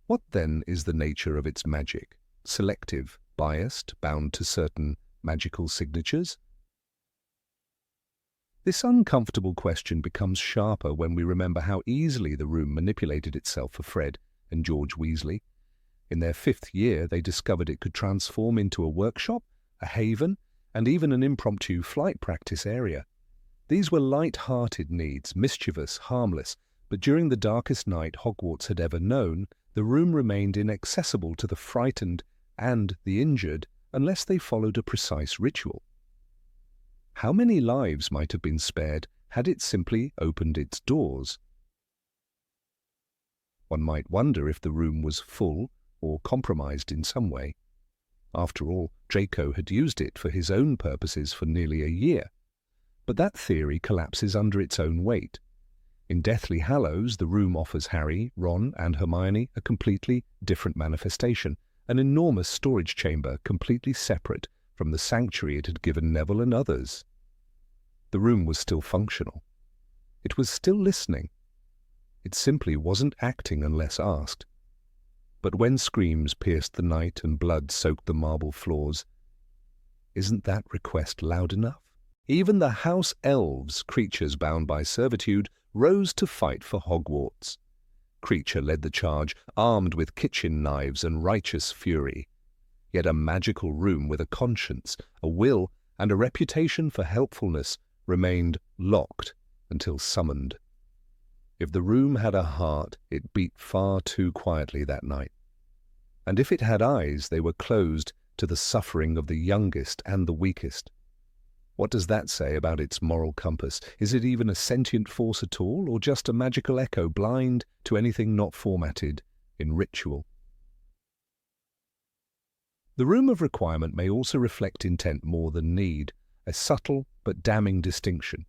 What then is the nature of its magic? Selective, biased, bound to certain magical signatures? This uncomfortable question becomes sharper when we remember how easily the room manipulated itself for Fred and George Weasley. In their 5th year, they discovered it could transform into a workshop, a haven, and even an impromptu flight practice area. These were light-hearted needs, mischievous, harmless, but during the darkest night Hogwarts had ever known, the room remained inaccessible to the frightened and the injured unless they followed a precise ritual. How many lives might have been spared had it simply opened its doors? One might wonder if the room was full or compromised in some way. After all, Draco had used it for his own purposes for nearly a year. But that theory collapses under its own weight. In Deathly Hallows, the room offers Harry, Ron, and Hermione a completely different manifestation, an enormous storage chamber completely separate from the sanctuary it had given Neville and others. The room was still functional. It was still listening. It simply wasn't acting unless asked. But when screams pierced the night and blood soaked the marble floors, isn't that request loud enough? Even the house elves, creatures bound by servitude, rose to fight for Hogwarts. Creature led the charge, armed with kitchen knives and righteous fury. Yet a magical room with a conscience, a will, and a reputation for helpfulness remained locked until summoned. If the room had a heart, it beat far too quietly that night. And if it had eyes, they were closed to the suffering of the youngest and the weakest. What does that say about its moral compass? Is it even a sentient force at all, or just a magical echo blind to anything not formatted in ritual? The room of requirement may also reflect intent more than need, a subtle but damning distinction.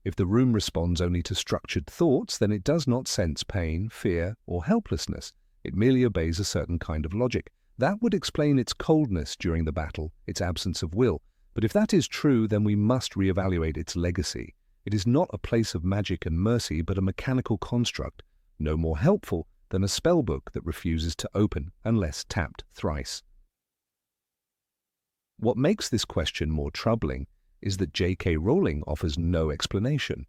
If the room responds only to structured thoughts, then it does not sense pain, fear, or helplessness. It merely obeys a certain kind of logic. That would explain its coldness during the battle, its absence of will. But if that is true, then we must reevaluate its legacy. It is not a place of magic and mercy, but a mechanical construct, no more helpful than a spellbook that refuses to open unless tapped thrice. What makes this question more troubling is that J.K. Rowling offers no explanation.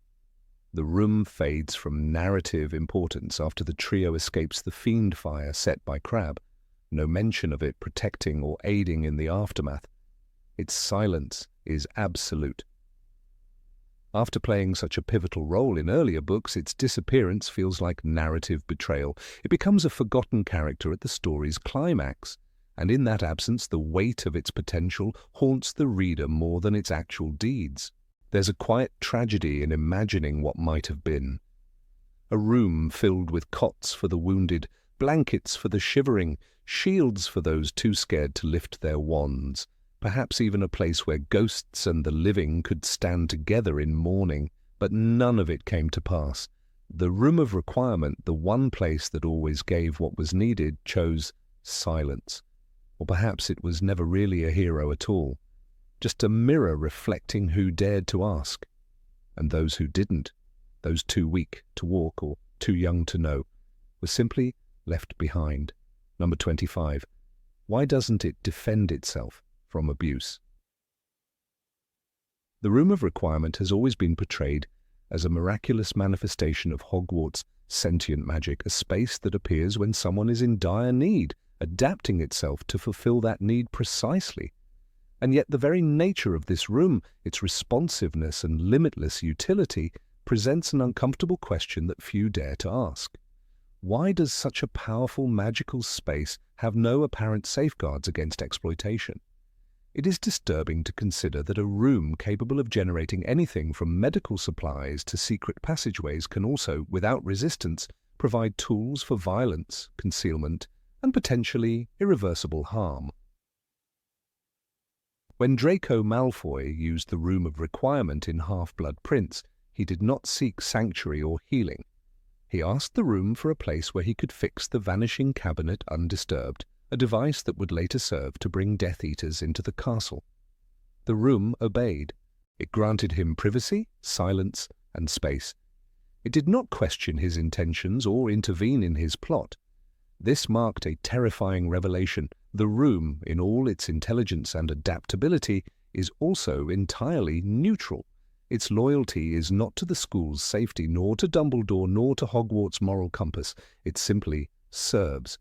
The room fades from narrative importance after the trio escapes the fiendfire set by Crabbe. No mention of it protecting or aiding in the aftermath. Its silence is absolute. After playing such a pivotal role in earlier books, its disappearance feels like narrative betrayal. It becomes a forgotten character at the story's climax, and in that absence the weight of its potential haunts the reader more than its actual deeds. There's a quiet tragedy in imagining what might have been. A room filled with cots for the wounded, blankets for the shivering, shields for those too scared to lift their wands. Perhaps even a place where ghosts and the living could stand together in mourning, but none of it came to pass. The room of requirement, the one place that always gave what was needed, chose silence. Or perhaps it was never really a hero at all, just a mirror reflecting who dared to ask. And those who didn't, those too weak to walk or too young to know, were simply left behind. Number 25. Why doesn't it defend itself from abuse? The room of requirement has always been portrayed as a miraculous manifestation of Hogwarts' sentient magic, a space that appears when someone is in dire need, adapting itself to fulfill that need precisely. And yet the very nature of this room, its responsiveness and limitless utility, presents an uncomfortable question that few dare to ask. Why does such a powerful magical space have no apparent safeguards against exploitation? It is disturbing to consider that a room capable of generating anything from medical supplies to secret passageways can also, without resistance, provide tools for violence, concealment, and potentially irreversible harm. When Draco Malfoy used the Room of Requirement in Half-Blood Prince, he did not seek sanctuary or healing. He asked the room for a place where he could fix the vanishing cabinet undisturbed, a device that would later serve to bring Death Eaters into the castle. The room obeyed. It granted him privacy, silence, and space. It did not question his intentions or intervene in his plot. This marked a terrifying revelation. The room, in all its intelligence and adaptability, is also entirely neutral. Its loyalty is not to the school's safety, nor to Dumbledore, nor to Hogwarts' moral compass. It simply serves.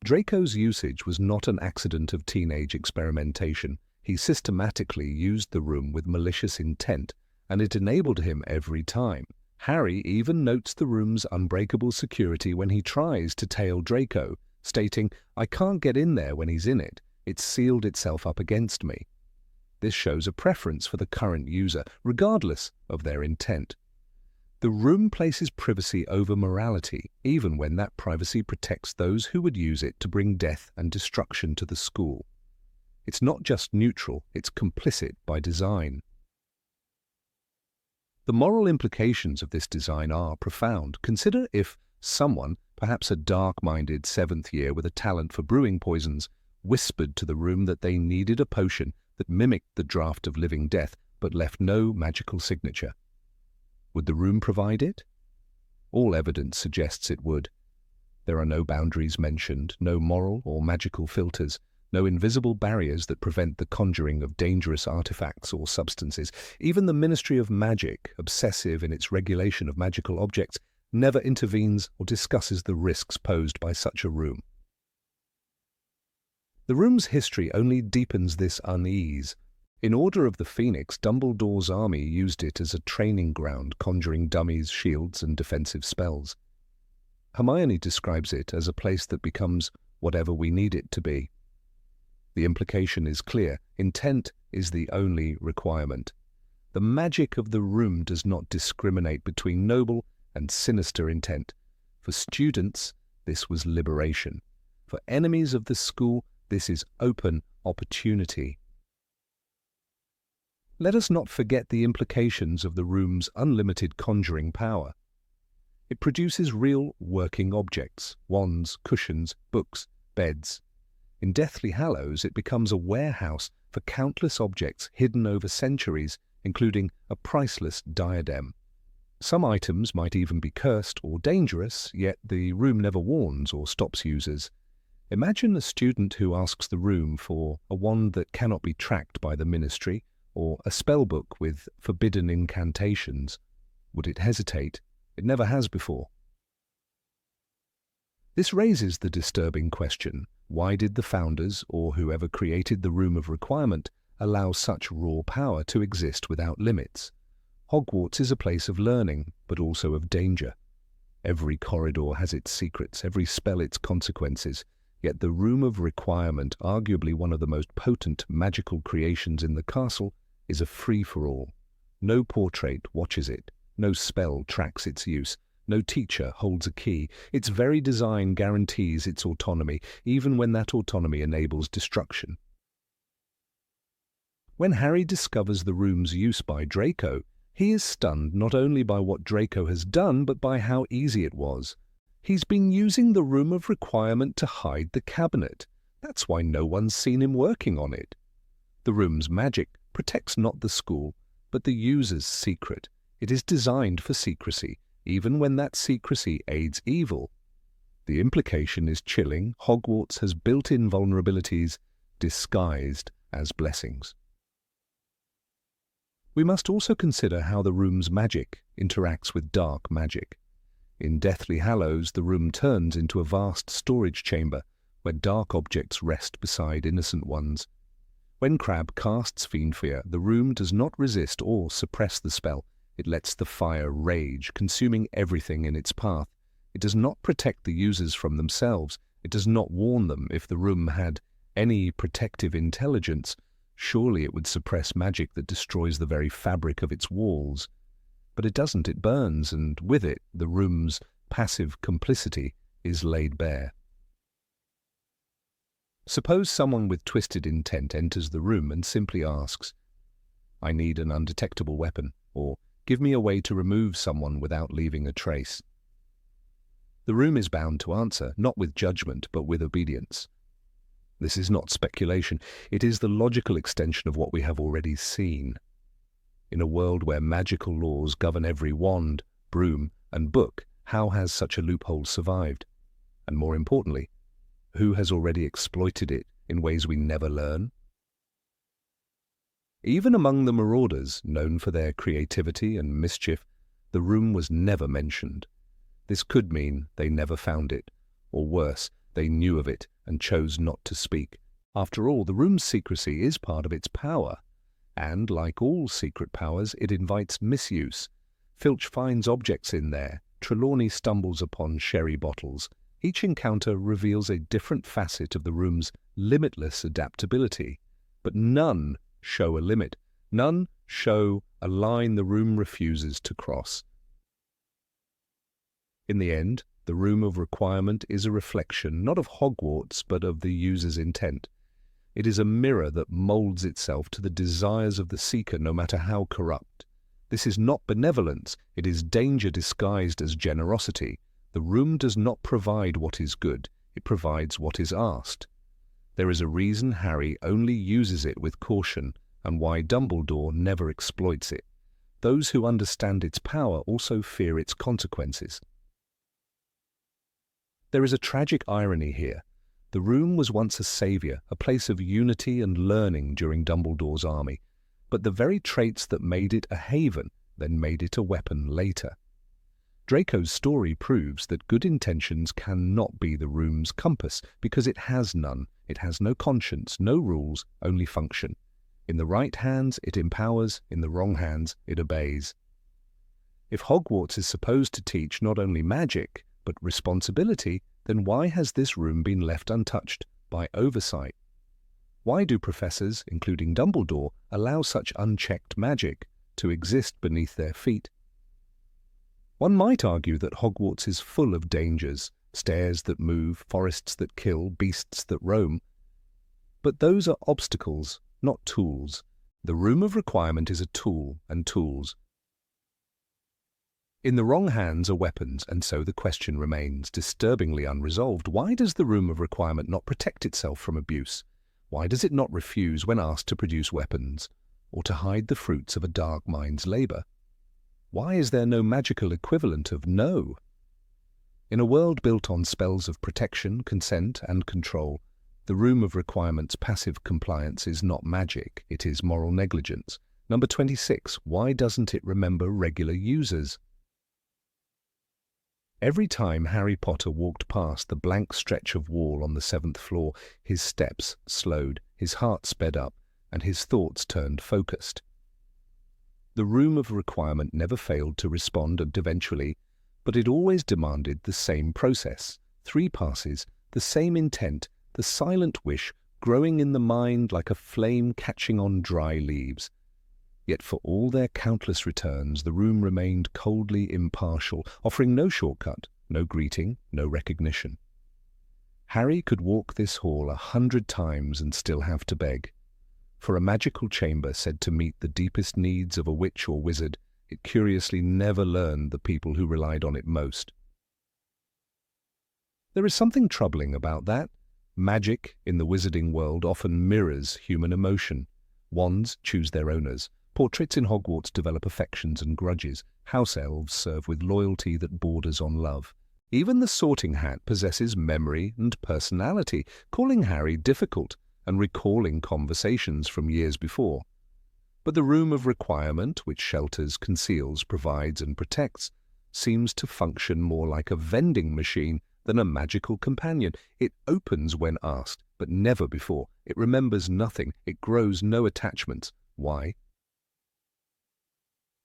Draco's usage was not an accident of teenage experimentation. He systematically used the room with malicious intent, and it enabled him every time. Harry even notes the room's unbreakable security when he tries to tail Draco, stating, "I can't get in there when he's in it. It's sealed itself up against me." This shows a preference for the current user, regardless of their intent. The room places privacy over morality, even when that privacy protects those who would use it to bring death and destruction to the school. It's not just neutral, it's complicit by design. The moral implications of this design are profound. Consider if someone, perhaps a dark-minded seventh year with a talent for brewing poisons, whispered to the room that they needed a potion that mimicked the draught of living death but left no magical signature. Would the room provide it? All evidence suggests it would. There are no boundaries mentioned, no moral or magical filters, no invisible barriers that prevent the conjuring of dangerous artifacts or substances. Even the Ministry of Magic, obsessive in its regulation of magical objects, never intervenes or discusses the risks posed by such a room. The room's history only deepens this unease. In Order of the Phoenix, Dumbledore's army used it as a training ground, conjuring dummies, shields, and defensive spells. Hermione describes it as a place that becomes whatever we need it to be. The implication is clear. Intent is the only requirement. The magic of the room does not discriminate between noble and sinister intent. For students, this was liberation. For enemies of the school, this is open opportunity. Let us not forget the implications of the room's unlimited conjuring power. It produces real working objects: wands, cushions, books, beds. In Deathly Hallows, it becomes a warehouse for countless objects hidden over centuries, including a priceless diadem. Some items might even be cursed or dangerous, yet the room never warns or stops users. Imagine a student who asks the room for a wand that cannot be tracked by the Ministry, or a spellbook with forbidden incantations. Would it hesitate? It never has before. This raises the disturbing question: why did the founders, or whoever created the Room of Requirement, allow such raw power to exist without limits? Hogwarts is a place of learning, but also of danger. Every corridor has its secrets, every spell its consequences, yet the Room of Requirement, arguably one of the most potent magical creations in the castle, is a free-for-all. No portrait watches it, no spell tracks its use, no teacher holds a key. Its very design guarantees its autonomy, even when that autonomy enables destruction. When Harry discovers the room's use by Draco, he is stunned not only by what Draco has done, but by how easy it was. He's been using the Room of Requirement to hide the cabinet. That's why no one's seen him working on it. The room's magic protects not the school, but the user's secret. It is designed for secrecy, even when that secrecy aids evil. The implication is chilling. Hogwarts has built-in vulnerabilities disguised as blessings. We must also consider how the room's magic interacts with dark magic. In Deathly Hallows, the room turns into a vast storage chamber where dark objects rest beside innocent ones. When Crabbe casts fiendfire, the room does not resist or suppress the spell. It lets the fire rage, consuming everything in its path. It does not protect the users from themselves. It does not warn them. If the room had any protective intelligence, surely it would suppress magic that destroys the very fabric of its walls. But it doesn't. It burns, and with it, the room's passive complicity is laid bare. Suppose someone with twisted intent enters the room and simply asks, "I need an undetectable weapon," or "Give me a way to remove someone without leaving a trace." The room is bound to answer, not with judgment, but with obedience. This is not speculation. It is the logical extension of what we have already seen. In a world where magical laws govern every wand, broom, and book, how has such a loophole survived? And more importantly, who has already exploited it in ways we never learn? Even among the Marauders, known for their creativity and mischief, the room was never mentioned. This could mean they never found it, or worse, they knew of it and chose not to speak. After all, the room's secrecy is part of its power, and, like all secret powers, it invites misuse. Filch finds objects in there. Trelawney stumbles upon sherry bottles. Each encounter reveals a different facet of the room's limitless adaptability, but none show a limit. None show a line the room refuses to cross. In the end, the room of requirement is a reflection not of Hogwarts but of the user's intent. It is a mirror that molds itself to the desires of the seeker, no matter how corrupt. This is not benevolence, it is danger disguised as generosity. The room does not provide what is good, it provides what is asked. There is a reason Harry only uses it with caution, and why Dumbledore never exploits it. Those who understand its power also fear its consequences. There is a tragic irony here. The room was once a saviour, a place of unity and learning during Dumbledore's army, but the very traits that made it a haven then made it a weapon later. Draco's story proves that good intentions cannot be the room's compass because it has none. It has no conscience, no rules, only function. In the right hands it empowers, in the wrong hands it obeys. If Hogwarts is supposed to teach not only magic, but responsibility, then why has this room been left untouched by oversight? Why do professors, including Dumbledore, allow such unchecked magic to exist beneath their feet? One might argue that Hogwarts is full of dangers, stairs that move, forests that kill, beasts that roam. But those are obstacles, not tools. The room of requirement is a tool, and tools. In the wrong hands are weapons, and so the question remains, disturbingly unresolved. Why does the room of requirement not protect itself from abuse? Why does it not refuse when asked to produce weapons, or to hide the fruits of a dark mind's labour? Why is there no magical equivalent of no? In a world built on spells of protection, consent, and control, the room of requirement's passive compliance is not magic, it is moral negligence. Number 26. Why doesn't it remember regular users? Every time Harry Potter walked past the blank stretch of wall on the 7th floor, his steps slowed, his heart sped up, and his thoughts turned focused. The room of requirement never failed to respond and eventually, but it always demanded the same process, 3 passes, the same intent, the silent wish growing in the mind like a flame catching on dry leaves. Yet for all their countless returns, the room remained coldly impartial, offering no shortcut, no greeting, no recognition. Harry could walk this hall 100 times and still have to beg. For a magical chamber said to meet the deepest needs of a witch or wizard, it curiously never learned the people who relied on it most. There is something troubling about that. Magic in the wizarding world often mirrors human emotion. Wands choose their owners. Portraits in Hogwarts develop affections and grudges. House elves serve with loyalty that borders on love. Even the Sorting Hat possesses memory and personality, calling Harry difficult and recalling conversations from years before. But the room of requirement, which shelters, conceals, provides and protects, seems to function more like a vending machine than a magical companion. It opens when asked, but never before. It remembers nothing. It grows no attachments. Why?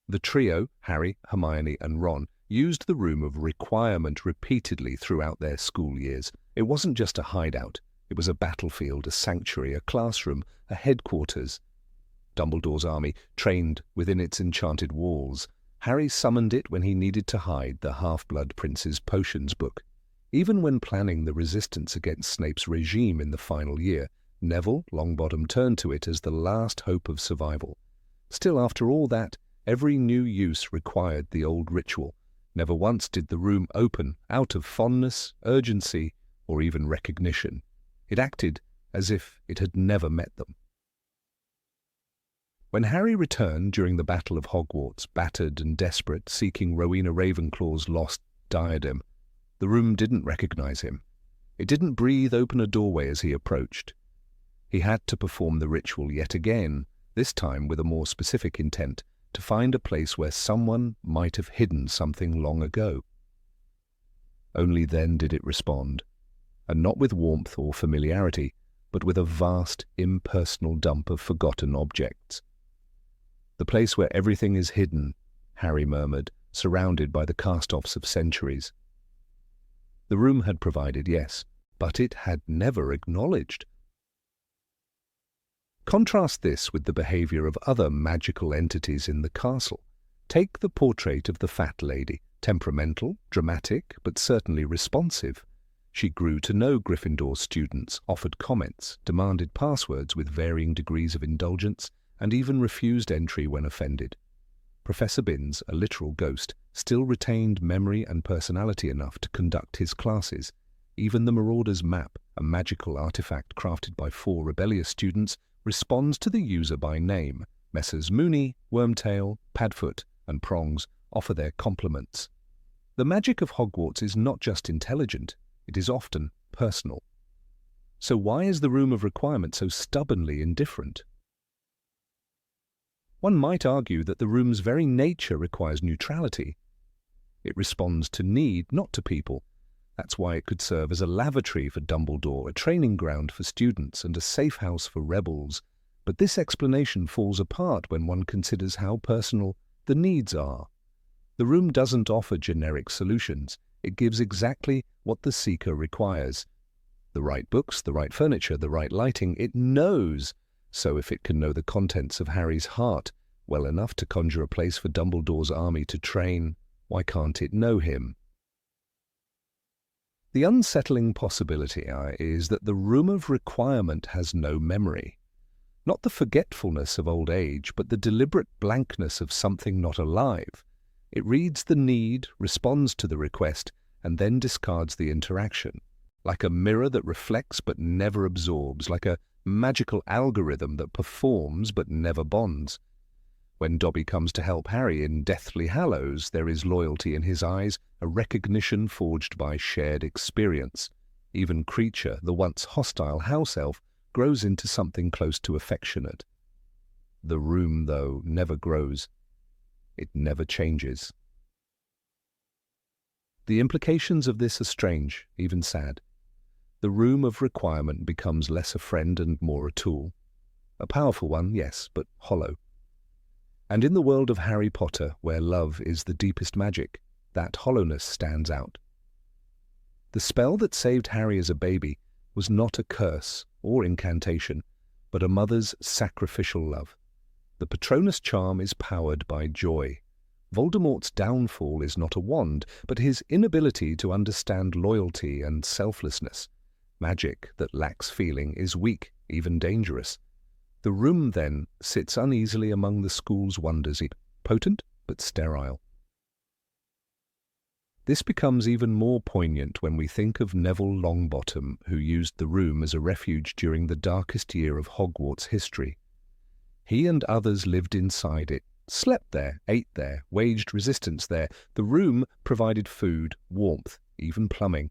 The trio, Harry, Hermione and Ron, used the room of requirement repeatedly throughout their school years. It wasn't just a hideout. It was a battlefield, a sanctuary, a classroom, a headquarters. Dumbledore's army trained within its enchanted walls. Harry summoned it when he needed to hide the Half-Blood Prince's potions book. Even when planning the resistance against Snape's regime in the final year, Neville Longbottom turned to it as the last hope of survival. Still, after all that, every new use required the old ritual. Never once did the room open out of fondness, urgency, or even recognition. It acted as if it had never met them. When Harry returned during the Battle of Hogwarts, battered and desperate, seeking Rowena Ravenclaw's lost diadem, the room didn't recognize him. It didn't breathe open a doorway as he approached. He had to perform the ritual yet again, this time with a more specific intent, to find a place where someone might have hidden something long ago. Only then did it respond, and not with warmth or familiarity, but with a vast, impersonal dump of forgotten objects. "The place where everything is hidden," Harry murmured, surrounded by the cast-offs of centuries. The room had provided, yes, but it had never acknowledged. Contrast this with the behaviour of other magical entities in the castle. Take the portrait of the Fat Lady, Temperamental, dramatic, but certainly responsive. She grew to know Gryffindor students, offered comments, demanded passwords with varying degrees of indulgence, and even refused entry when offended. Professor Binns, a literal ghost, still retained memory and personality enough to conduct his classes. Even the Marauder's map, a magical artifact crafted by 4 rebellious students, responds to the user by name. Messrs. Mooney, Wormtail, Padfoot, and Prongs offer their compliments. The magic of Hogwarts is not just intelligent, it is often personal. So why is the Room of Requirement so stubbornly indifferent? One might argue that the room's very nature requires neutrality. It responds to need, not to people. That's why it could serve as a lavatory for Dumbledore, a training ground for students, and a safe house for rebels. But this explanation falls apart when one considers how personal the needs are. The room doesn't offer generic solutions. It gives exactly what the seeker requires. The right books, the right furniture, the right lighting, it knows. So if it can know the contents of Harry's heart well enough to conjure a place for Dumbledore's army to train, why can't it know him? The unsettling possibility is that the Room of Requirement has no memory. Not the forgetfulness of old age, but the deliberate blankness of something not alive. It reads the need, responds to the request, and then discards the interaction. Like a mirror that reflects but never absorbs, like a magical algorithm that performs but never bonds. When Dobby comes to help Harry in Deathly Hallows, there is loyalty in his eyes, a recognition forged by shared experience. Even Creature, the once hostile house elf, grows into something close to affectionate. The room, though, never grows. It never changes. The implications of this are strange, even sad. The Room of Requirement becomes less a friend and more a tool. A powerful one, yes, but hollow. And in the world of Harry Potter, where love is the deepest magic, that hollowness stands out. The spell that saved Harry as a baby was not a curse or incantation, but a mother's sacrificial love. The Patronus charm is powered by joy. Voldemort's downfall is not a wand, but his inability to understand loyalty and selflessness. Magic that lacks feeling is weak, even dangerous. The room, then, sits uneasily among the school's wonders, potent but sterile. This becomes even more poignant when we think of Neville Longbottom, who used the room as a refuge during the darkest year of Hogwarts history. He and others lived inside it, slept there, ate there, waged resistance there. The room provided food, warmth, even plumbing.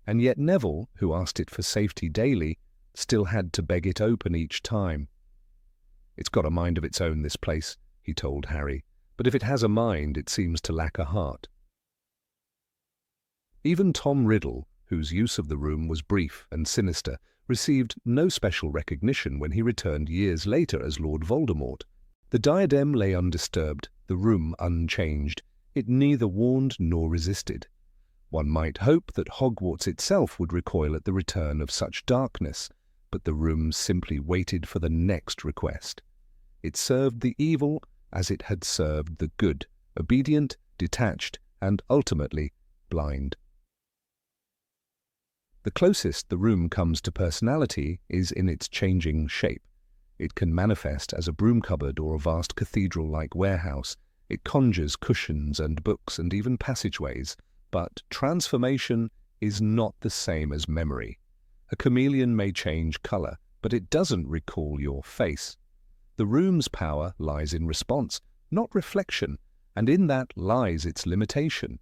And yet Neville, who asked it for safety daily, still had to beg it open each time. "It's got a mind of its own, this place," he told Harry, "but if it has a mind, it seems to lack a heart." Even Tom Riddle, whose use of the room was brief and sinister, received no special recognition when he returned years later as Lord Voldemort. The diadem lay undisturbed, the room unchanged. It neither warned nor resisted. One might hope that Hogwarts itself would recoil at the return of such darkness, but the room simply waited for the next request. It served the evil as it had served the good, obedient, detached, and ultimately blind. The closest the room comes to personality is in its changing shape. It can manifest as a broom cupboard or a vast cathedral-like warehouse. It conjures cushions and books and even passageways. But transformation is not the same as memory. A chameleon may change color, but it doesn't recall your face. The room's power lies in response, not reflection, and in that lies its limitation.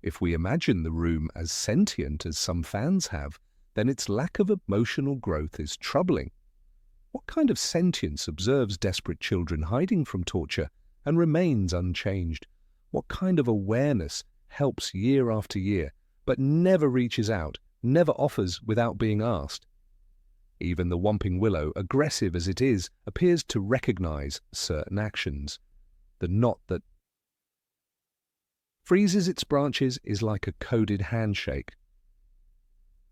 If we imagine the room as sentient as some fans have, then its lack of emotional growth is troubling. What kind of sentience observes desperate children hiding from torture and remains unchanged? What kind of awareness helps year after year, but never reaches out, never offers without being asked? Even the Whomping Willow, aggressive as it is, appears to recognize certain actions. The knot that freezes its branches is like a coded handshake.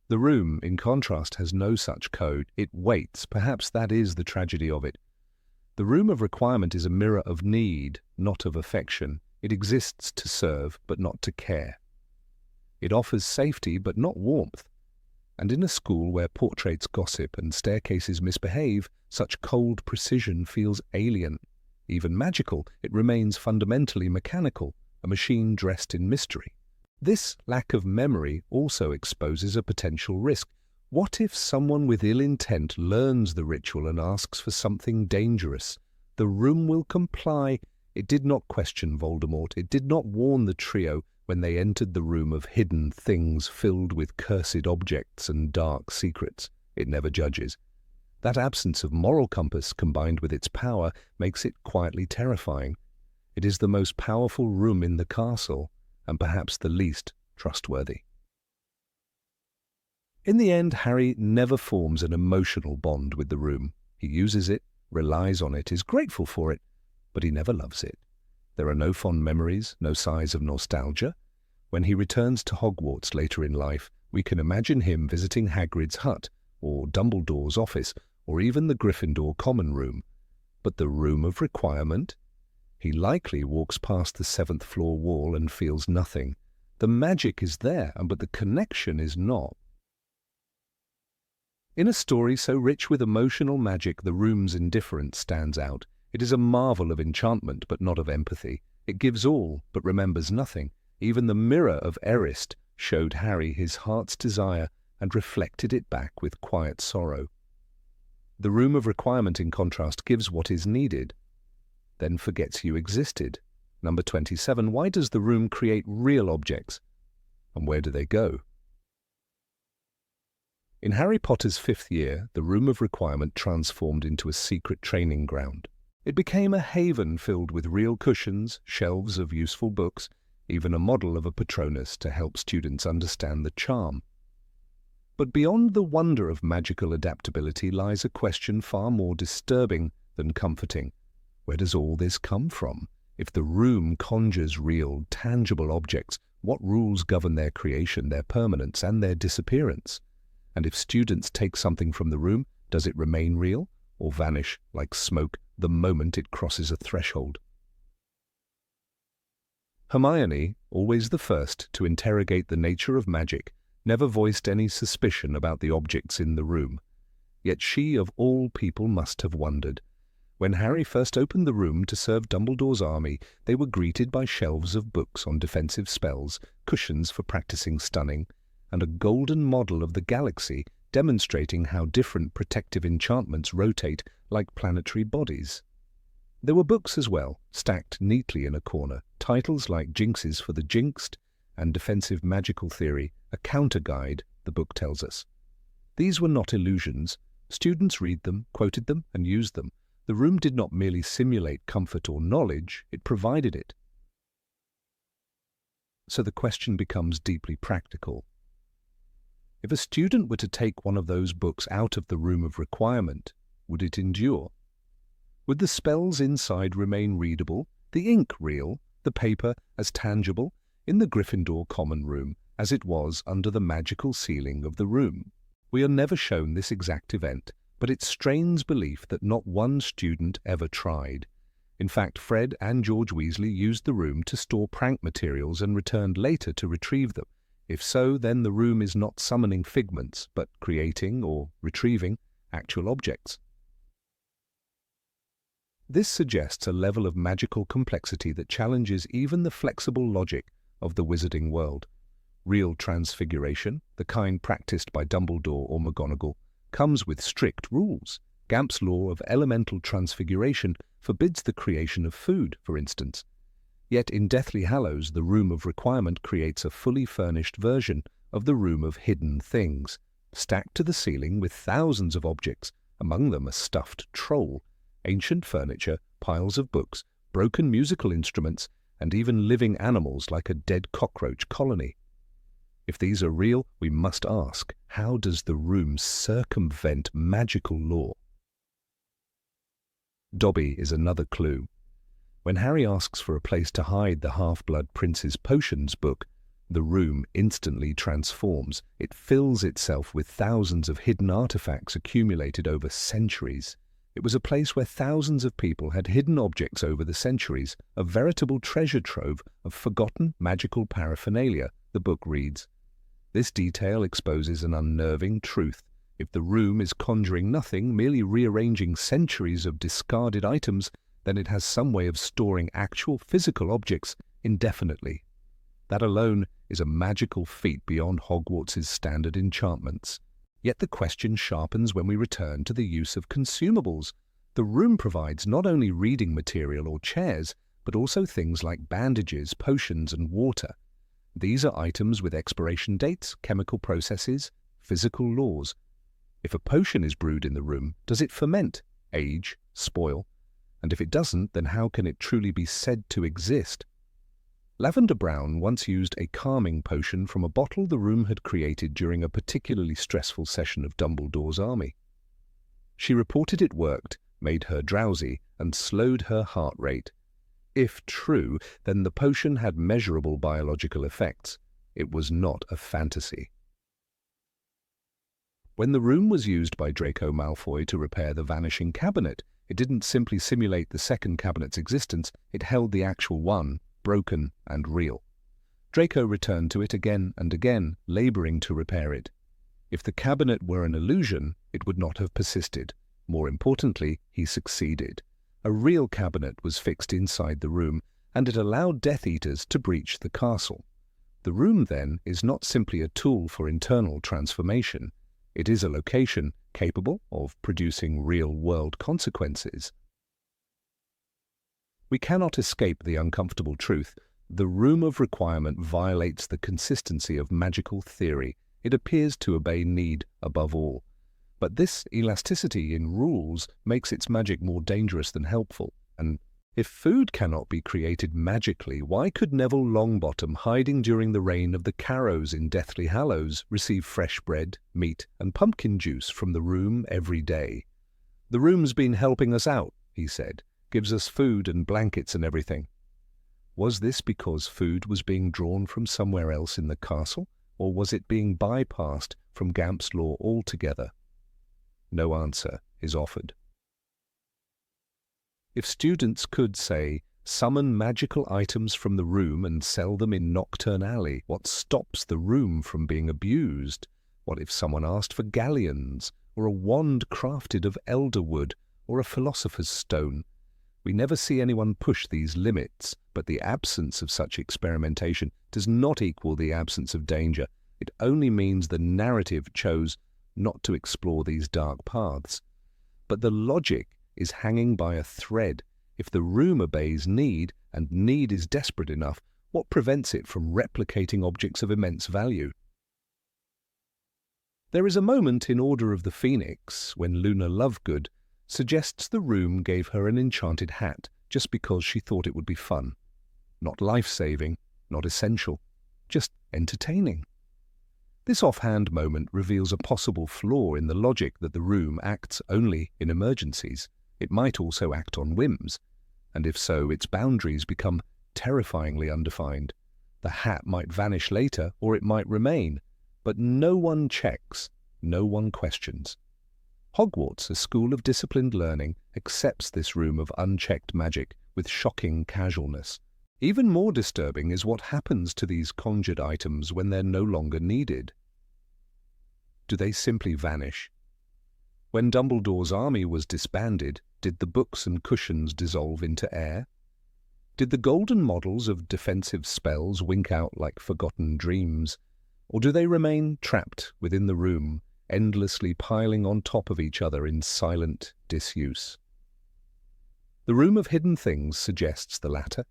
The room, in contrast, has no such code. It waits. Perhaps that is the tragedy of it. The Room of Requirement is a mirror of need, not of affection. It exists to serve, but not to care. It offers safety, but not warmth. And in a school where portraits gossip and staircases misbehave, such cold precision feels alien. Even magical, it remains fundamentally mechanical, a machine dressed in mystery. This lack of memory also exposes a potential risk. What if someone with ill intent learns the ritual and asks for something dangerous? The room will comply. It did not question Voldemort. It did not warn the trio when they entered the room of hidden things filled with cursed objects and dark secrets. It never judges. That absence of moral compass combined with its power makes it quietly terrifying. It is the most powerful room in the castle, and perhaps the least trustworthy. In the end, Harry never forms an emotional bond with the room. He uses it, relies on it, is grateful for it, but he never loves it. There are no fond memories, no sighs of nostalgia. When he returns to Hogwarts later in life, we can imagine him visiting Hagrid's hut, or Dumbledore's office, or even the Gryffindor common room. But the room of requirement? He likely walks past the 7th floor wall and feels nothing. The magic is there, but the connection is not. In a story so rich with emotional magic, the room's Indifference stands out. It is a marvel of enchantment, but not of empathy. It gives all, but remembers nothing. Even the mirror of Erist showed Harry his heart's desire and reflected it back with quiet sorrow. The room of requirement, in contrast, gives what is needed, then forgets you existed. Number 27, why does the room create real objects? And where do they go? In Harry Potter's 5th year, the room of requirement transformed into a secret training ground. It became a haven filled with real cushions, shelves of useful books, even a model of a Patronus to help students understand the charm. But beyond the wonder of magical adaptability lies a question far more disturbing than comforting. Where does all this come from? If the room conjures real, tangible objects, what rules govern their creation, their permanence, and their disappearance? And if students take something from the room, does it remain real, or vanish like smoke the moment it crosses a threshold? Hermione, always the first to interrogate the nature of magic, never voiced any suspicion about the objects in the room. Yet she, of all people, must have wondered. When Harry first opened the room to serve Dumbledore's army, they were greeted by shelves of books on defensive spells, cushions for practicing stunning, and a golden model of the galaxy demonstrating how different protective enchantments rotate like planetary bodies. There were books as well, stacked neatly in a corner, titles like Jinxes for the Jinxed and Defensive Magical Theory, a counter-guide, the book tells us. These were not illusions. Students read them, quoted them, and used them. The room did not merely simulate comfort or knowledge, it provided it. So the question becomes deeply practical. If a student were to take one of those books out of the room of requirement, would it endure? Would the spells inside remain readable, the ink real, the paper as tangible, in the Gryffindor common room as it was under the magical ceiling of the room? We are never shown this exact event, but it strains belief that not one student ever tried. In fact, Fred and George Weasley used the room to store prank materials and returned later to retrieve them. If so, then the room is not summoning figments, but creating or retrieving actual objects. This suggests a level of magical complexity that challenges even the flexible logic of the wizarding world. Real transfiguration, the kind practiced by Dumbledore or McGonagall, comes with strict rules. Gamp's law of elemental transfiguration forbids the creation of food, for instance. Yet in Deathly Hallows, the Room of Requirement creates a fully furnished version of the Room of Hidden Things, stacked to the ceiling with thousands of objects, among them a stuffed troll, ancient furniture, piles of books, broken musical instruments, and even living animals like a dead cockroach colony. If these are real, we must ask, how does the room circumvent magical law? Dobby is another clue. When Harry asks for a place to hide the Half-Blood Prince's potions book, the room instantly transforms. It fills itself with thousands of hidden artifacts accumulated over centuries. It was a place where thousands of people had hidden objects over the centuries, a veritable treasure trove of forgotten magical paraphernalia, the book reads. This detail exposes an unnerving truth. If the room is conjuring nothing, merely rearranging centuries of discarded items, then it has some way of storing actual physical objects indefinitely. That alone is a magical feat beyond Hogwarts' standard enchantments. Yet the question sharpens when we return to the use of consumables. The room provides not only reading material or chairs, but also things like bandages, potions, and water. These are items with expiration dates, chemical processes, physical laws. If a potion is brewed in the room, does it ferment, age, spoil? And if it doesn't, then how can it truly be said to exist? Lavender Brown once used a calming potion from a bottle the room had created during a particularly stressful session of Dumbledore's army. She reported it worked, made her drowsy, and slowed her heart rate. If true, then the potion had measurable biological effects. It was not a fantasy. When the room was used by Draco Malfoy to repair the vanishing cabinet, it didn't simply simulate the second cabinet's existence, it held the actual one, broken and real. Draco returned to it again and again, laboring to repair it. If the cabinet were an illusion, it would not have persisted. More importantly, he succeeded. A real cabinet was fixed inside the room, and it allowed Death Eaters to breach the castle. The room, then, is not simply a tool for internal transformation. It is a location capable of producing real-world consequences. We cannot escape the uncomfortable truth. The room of requirement violates the consistency of magical theory. It appears to obey need above all. But this elasticity in rules makes its magic more dangerous than helpful. And if food cannot be created magically, why could Neville Longbottom, hiding during the reign of the Carrows in Deathly Hallows, receive fresh bread, meat, and pumpkin juice from the room every day? "The room's been helping us out," he said. "Gives us food and blankets and everything." Was this because food was being drawn from somewhere else in the castle, or was it being bypassed from Gamp's law altogether? No answer is offered. If students could, say, summon magical items from the room and sell them in Nocturne Alley, what stops the room from being abused? What if someone asked for galleons, or a wand crafted of elderwood, or a philosopher's stone? We never see anyone push these limits, but the absence of such experimentation does not equal the absence of danger. It only means the narrative chose not to explore these dark paths. But the logic is hanging by a thread. If the room obeys need, and need is desperate enough, what prevents it from replicating objects of immense value? There is a moment in Order of the Phoenix when Luna Lovegood suggests the room gave her an enchanted hat just because she thought it would be fun. Not life-saving, not essential, just entertaining. This offhand moment reveals a possible flaw in the logic that the room acts only in emergencies. It might also act on whims, and if so, its boundaries become terrifyingly undefined. The hat might vanish later, or it might remain, but no one checks, no one questions. Hogwarts, a school of disciplined learning, accepts this room of unchecked magic with shocking casualness. Even more disturbing is what happens to these conjured items when they're no longer needed. Do they simply vanish? When Dumbledore's army was disbanded, did the books and cushions dissolve into air? Did the golden models of defensive spells wink out like forgotten dreams? Or do they remain trapped within the room, endlessly piling on top of each other in silent disuse? The room of hidden things suggests the latter.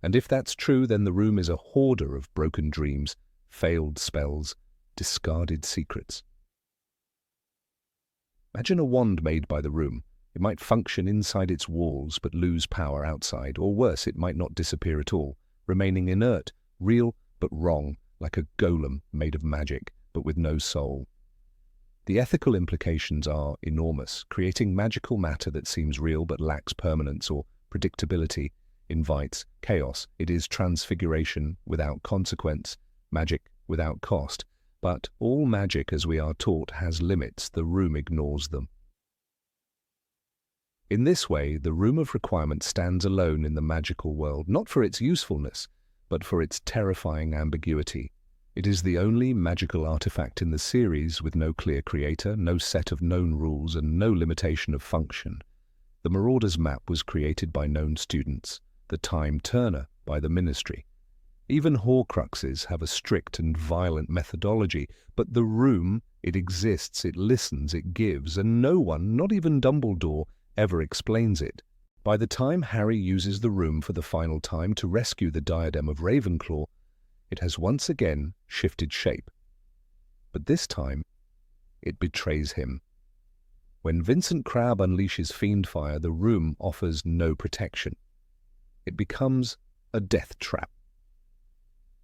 And if that's true, then the room is a hoarder of broken dreams, failed spells, discarded secrets. Imagine a wand made by the room. It might function inside its walls but lose power outside, or worse, it might not disappear at all, remaining inert, real but wrong, like a golem made of magic but with no soul. The ethical implications are enormous. Creating magical matter that seems real but lacks permanence or predictability invites chaos. It is transfiguration without consequence, magic without cost. But all magic, as we are taught, has limits. The room ignores them. In this way, the Room of Requirement stands alone in the magical world, not for its usefulness, but for its terrifying ambiguity. It is the only magical artifact in the series with no clear creator, no set of known rules, and no limitation of function. The Marauder's map was created by known students, the Time Turner by the Ministry. Even Horcruxes have a strict and violent methodology, but the Room, it exists, it listens, it gives, and no one, not even Dumbledore, ever explains it. By the time Harry uses the Room for the final time to rescue the diadem of Ravenclaw, it has once again shifted shape. But this time, it betrays him. When Vincent Crabbe unleashes fiendfire, the Room offers no protection. It becomes a death trap.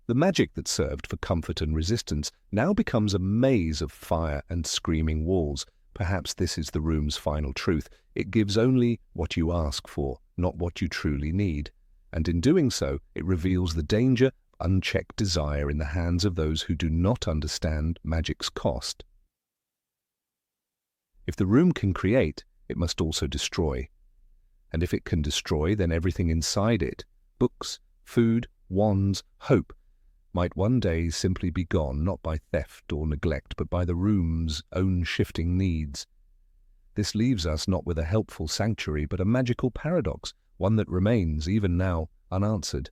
The magic that served for comfort and resistance now becomes a maze of fire and screaming walls. Perhaps this is the Room's final truth. It gives only what you ask for, not what you truly need. And in doing so, it reveals the danger of unchecked desire in the hands of those who do not understand magic's cost. If the Room can create, it must also destroy. And if it can destroy, then everything inside it, books, food, wands, hope, might one day simply be gone, not by theft or neglect, but by the Room's own shifting needs. This leaves us not with a helpful sanctuary, but a magical paradox, one that remains, even now, unanswered.